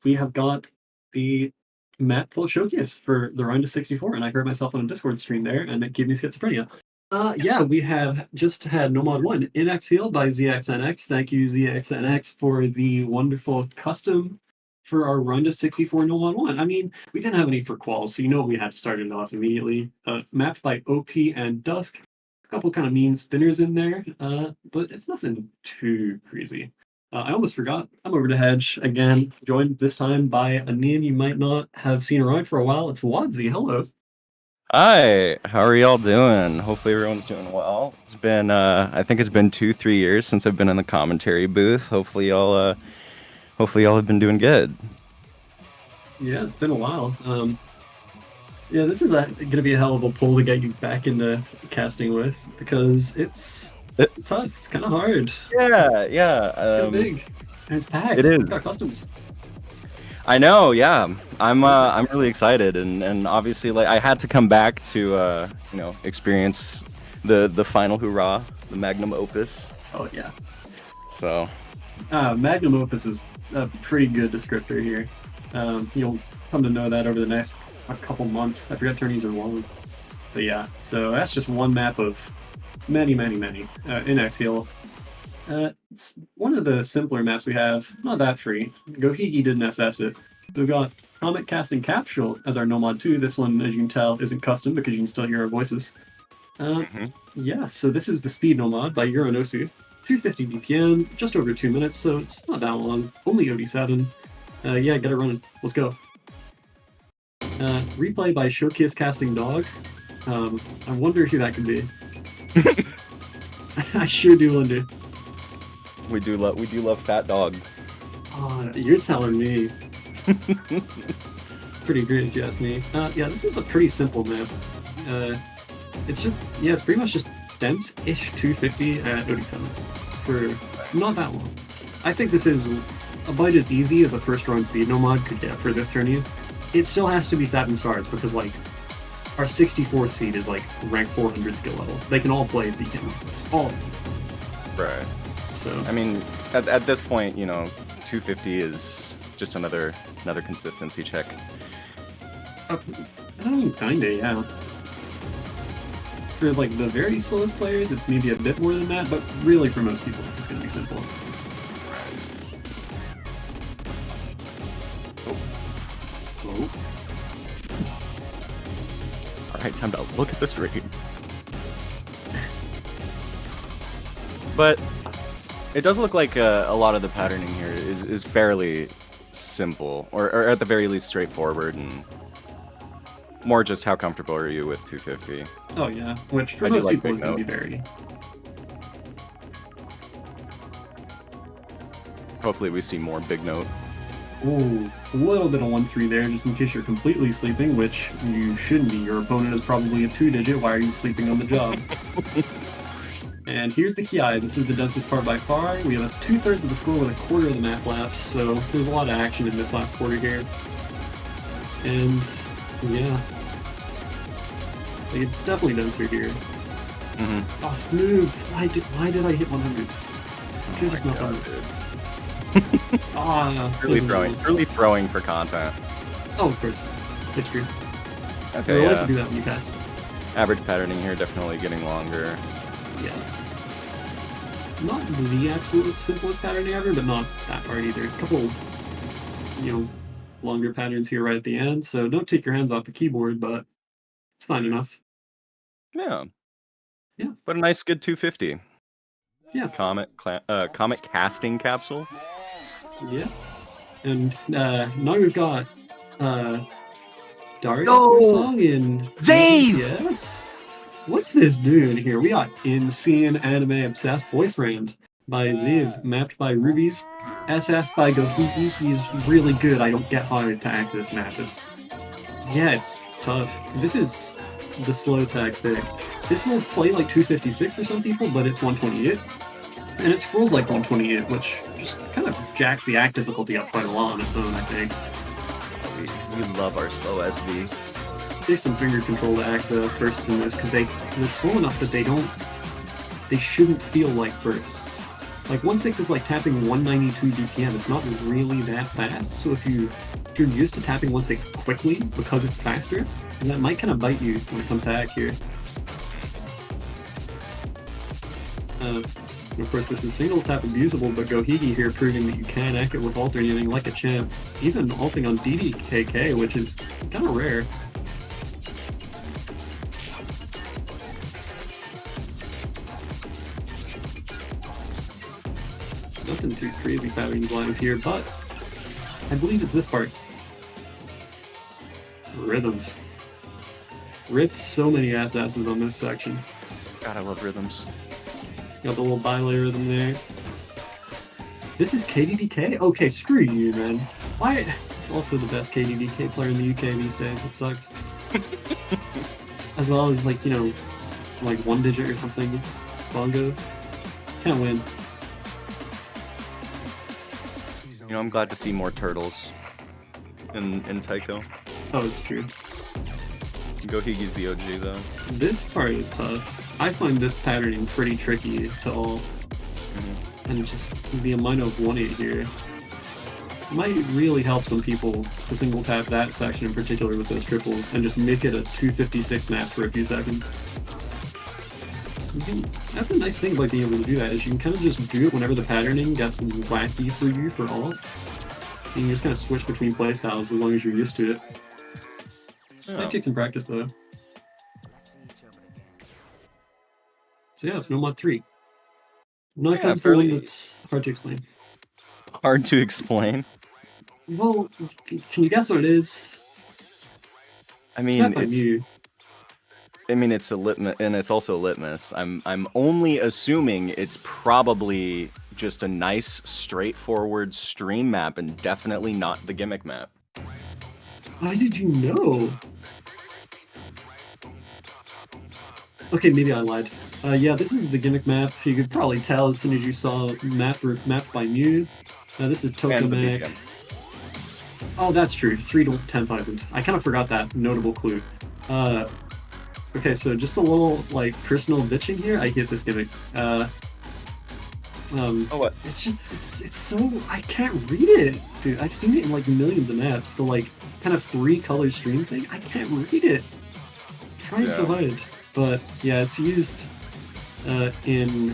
We have got the Mappool showcase for the round of 64, and I heard myself on a Discord stream there, and it gave me schizophrenia. Yeah, we have just had No Mod 1 in Exhale by ZXNX. Thank you, ZXNX, for the wonderful custom for our run to 64 No Mod 1. I mean, we didn't have any for quals, so you know we had to start it off immediately. Mapped by OP and Dusk. A couple kind of mean spinners in there, but it's nothing too crazy. I almost forgot. I'm over to Hedge again, joined this time by a name you might not have seen around for a while. It's Wadsy. Hello. Hi, how are y'all doing? Hopefully everyone's doing well. It's been, I think it's been 2-3 years since I've been in the commentary booth. Hopefully y'all have been doing good. Yeah, it's been a while. Yeah, this is going to be a hell of a pull to get you back into casting with, because it's tough. It's kind of hard. Yeah, yeah. It's kind of big, and it's packed. It is. It's got customs. I know, yeah. I'm really excited, and obviously, like, I had to come back to experience the final hurrah, the magnum opus. Oh yeah. So Magnum opus is a pretty good descriptor here. You'll come to know that over the next a couple months. I forgot tourneys are long, but yeah. So that's just one map of many in Exhale. It's one of the simpler maps we have. Not that free. Gohigi didn't SS it. So we've got Comet Casting Capsule as our Nomad 2. This one, as you can tell, isn't custom because you can still hear our voices. Yeah, so this is the Speed Nomad by Euronosu. 250 BPM, just over 2 minutes, so it's not that long. Only OD7. Yeah, get it running. Let's go. Replay by Showcase Casting Dog. I wonder who that could be. I sure do wonder. we do love Fat Dog. Oh, you're telling me. Pretty great if you ask me. Yeah, this is a pretty simple map. It's pretty much just dense-ish 250 at OD7 for not that long. I think this is about as easy as a first run speed nomad could get for this tourney. It still has to be Satin Stars because like our 64th seed is like rank 400 skill level. They can all play BKM like this. All of them. Right. So I mean, at this point, 250 is just another consistency check. I mean, kinda, yeah. For like the very slowest players, it's maybe a bit more than that, but really for most people, it's just gonna be simple. Oh. Alright, time to look at the stream. But it does look like a lot of the patterning here is fairly simple, or at the very least straightforward, and more just how comfortable are you with 250. Oh yeah, which for I do most like people Big is going to Note. be very. Hopefully we see more Big Note. Ooh, a little bit of 1-3 there, just in case you're completely sleeping, which you shouldn't be. Your opponent is probably a 2-digit. Why are you sleeping on the job? And here's the Ki. This is the densest part by far. We have 2/3 of the score with a quarter of the map left, so there's a lot of action in this last quarter here. And yeah, like it's definitely denser here. Mm-hmm. Oh, move! Why did I hit 100s? I could just not done it. Really throwing for content. Oh, of course. It's true. Okay, We'll yeah. have to do that when you pass. Average patterning here definitely getting longer. Yeah. Not the absolute simplest patterning ever, but not that hard either. A couple, longer patterns here right at the end, so don't take your hands off the keyboard, but it's fine enough. Yeah. Yeah. But a nice good 250. Yeah. Comet casting capsule. Yeah. And now we've got Daria No! song in Zave! EGTS. What's this doing here? We got Insane Anime Obsessed Boyfriend by Ziv, mapped by Rubies, SS by Gohiki. He's really good. I don't get how to attack this map. It's tough. This is the slow tag thing. This will play like 256 for some people, but it's 128. And it scrolls like 128, which just kind of jacks the act difficulty up quite a lot on its own, I think. We love our slow SV. There's some finger control to act the bursts in this, because they're slow enough that they shouldn't feel like bursts. Like 1/6 is like tapping 192 BPM. It's not really that fast, so if you're used to tapping 1/6 quickly because it's faster, then that might kind of bite you when it comes to act here. And of course, this is single tap abusable, but Gohigi here proving that you can act it with alternating like a champ, even alting on DDKK, which is kind of rare. Nothing too crazy patterns-wise here, but I believe it's this part. Rhythms. Rips so many asses on this section. God, I love rhythms. Got the little bi-layer rhythm there. This is KDDK? Okay, screw you, man. Why? It's also the best KDDK player in the UK these days. It sucks. As well as, like, like 1 digit or something. Bongo. Can't win. You know, I'm glad to see more turtles in Taiko. Oh, it's true. Gohigi's the OG though. This part is tough. I find this patterning pretty tricky to all. And just the amount of 1-8 here might really help some people to single tap that section in particular with those triples and just make it a 256 map for a few seconds. That's a nice thing about being able to do that, is you can kind of just do it whenever the patterning gets wacky for you for all. And you just kind of switch between playstyles as long as you're used to it. Yeah. Might take some practice though. So yeah, it's no mod 3. Now comes the one that's hard to explain. Hard to explain. Well, can you guess what it is? I mean, It's not by you. I mean, it's a litmus, and it's also litmus. I'm only assuming it's probably just a nice, straightforward stream map, and definitely not the gimmick map. How did you know? Okay, maybe I lied. Yeah, this is the gimmick map. You could probably tell as soon as you saw mapped by Mew. This is And the Tokamak. beacon. Oh, that's true. 3 to 10,000. I kind of forgot that notable clue. Okay, so just a little like personal bitching here. I hate this gimmick. Oh, what? It's just it's so I can't read it, dude. I've seen it in like millions of maps. The like kind of 3-color stream thing. I can't read it. Trying so hard, but yeah, it's used in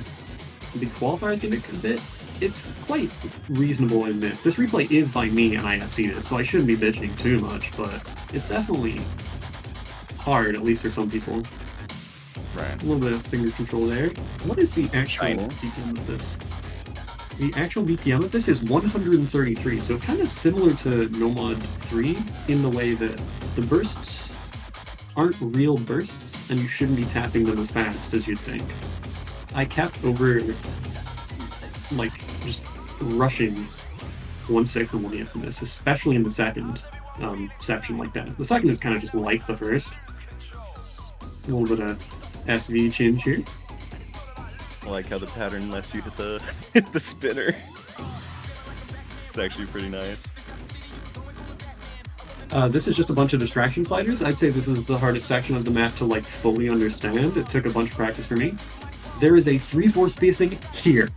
the qualifiers gimmick a bit. It's quite reasonable in this. This replay is by me, and I have seen it, so I shouldn't be bitching too much. But it's definitely hard, at least for some people. Right. A little bit of finger control there. What is the actual Shiny. BPM of this? The actual BPM of this is 133, so kind of similar to Nomad 3 in the way that the bursts aren't real bursts, and you shouldn't be tapping them as fast as you'd think. I kept over, like, just rushing 1/6 and 1/8 from this, especially in the second section like that. The second is kind of just like the first. A little bit of SV change here. I like how the pattern lets you hit the hit the spinner. It's actually pretty nice. This is just a bunch of distraction sliders. I'd say this is the hardest section of the map to like fully understand. It took a bunch of practice for me. There is a 3/4 spacing here.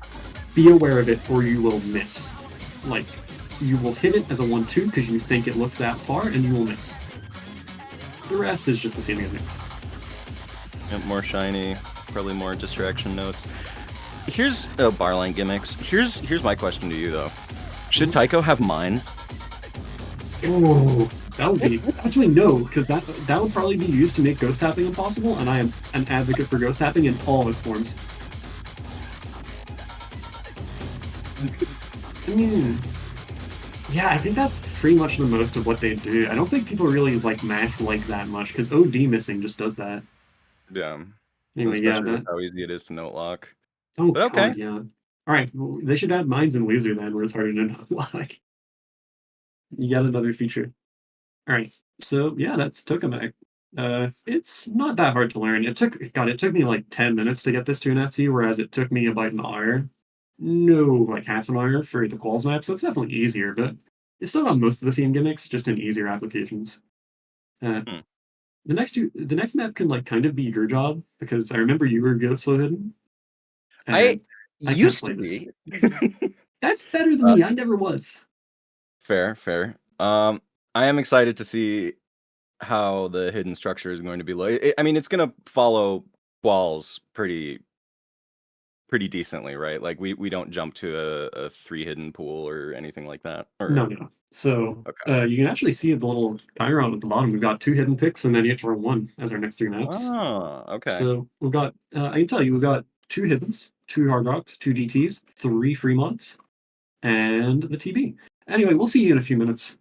Be aware of it or you will miss. Like, you will hit it as a 1-2 because you think it looks that far and you will miss. The rest is just the same gimmicks. Yep, more shiny, probably more distraction notes. Here's barline gimmicks. Here's my question to you though. Should Taiko have mines? Oh, that would be actually no, because that would probably be used to make ghost tapping impossible, and I am an advocate for ghost tapping in all its forms. Yeah, I think that's pretty much the most of what they do. I don't think people really like mash like that much, because OD missing just does that. Yeah. Anyway, Especially yeah, with how easy it is to note lock. Oh, But okay. God, yeah. Alright, well, they should add mines in Loser then, where it's harder to not lock. You got another feature. Alright, so yeah, that's Tokamak. It's not that hard to learn. It took me like 10 minutes to get this to an FT, whereas it took me about an hour. No, like half an hour for the quals map, so it's definitely easier, but it's still got most of the same gimmicks, just in easier applications. The next map can like kind of be your job, because I remember you were good at Slow Hidden. I can't used play to be. That's better than me. I never was. Fair. I am excited to see how the hidden structure is going to be like. I mean, it's going to follow quals pretty decently, right? Like we don't jump to a 3 hidden pool or anything like that. Or, No. So Okay. you can actually see the little chiron at the bottom. We've got 2 hidden picks and then HR1 as our next 3 maps. Oh, okay. So we've got, I can tell you, we've got 2 hiddens, 2 hard rocks, 2 DTs, 3 free mods, and the TB. Anyway, we'll see you in a few minutes.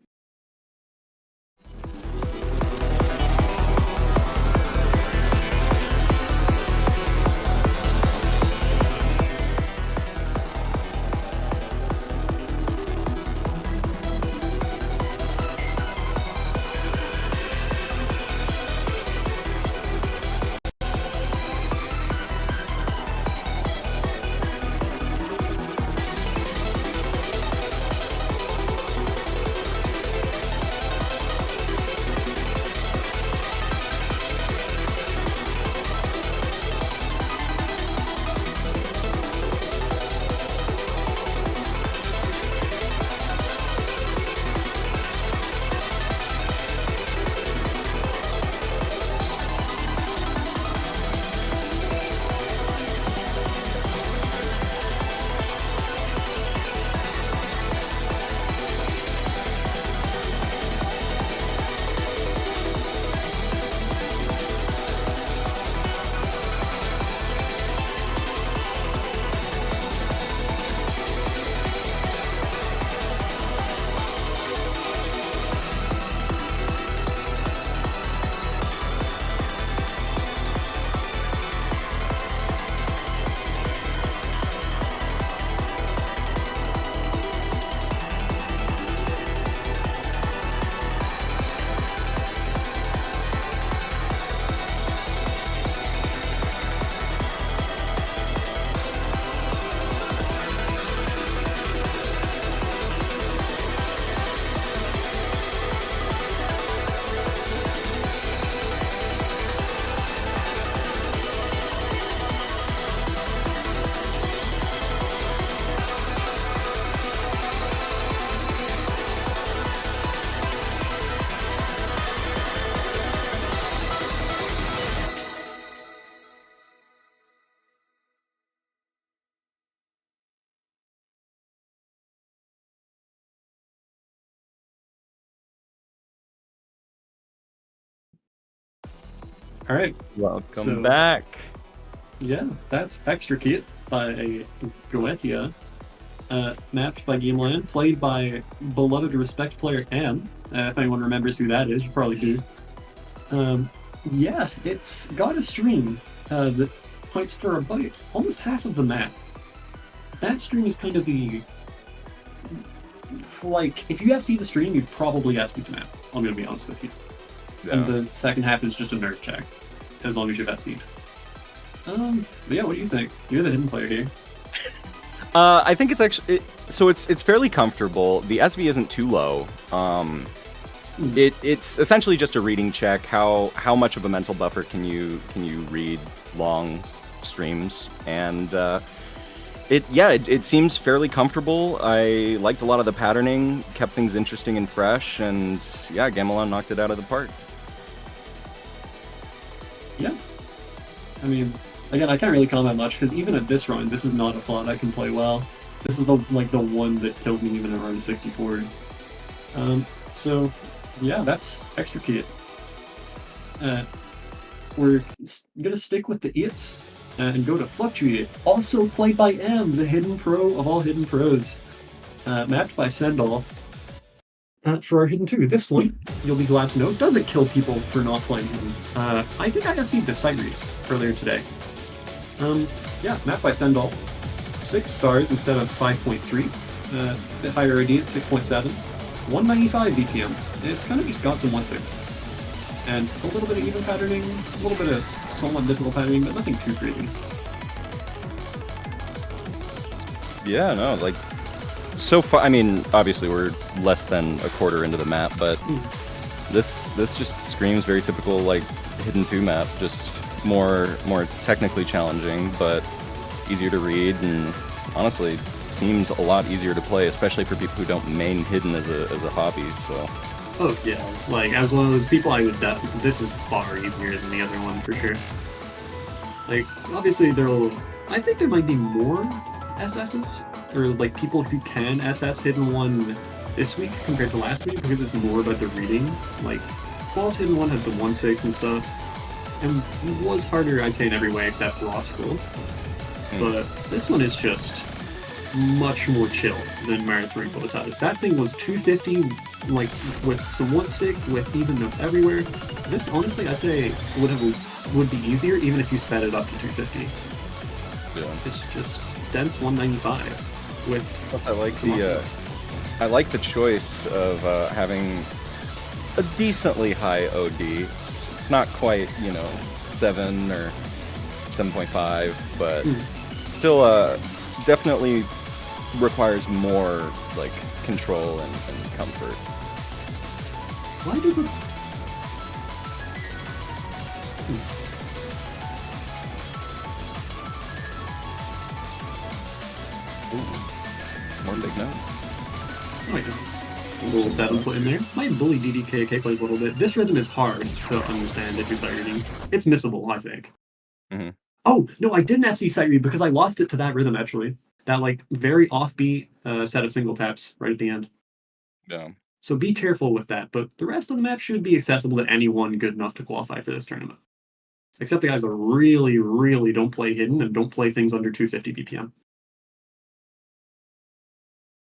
All right. Welcome So- back. Yeah, that's Extra Kit by Goetia, mapped by GameLand, played by beloved respect player M. If anyone remembers who that is, you probably do. Yeah, it's got a stream that points for about almost half of the map. That stream is kind of the... Like, if you FC the stream, you'd probably FC the map. I'm gonna be honest with you. And the second half is just a nerf check, as long as you've FC'd. But yeah, what do you think? You're the hidden player here. I think it's actually it's fairly comfortable. The SV isn't too low. It's essentially just a reading check. How much of a mental buffer can you read long streams? And it seems fairly comfortable. I liked a lot of the patterning, kept things interesting and fresh, and yeah, Gamelon knocked it out of the park. Yeah. I mean, again, I can't really comment much because even at this run, this is not a slot I can play well. This is the one that kills me even at run 64. So yeah, that's Extra Kit. We're gonna stick with the Its and go to Fluctuate, also played by M, the hidden pro of all hidden pros, mapped by Sendal. For our Hidden 2, this one, you'll be glad to know, doesn't kill people for not playing Hidden. I think I FC'd the site read earlier today. Yeah, mapped by Sendal. 6 stars instead of 5.3. The higher AD at 6.7. 195 BPM. It's kind of just got some Wessig. And a little bit of even patterning, a little bit of somewhat difficult patterning, but nothing too crazy. Yeah, no, like, so far, I mean, obviously we're less than a quarter into the map, but this just screams very typical, like, Hidden 2 map, just more technically challenging, but easier to read, and honestly, seems a lot easier to play, especially for people who don't main Hidden as a hobby, so... Oh yeah, like, as one of those people, I would definitely... This is far easier than the other one, for sure. Like, obviously I think there might be more SSs, or like people who can SS Hidden 1 this week compared to last week, because it's more about the reading. Like, Qual's Hidden 1 had some 1/6 and stuff, and was harder, I'd say, in every way except raw scroll. But this one is just much more chill than Marathon Botatas. That thing was 250, like, with some 1/6, with even notes everywhere. This, honestly, I'd say would be easier even if you sped it up to 250. Yeah. It's just dense 195 with. I like the choice of having a decently high OD. It's not quite 7 or 7.5, but still definitely requires more like control and comfort. Why do the... More big note. A little 7 put in there. My bully DDKK plays a little bit. This rhythm is hard to understand if you're sight reading. It's missable, I think. Oh, no, I didn't FC sight read because I lost it to that rhythm, actually. That, like, very offbeat set of single taps right at the end. Yeah. So be careful with that, but the rest of the map should be accessible to anyone good enough to qualify for this tournament. Except the guys that really, really don't play Hidden and don't play things under 250 BPM.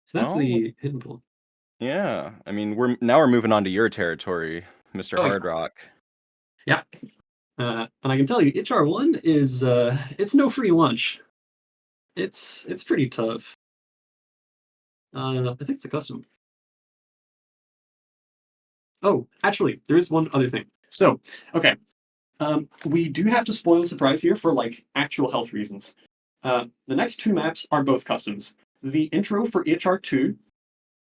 So that's the Hidden pool. Yeah, I mean, we're moving on to your territory, Mr. Hard Rock. Yeah. And I can tell you, HR1 is it's no free lunch. It's pretty tough. I think it's a custom. Oh, actually, there is one other thing. So, okay. We do have to spoil the surprise here for, like, actual health reasons. The next 2 maps are both customs. The intro for HR2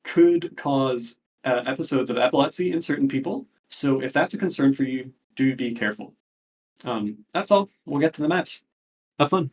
could cause episodes of epilepsy in certain people, so if that's a concern for you, do be careful. That's all. We'll get to the maps. Have fun.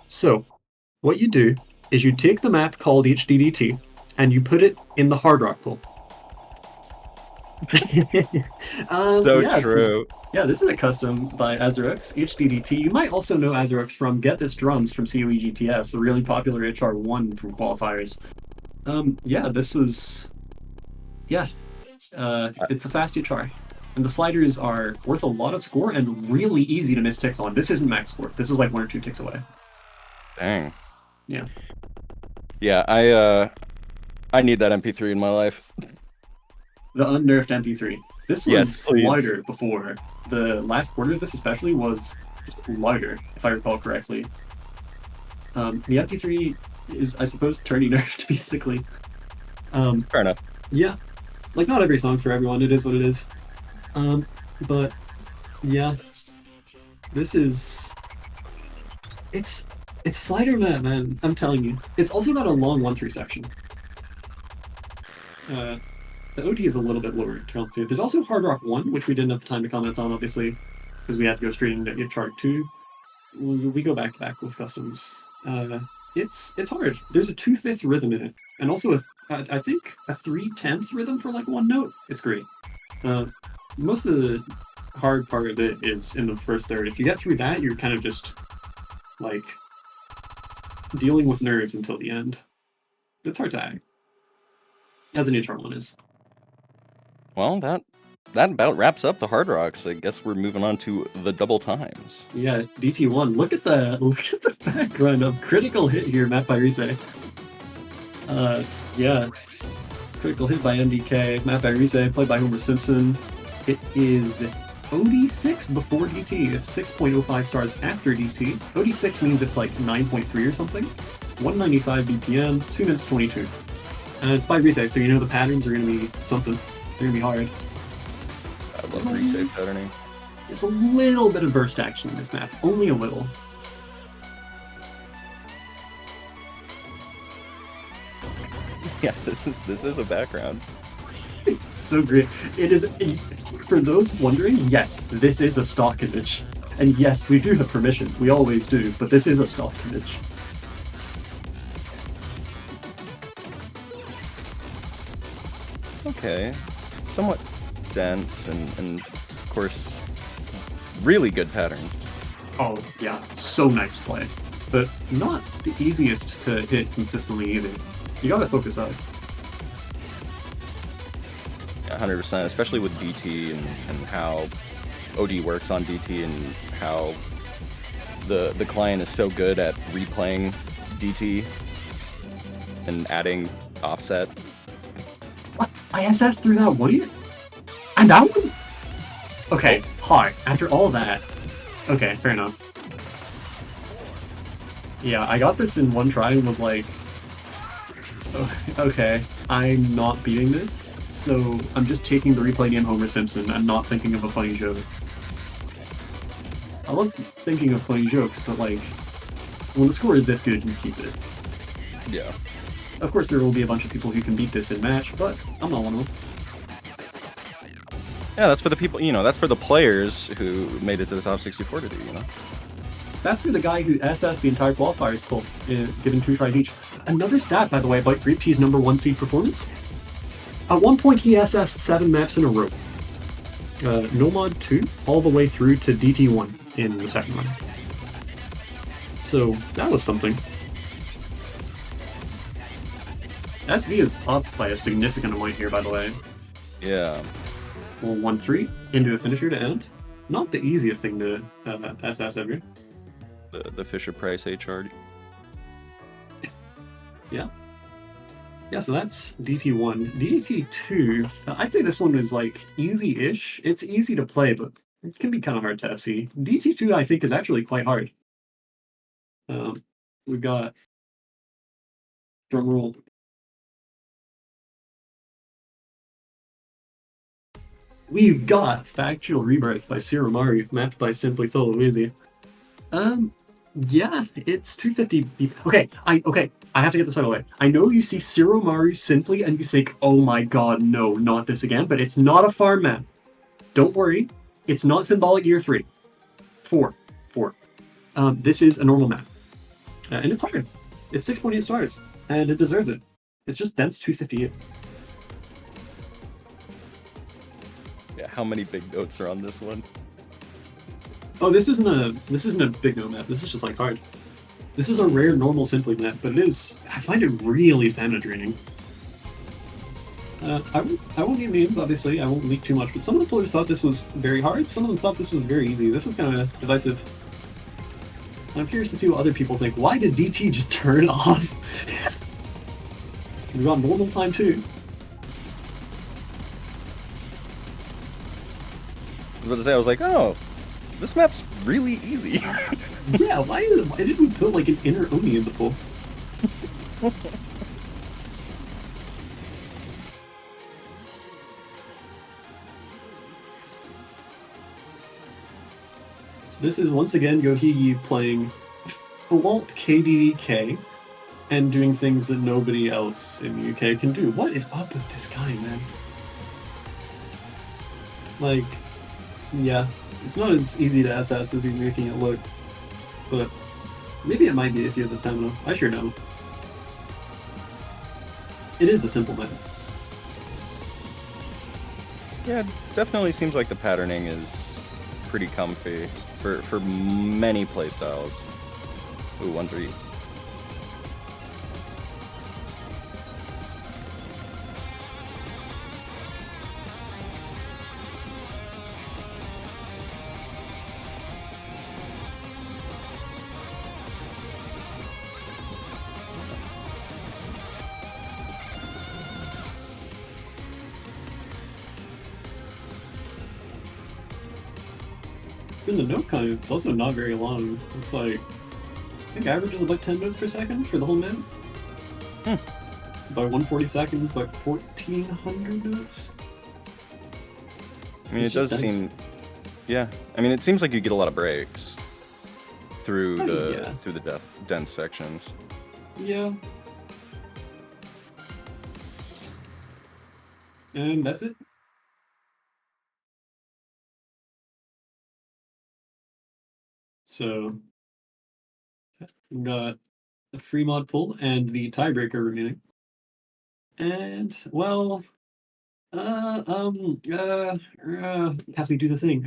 So, what you do is you take the map called HDDT and you put it in the hard rock pool. So yes. true. Yeah, this is a custom by Azurux, HDDT. You might also know Azurux from Get This Drums from EGTS, the really popular HR1 from Qualifiers. Yeah, this was... Yeah. It's the fast HR. And the sliders are worth a lot of score and really easy to miss ticks on. This isn't max score. This is like 1 or 2 ticks away. Dang. Yeah. Yeah, I need that MP3 in my life. The unnerfed MP3. This was Yes, please. lighter before. The last quarter of this especially was just lighter, if I recall correctly. The MP3 is, I suppose, turning nerfed, basically. Fair enough. Yeah. Like, not every song's for everyone, it is what it is. But, yeah. This is... It's slider map, man. I'm telling you. It's also got a long 1-3 section. The OD is a little bit lower, to too. There's also Hard Rock 1, which we didn't have time to comment on, obviously, because we had to go straight into Chart 2. We go back to back with customs. It's hard. There's a 2/5 rhythm in it, and also I think a 3/10 rhythm for like one note. It's great. Most of the hard part of it is in the first third. If you get through that, you're kind of just like dealing with nerves until the end. It's hard to act, as an HR1 is. Well, that about wraps up the Hard Rocks. I guess we're moving on to the double times. Yeah, DT1. Look at the background of Critical Hit here, Matt by Rise. Yeah. Critical Hit by MDK, Matt by Rise, played by Homer Simpson. It is OD6 before DT. It's 6.05 stars after DT. OD6 means it's like 9.3 or something. 195 BPM, 2 minutes 22. And it's by Rise, so you know the patterns are going to be something. They're going to be hard. I love resave patterning. There's a little bit of burst action in this map. Only a little. Yeah, this is a background. It's so great. It is, for those wondering, yes, this is a stock image. And yes, we do have permission. We always do, but this is a stock image. Okay. Somewhat dense and of course, really good patterns. Oh, yeah, so nice play. But not the easiest to hit consistently either. You gotta focus up. Yeah, 100%, especially with DT and how OD works on DT and how the client is so good at replaying DT and adding offset. What? I SS through that one? And that one? Okay, hi. After all that. Okay, fair enough. Yeah, I got this in one try and was like, oh, okay, I'm not beating this, so I'm just taking the replay game Homer Simpson and not thinking of a funny joke. I love thinking of funny jokes, but like, when the score is this good, you keep it. Yeah. Of course, there will be a bunch of people who can beat this in match, but I'm not one of them. Yeah, that's for the people, that's for the players who made it to the top 64 to do, That's for the guy who SS the entire qualifiers pool, given 2 tries each. Another stat, by the way, about Grape Tea's #1 seed performance. At one point, he SS'd 7 maps in a row. No mod 2, all the way through to DT1 in the second run. So, that was something. SV is up by a significant amount here, by the way. Yeah. Well, 1-3 into a finisher to end. Not the easiest thing to SS ever. The Fisher-Price HR. Yeah. Yeah, so that's DT1. DT2, I'd say this one is like easy-ish. It's easy to play, but it can be kind of hard to FC. DT2, I think, is actually quite hard. We've got drumroll. We've got Factual Rebirth by Siromaru, mapped by Simply Tholuizi. Yeah, it's 250. Okay, I have to get this out of the way. I know you see Siromaru Simply and you think, oh my god, no, not this again, but it's not a farm map. Don't worry, it's not Symbolic Gear 3. 4. This is a normal map. And it's hard. It's 6.8 stars, and it deserves it. It's just dense 258. Yeah, how many big notes are on this one? Oh, this isn't a big no map. This is just like hard. This is a rare normal Simply map, but it is. I find it really stamina draining. I won't name names, obviously. I won't leak too much, but some of the players thought this was very hard. Some of them thought this was very easy. This was kind of divisive. I'm curious to see what other people think. Why did DT just turn off? We got normal time too. I was about to say, I was like, oh, this map's really easy. Yeah, why did we put like an inner Oni in the pool? This is once again Yohigi playing Walt KDDK and doing things that nobody else in the UK can do. What is up with this guy, man? Like, yeah, it's not as easy to SS as he's making it look, but maybe it might be if you have the stamina. I sure don't. It is a simple map. Yeah, definitely seems like the patterning is pretty comfy for many playstyles. Ooh, 1-3. In the note count, it's also not very long. It's like, I think averages about 10 notes per second for the whole map. By 140 seconds, by 1400 notes. I mean, it does seem, yeah. I mean, it seems like you get a lot of breaks through the dense sections. Yeah. And that's it. So, we've got a free mod pool and the tiebreaker remaining. And, well, has me do the thing.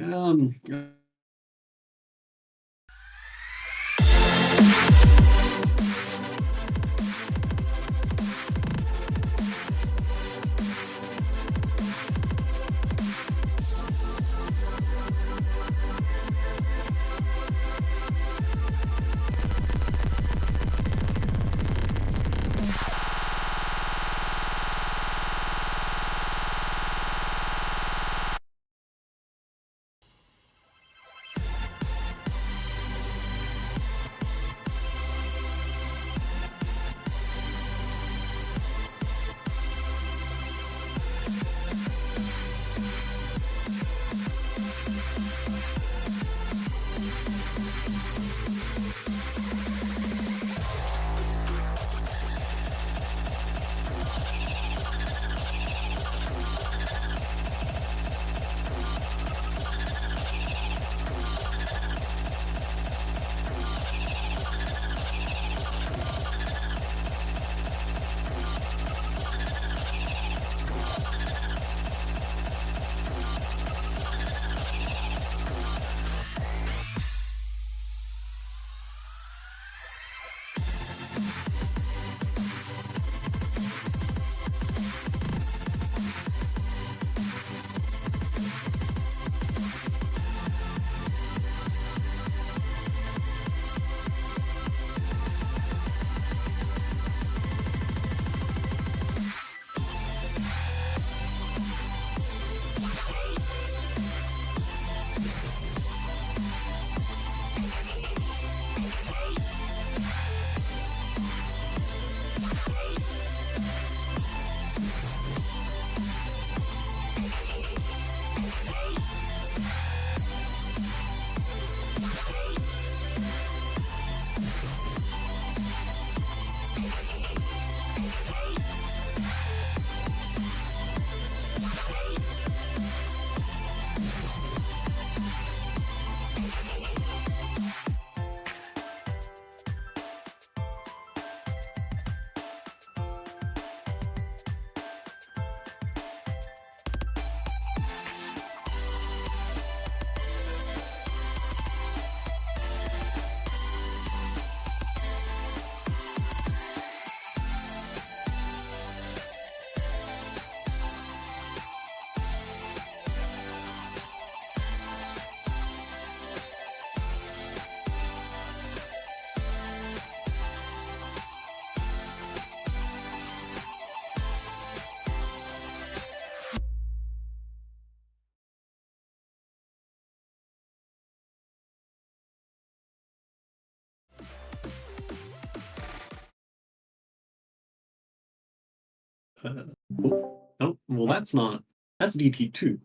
Oh, well, that's DT2.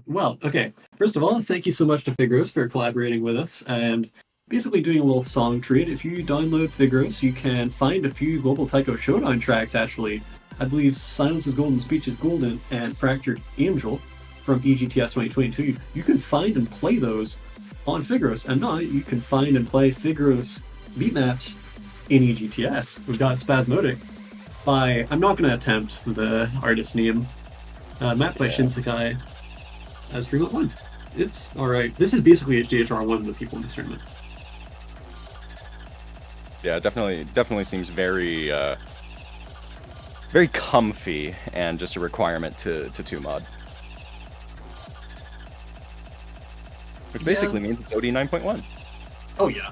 Well, okay. First of all, thank you so much to Figros for collaborating with us and basically doing a little song treat. If you download Figros, you can find a few Global Taiko Showdown tracks, actually. I believe Silence is Golden, Speech is Golden, and Fractured Angel from EGTS 2022. You can find and play those on Figros, and now you can find and play Figros beatmaps in EGTS. We've got Spasmodic by, I'm not going to attempt the artist name, Matt by Shinsekai as Fremont 1. It's alright. This is basically HDHR 1 of the people in this tournament. Yeah, it definitely seems very very comfy and just a requirement to 2-mod. Which basically means it's OD 9.1. Oh yeah.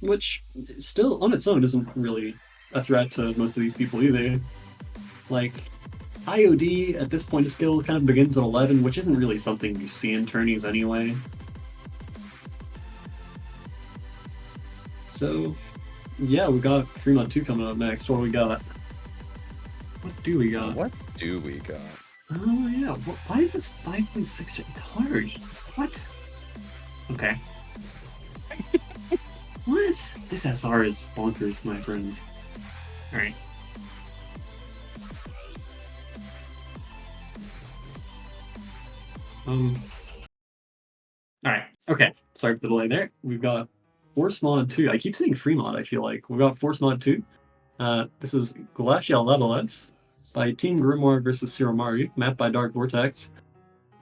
Which still on its own isn't really a threat to most of these people either. Like, IOD at this point of skill kind of begins at 11, which isn't really something you see in tourneys anyway. So, yeah, we got Fremont 2 coming up next. What do we got? What do we got? What do we got? Oh, yeah. Why is this 5.6? It's hard. What? Okay. What? This SR is bonkers, my friends. Alright. Alright, okay. Sorry for the delay there. We've got Force Mod 2. I keep saying Free Mod, I feel like. We've got Force Mod 2. This is Glacial Levelets by Team Grimoire versus Siromaru, mapped by Dark Vortex.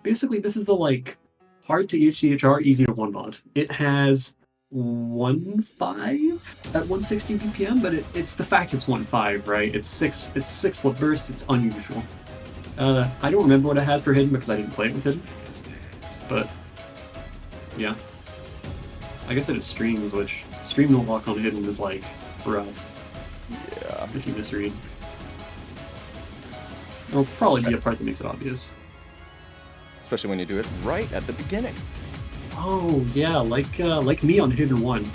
Basically, this is the, like, hard to HDHR, easy to 1 mod. It has 1.5 at 160 BPM, but it's the fact it's 1.5, right? It's 6 flip bursts, it's unusual. I don't remember what it has for Hidden because I didn't play it with Hidden. But, yeah. I guess it is streams, which stream no lock on Hidden is like rough. Yeah. If you misread. There'll probably be a part that makes it obvious. Especially when you do it right at the beginning. Oh yeah, like me on Hidden 1.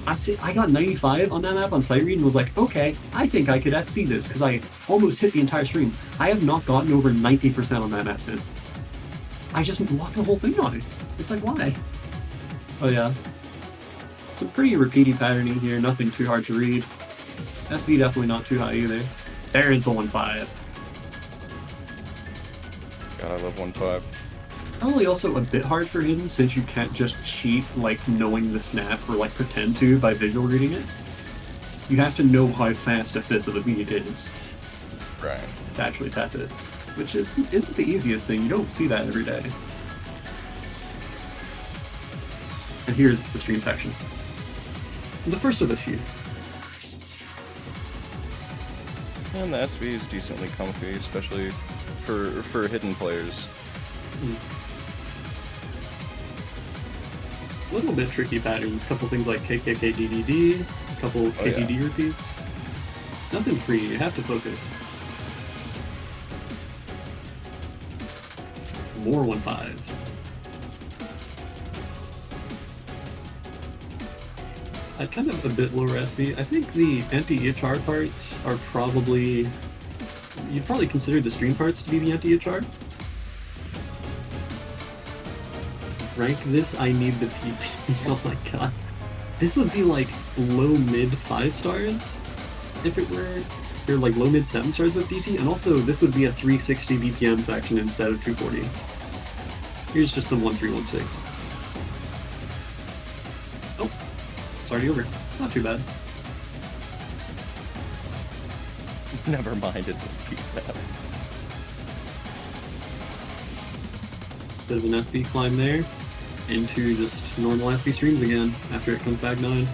I got 95 on that map on sight read and was like, okay, I think I could FC this because I almost hit the entire stream. I have not gotten over 90% on that map since. I just locked the whole thing on it. It's like, why? Oh yeah. Some pretty repeaty patterning here, nothing too hard to read. SV definitely not too high either. There is the 1.5. God, I love 1.5. Probably also a bit hard for Hidden since you can't just cheat like knowing the snap or like pretend to by visual reading it. You have to know how fast a fifth of the beat is. Right. To actually tap it. Which isn't the easiest thing, you don't see that every day. And here's the stream section. The first of the few. And the SV is decently comfy, especially for hidden players. A little bit tricky patterns, a couple things like KKK DDD, a couple KDD repeats. Nothing free, you have to focus. More 1.5. I'd kind of a bit lower SV. I think the anti-EHR parts are probably you'd probably consider the stream parts to be the anti-HR. Rank this, I need the PP. Oh my god. This would be like low-mid 5 stars if it were, or like low-mid 7 stars with DT, and also this would be a 360 BPM section instead of 240. Here's just some 1316. Oh, it's already over. Not too bad. Never mind, it's a speed map. Bit of an SP climb there into just normal SP streams again after it comes back 9.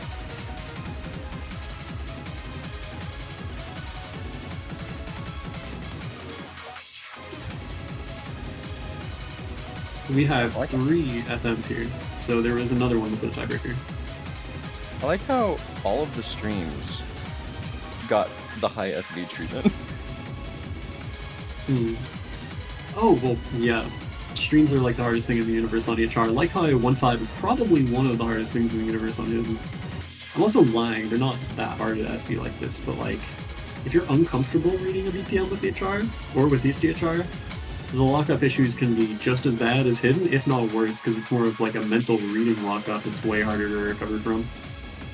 We have 3 FMs here, so there was another one to put a tiebreaker. I like how all of the streams got the high SV treatment. Oh, well, yeah. Streams are like the hardest thing in the universe on EHR. Like how 1.5 is probably one of the hardest things in the universe on it. I'm also lying, they're not that hard at SP like this, but like, if you're uncomfortable reading a BPM with EHR, or with EGTS, the lockup issues can be just as bad as hidden, if not worse, because it's more of like a mental reading lockup. It's way harder to recover from.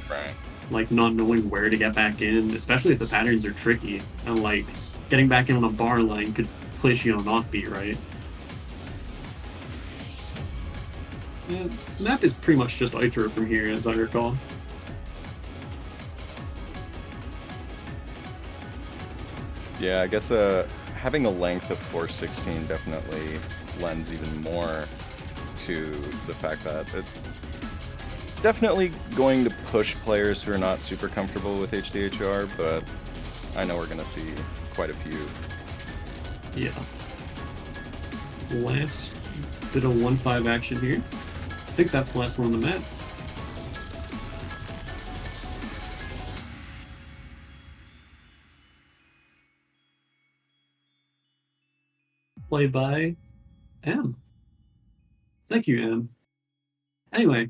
Right. Like not knowing where to get back in, especially if the patterns are tricky, and like getting back in on a bar line could place you on an offbeat, right? Yeah, map is pretty much just Itro from here, as I recall. Yeah, I guess having a length of 416 definitely lends even more to the fact that it's definitely going to push players who are not super comfortable with HDHR, but I know we're going to see quite a few. Yeah. Last bit of 1.5 action here. I think that's the last one on the map. Played by M. Thank you, M. Anyway,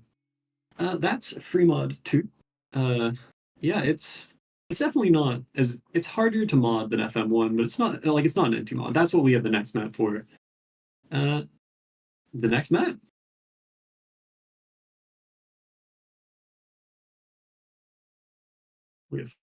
that's FreeMod 2. Yeah, it's definitely not as, it's harder to mod than FM1, but it's not like, it's not an anti-mod. That's what we have the next map for. The next map. We have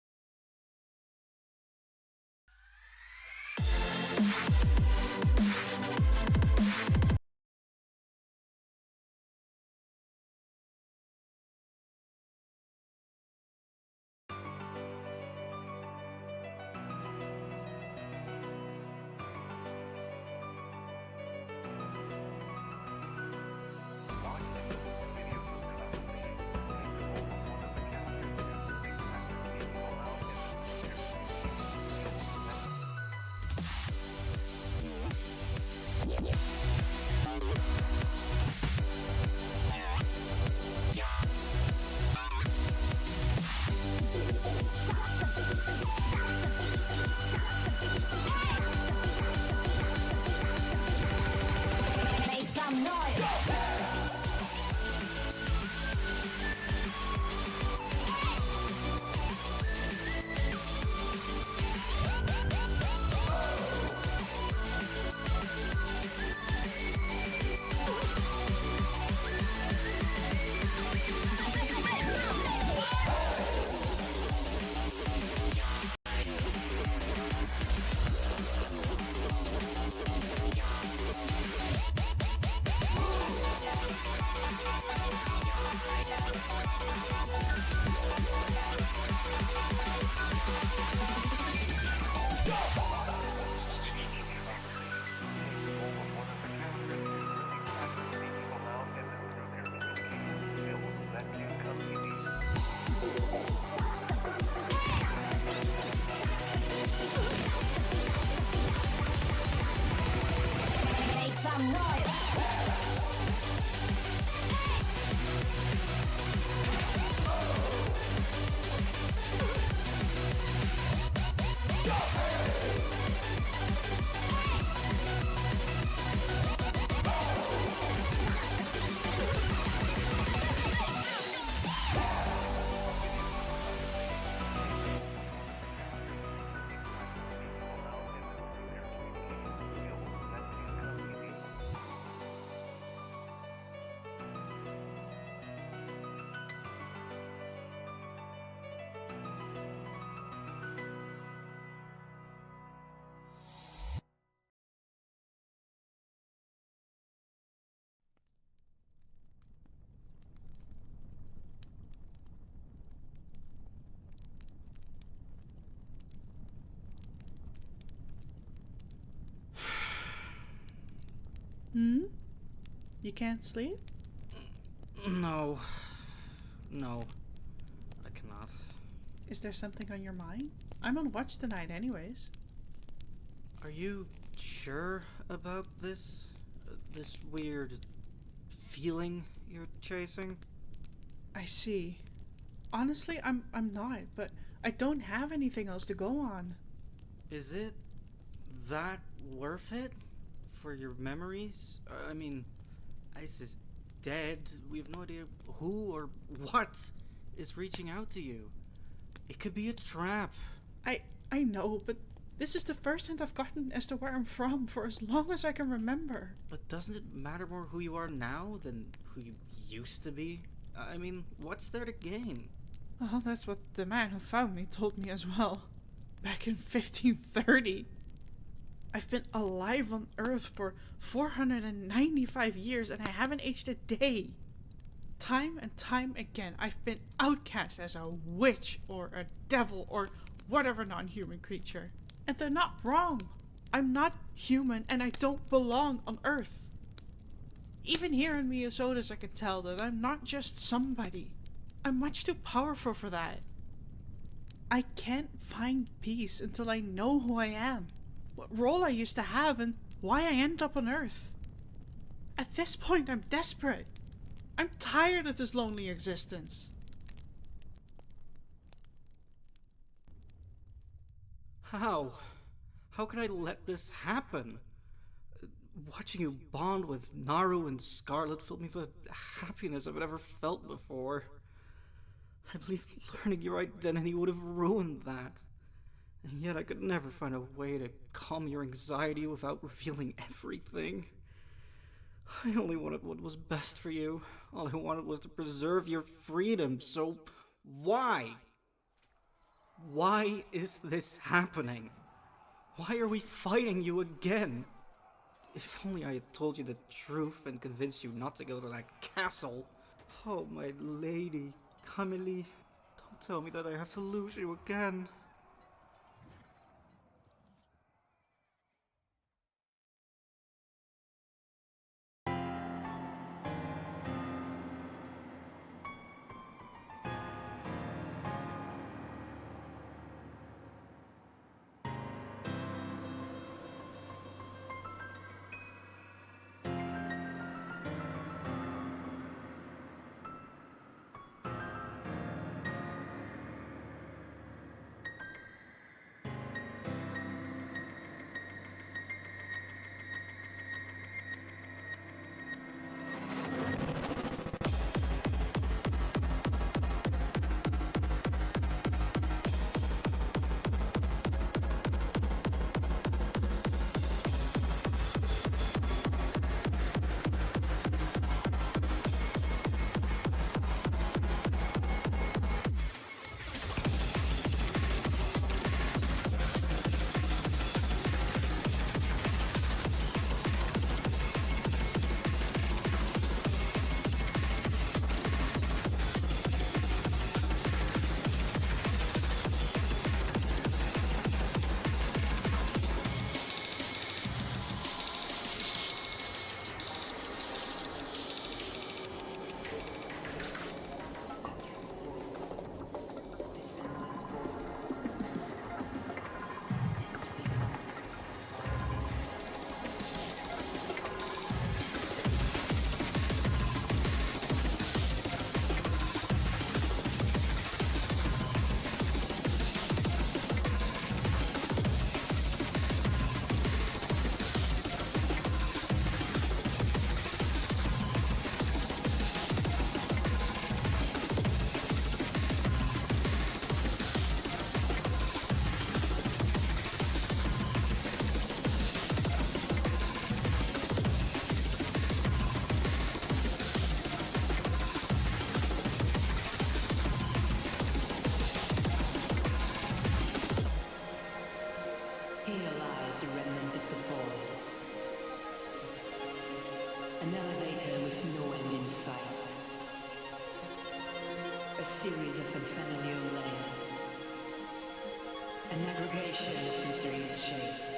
You can't sleep? No. No. I cannot. Is there something on your mind? I'm on watch tonight anyways. Are you sure about this? This weird feeling you're chasing? I see. Honestly, I'm not, but I don't have anything else to go on. Is it that worth it? For your memories? I mean, Ice is dead. We have no idea who or what is reaching out to you. It could be a trap. I know, but this is the first hint I've gotten as to where I'm from for as long as I can remember. But doesn't it matter more who you are now than who you used to be? I mean, what's there to gain? Well, that's what the man who found me told me as well. Back in 1530. I've been alive on Earth for 495 years and I haven't aged a day. Time and time again, I've been outcast as a witch or a devil or whatever non-human creature. And they're not wrong. I'm not human and I don't belong on Earth. Even here in Minnesota, I can tell that I'm not just somebody. I'm much too powerful for that. I can't find peace until I know who I am, what role I used to have, and why I end up on Earth. At this point, I'm desperate. I'm tired of this lonely existence. How? How could I let this happen? Watching you bond with Naru and Scarlet filled me with happiness I've never felt before. I believe learning your identity would have ruined that. And yet I could never find a way to calm your anxiety without revealing everything. I only wanted what was best for you. All I wanted was to preserve your freedom, so why? Why is this happening? Why are we fighting you again? If only I had told you the truth and convinced you not to go to that castle. Oh, my lady, Camille, don't tell me that I have to lose you again. Here lies the remnant of the void. An elevator with no end in sight. A series of unfamiliar layers. An aggregation of mysterious shapes.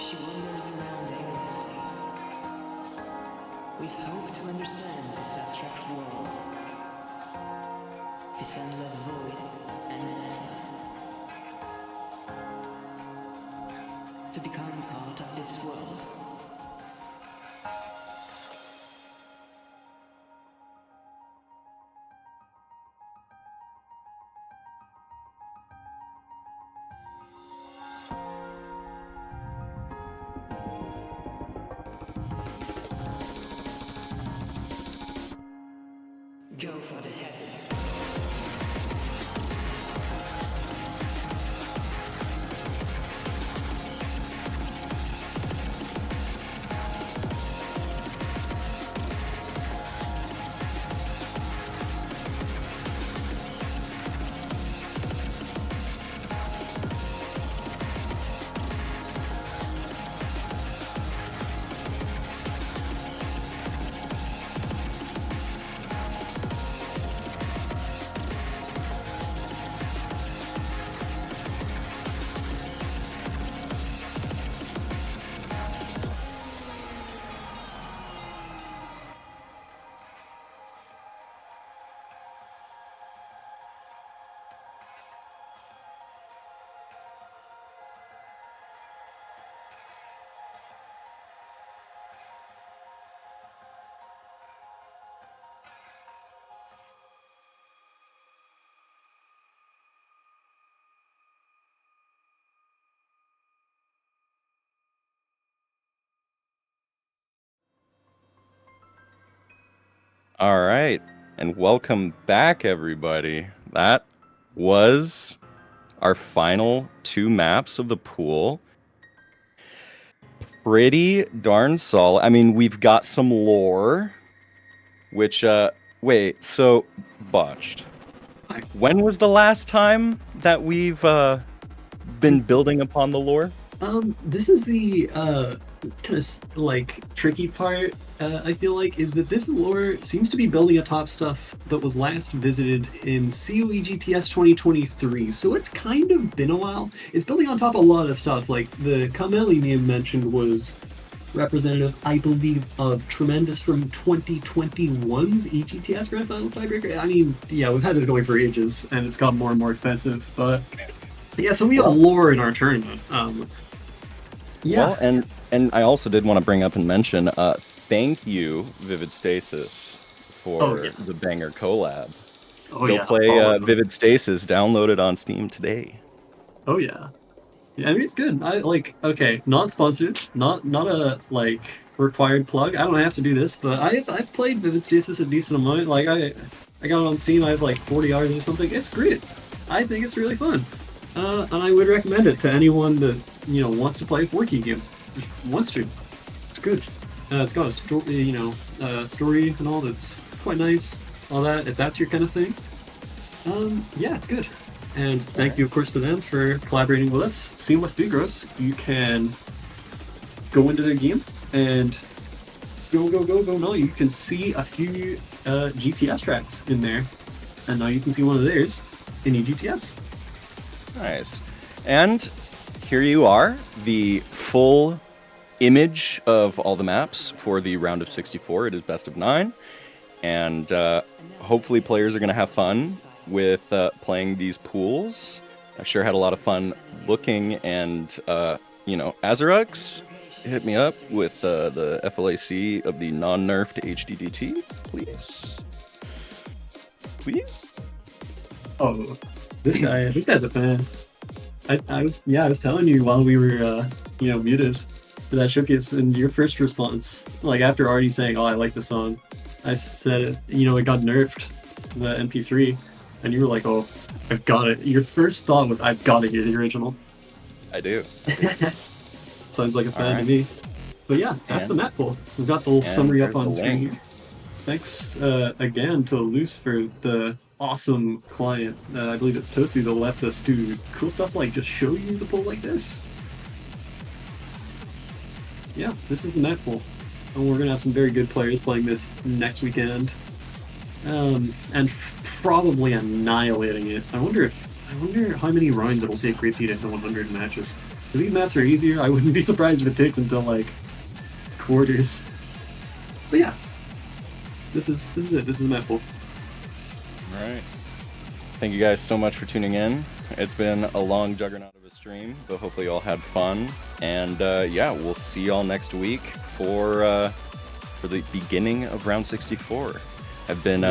She wanders around aimlessly. We've hoped to understand this abstract world. This endless void and endlessness. To become part of this world. Go for the head. All right, and welcome back, everybody. That was our final 2 maps of the pool. Pretty darn solid. I mean, we've got some lore, which, wait, so, Botched. Hi. When was the last time that we've, been building upon the lore? This is the kind of like tricky part. I feel like is that this lore seems to be building atop stuff that was last visited in CO EGTS 2023. So it's kind of been a while. It's building on top of a lot of stuff. Like the Kameli name mentioned was representative, I believe, of Tremendous from 2021's EGTS Grand Finals tiebreaker. I mean, yeah, we've had this going for ages, and it's gotten more and more expensive. But yeah, so we have lore in our tournament. Yeah. Well, and I also did want to bring up and mention, thank you, Vivid Stasis, for the banger collab. Go play Vivid Stasis, download it on Steam today. Oh yeah. Yeah, I mean it's good. I like not sponsored, not a like required plug. I don't have to do this, but I've played Vivid Stasis a decent amount. Like I got it on Steam, I have like 40 hours or something. It's great. I think it's really fun. And I would recommend it to anyone that, wants to play a 4-key game. Just wants to. It's good. It's got a story, story and all that's quite nice. All that, if that's your kind of thing. Yeah, it's good. And thank you, of course, to them for collaborating with us. Same with Bigros. You can go into their game and go. No, you can see a few GTS tracks in there. And now you can see one of theirs in EGTS. Nice. And here you are, the full image of all the maps for the round of 64. It is best of 9. And hopefully players are going to have fun with playing these pools. I sure had a lot of fun looking, and Azarux, hit me up with the FLAC of the non-nerfed HDDT, please. Please? Oh, this guy's a fan. I was telling you while we were muted for that showcase, and your first response, like after already saying, "Oh, I like the song," I said it got nerfed, the MP3, and you were like, "Oh, I've got it." Your first thought was, "I've got to hear the original." I do. Sounds like a fan to me. But yeah, that's the map pool. We've got the little summary up on screen here. Thanks again to Luce for the awesome client. I believe it's Tosu that lets us do cool stuff like just show you the pool like this. Yeah, this is the map pool. And we're gonna have some very good players playing this next weekend. And probably annihilating it. I wonder how many rounds it'll take Great P to hit 100 matches. Because these maps are easier. I wouldn't be surprised if it takes until like quarters. But yeah, this is it. This is Mappool. All right. Thank you guys so much for tuning in. It's been a long juggernaut of a stream, but hopefully you all had fun. And yeah, we'll see y'all next week for the beginning of round 64. I've been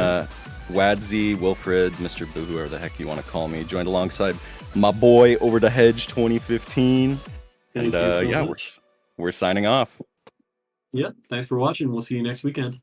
Wadzy, Wilfred, Mr. Boo, whoever the heck you want to call me, joined alongside my boy Over the Hedge 2015. Thank And you so yeah, much. we're signing off. Yep. Thanks for watching. We'll see you next weekend.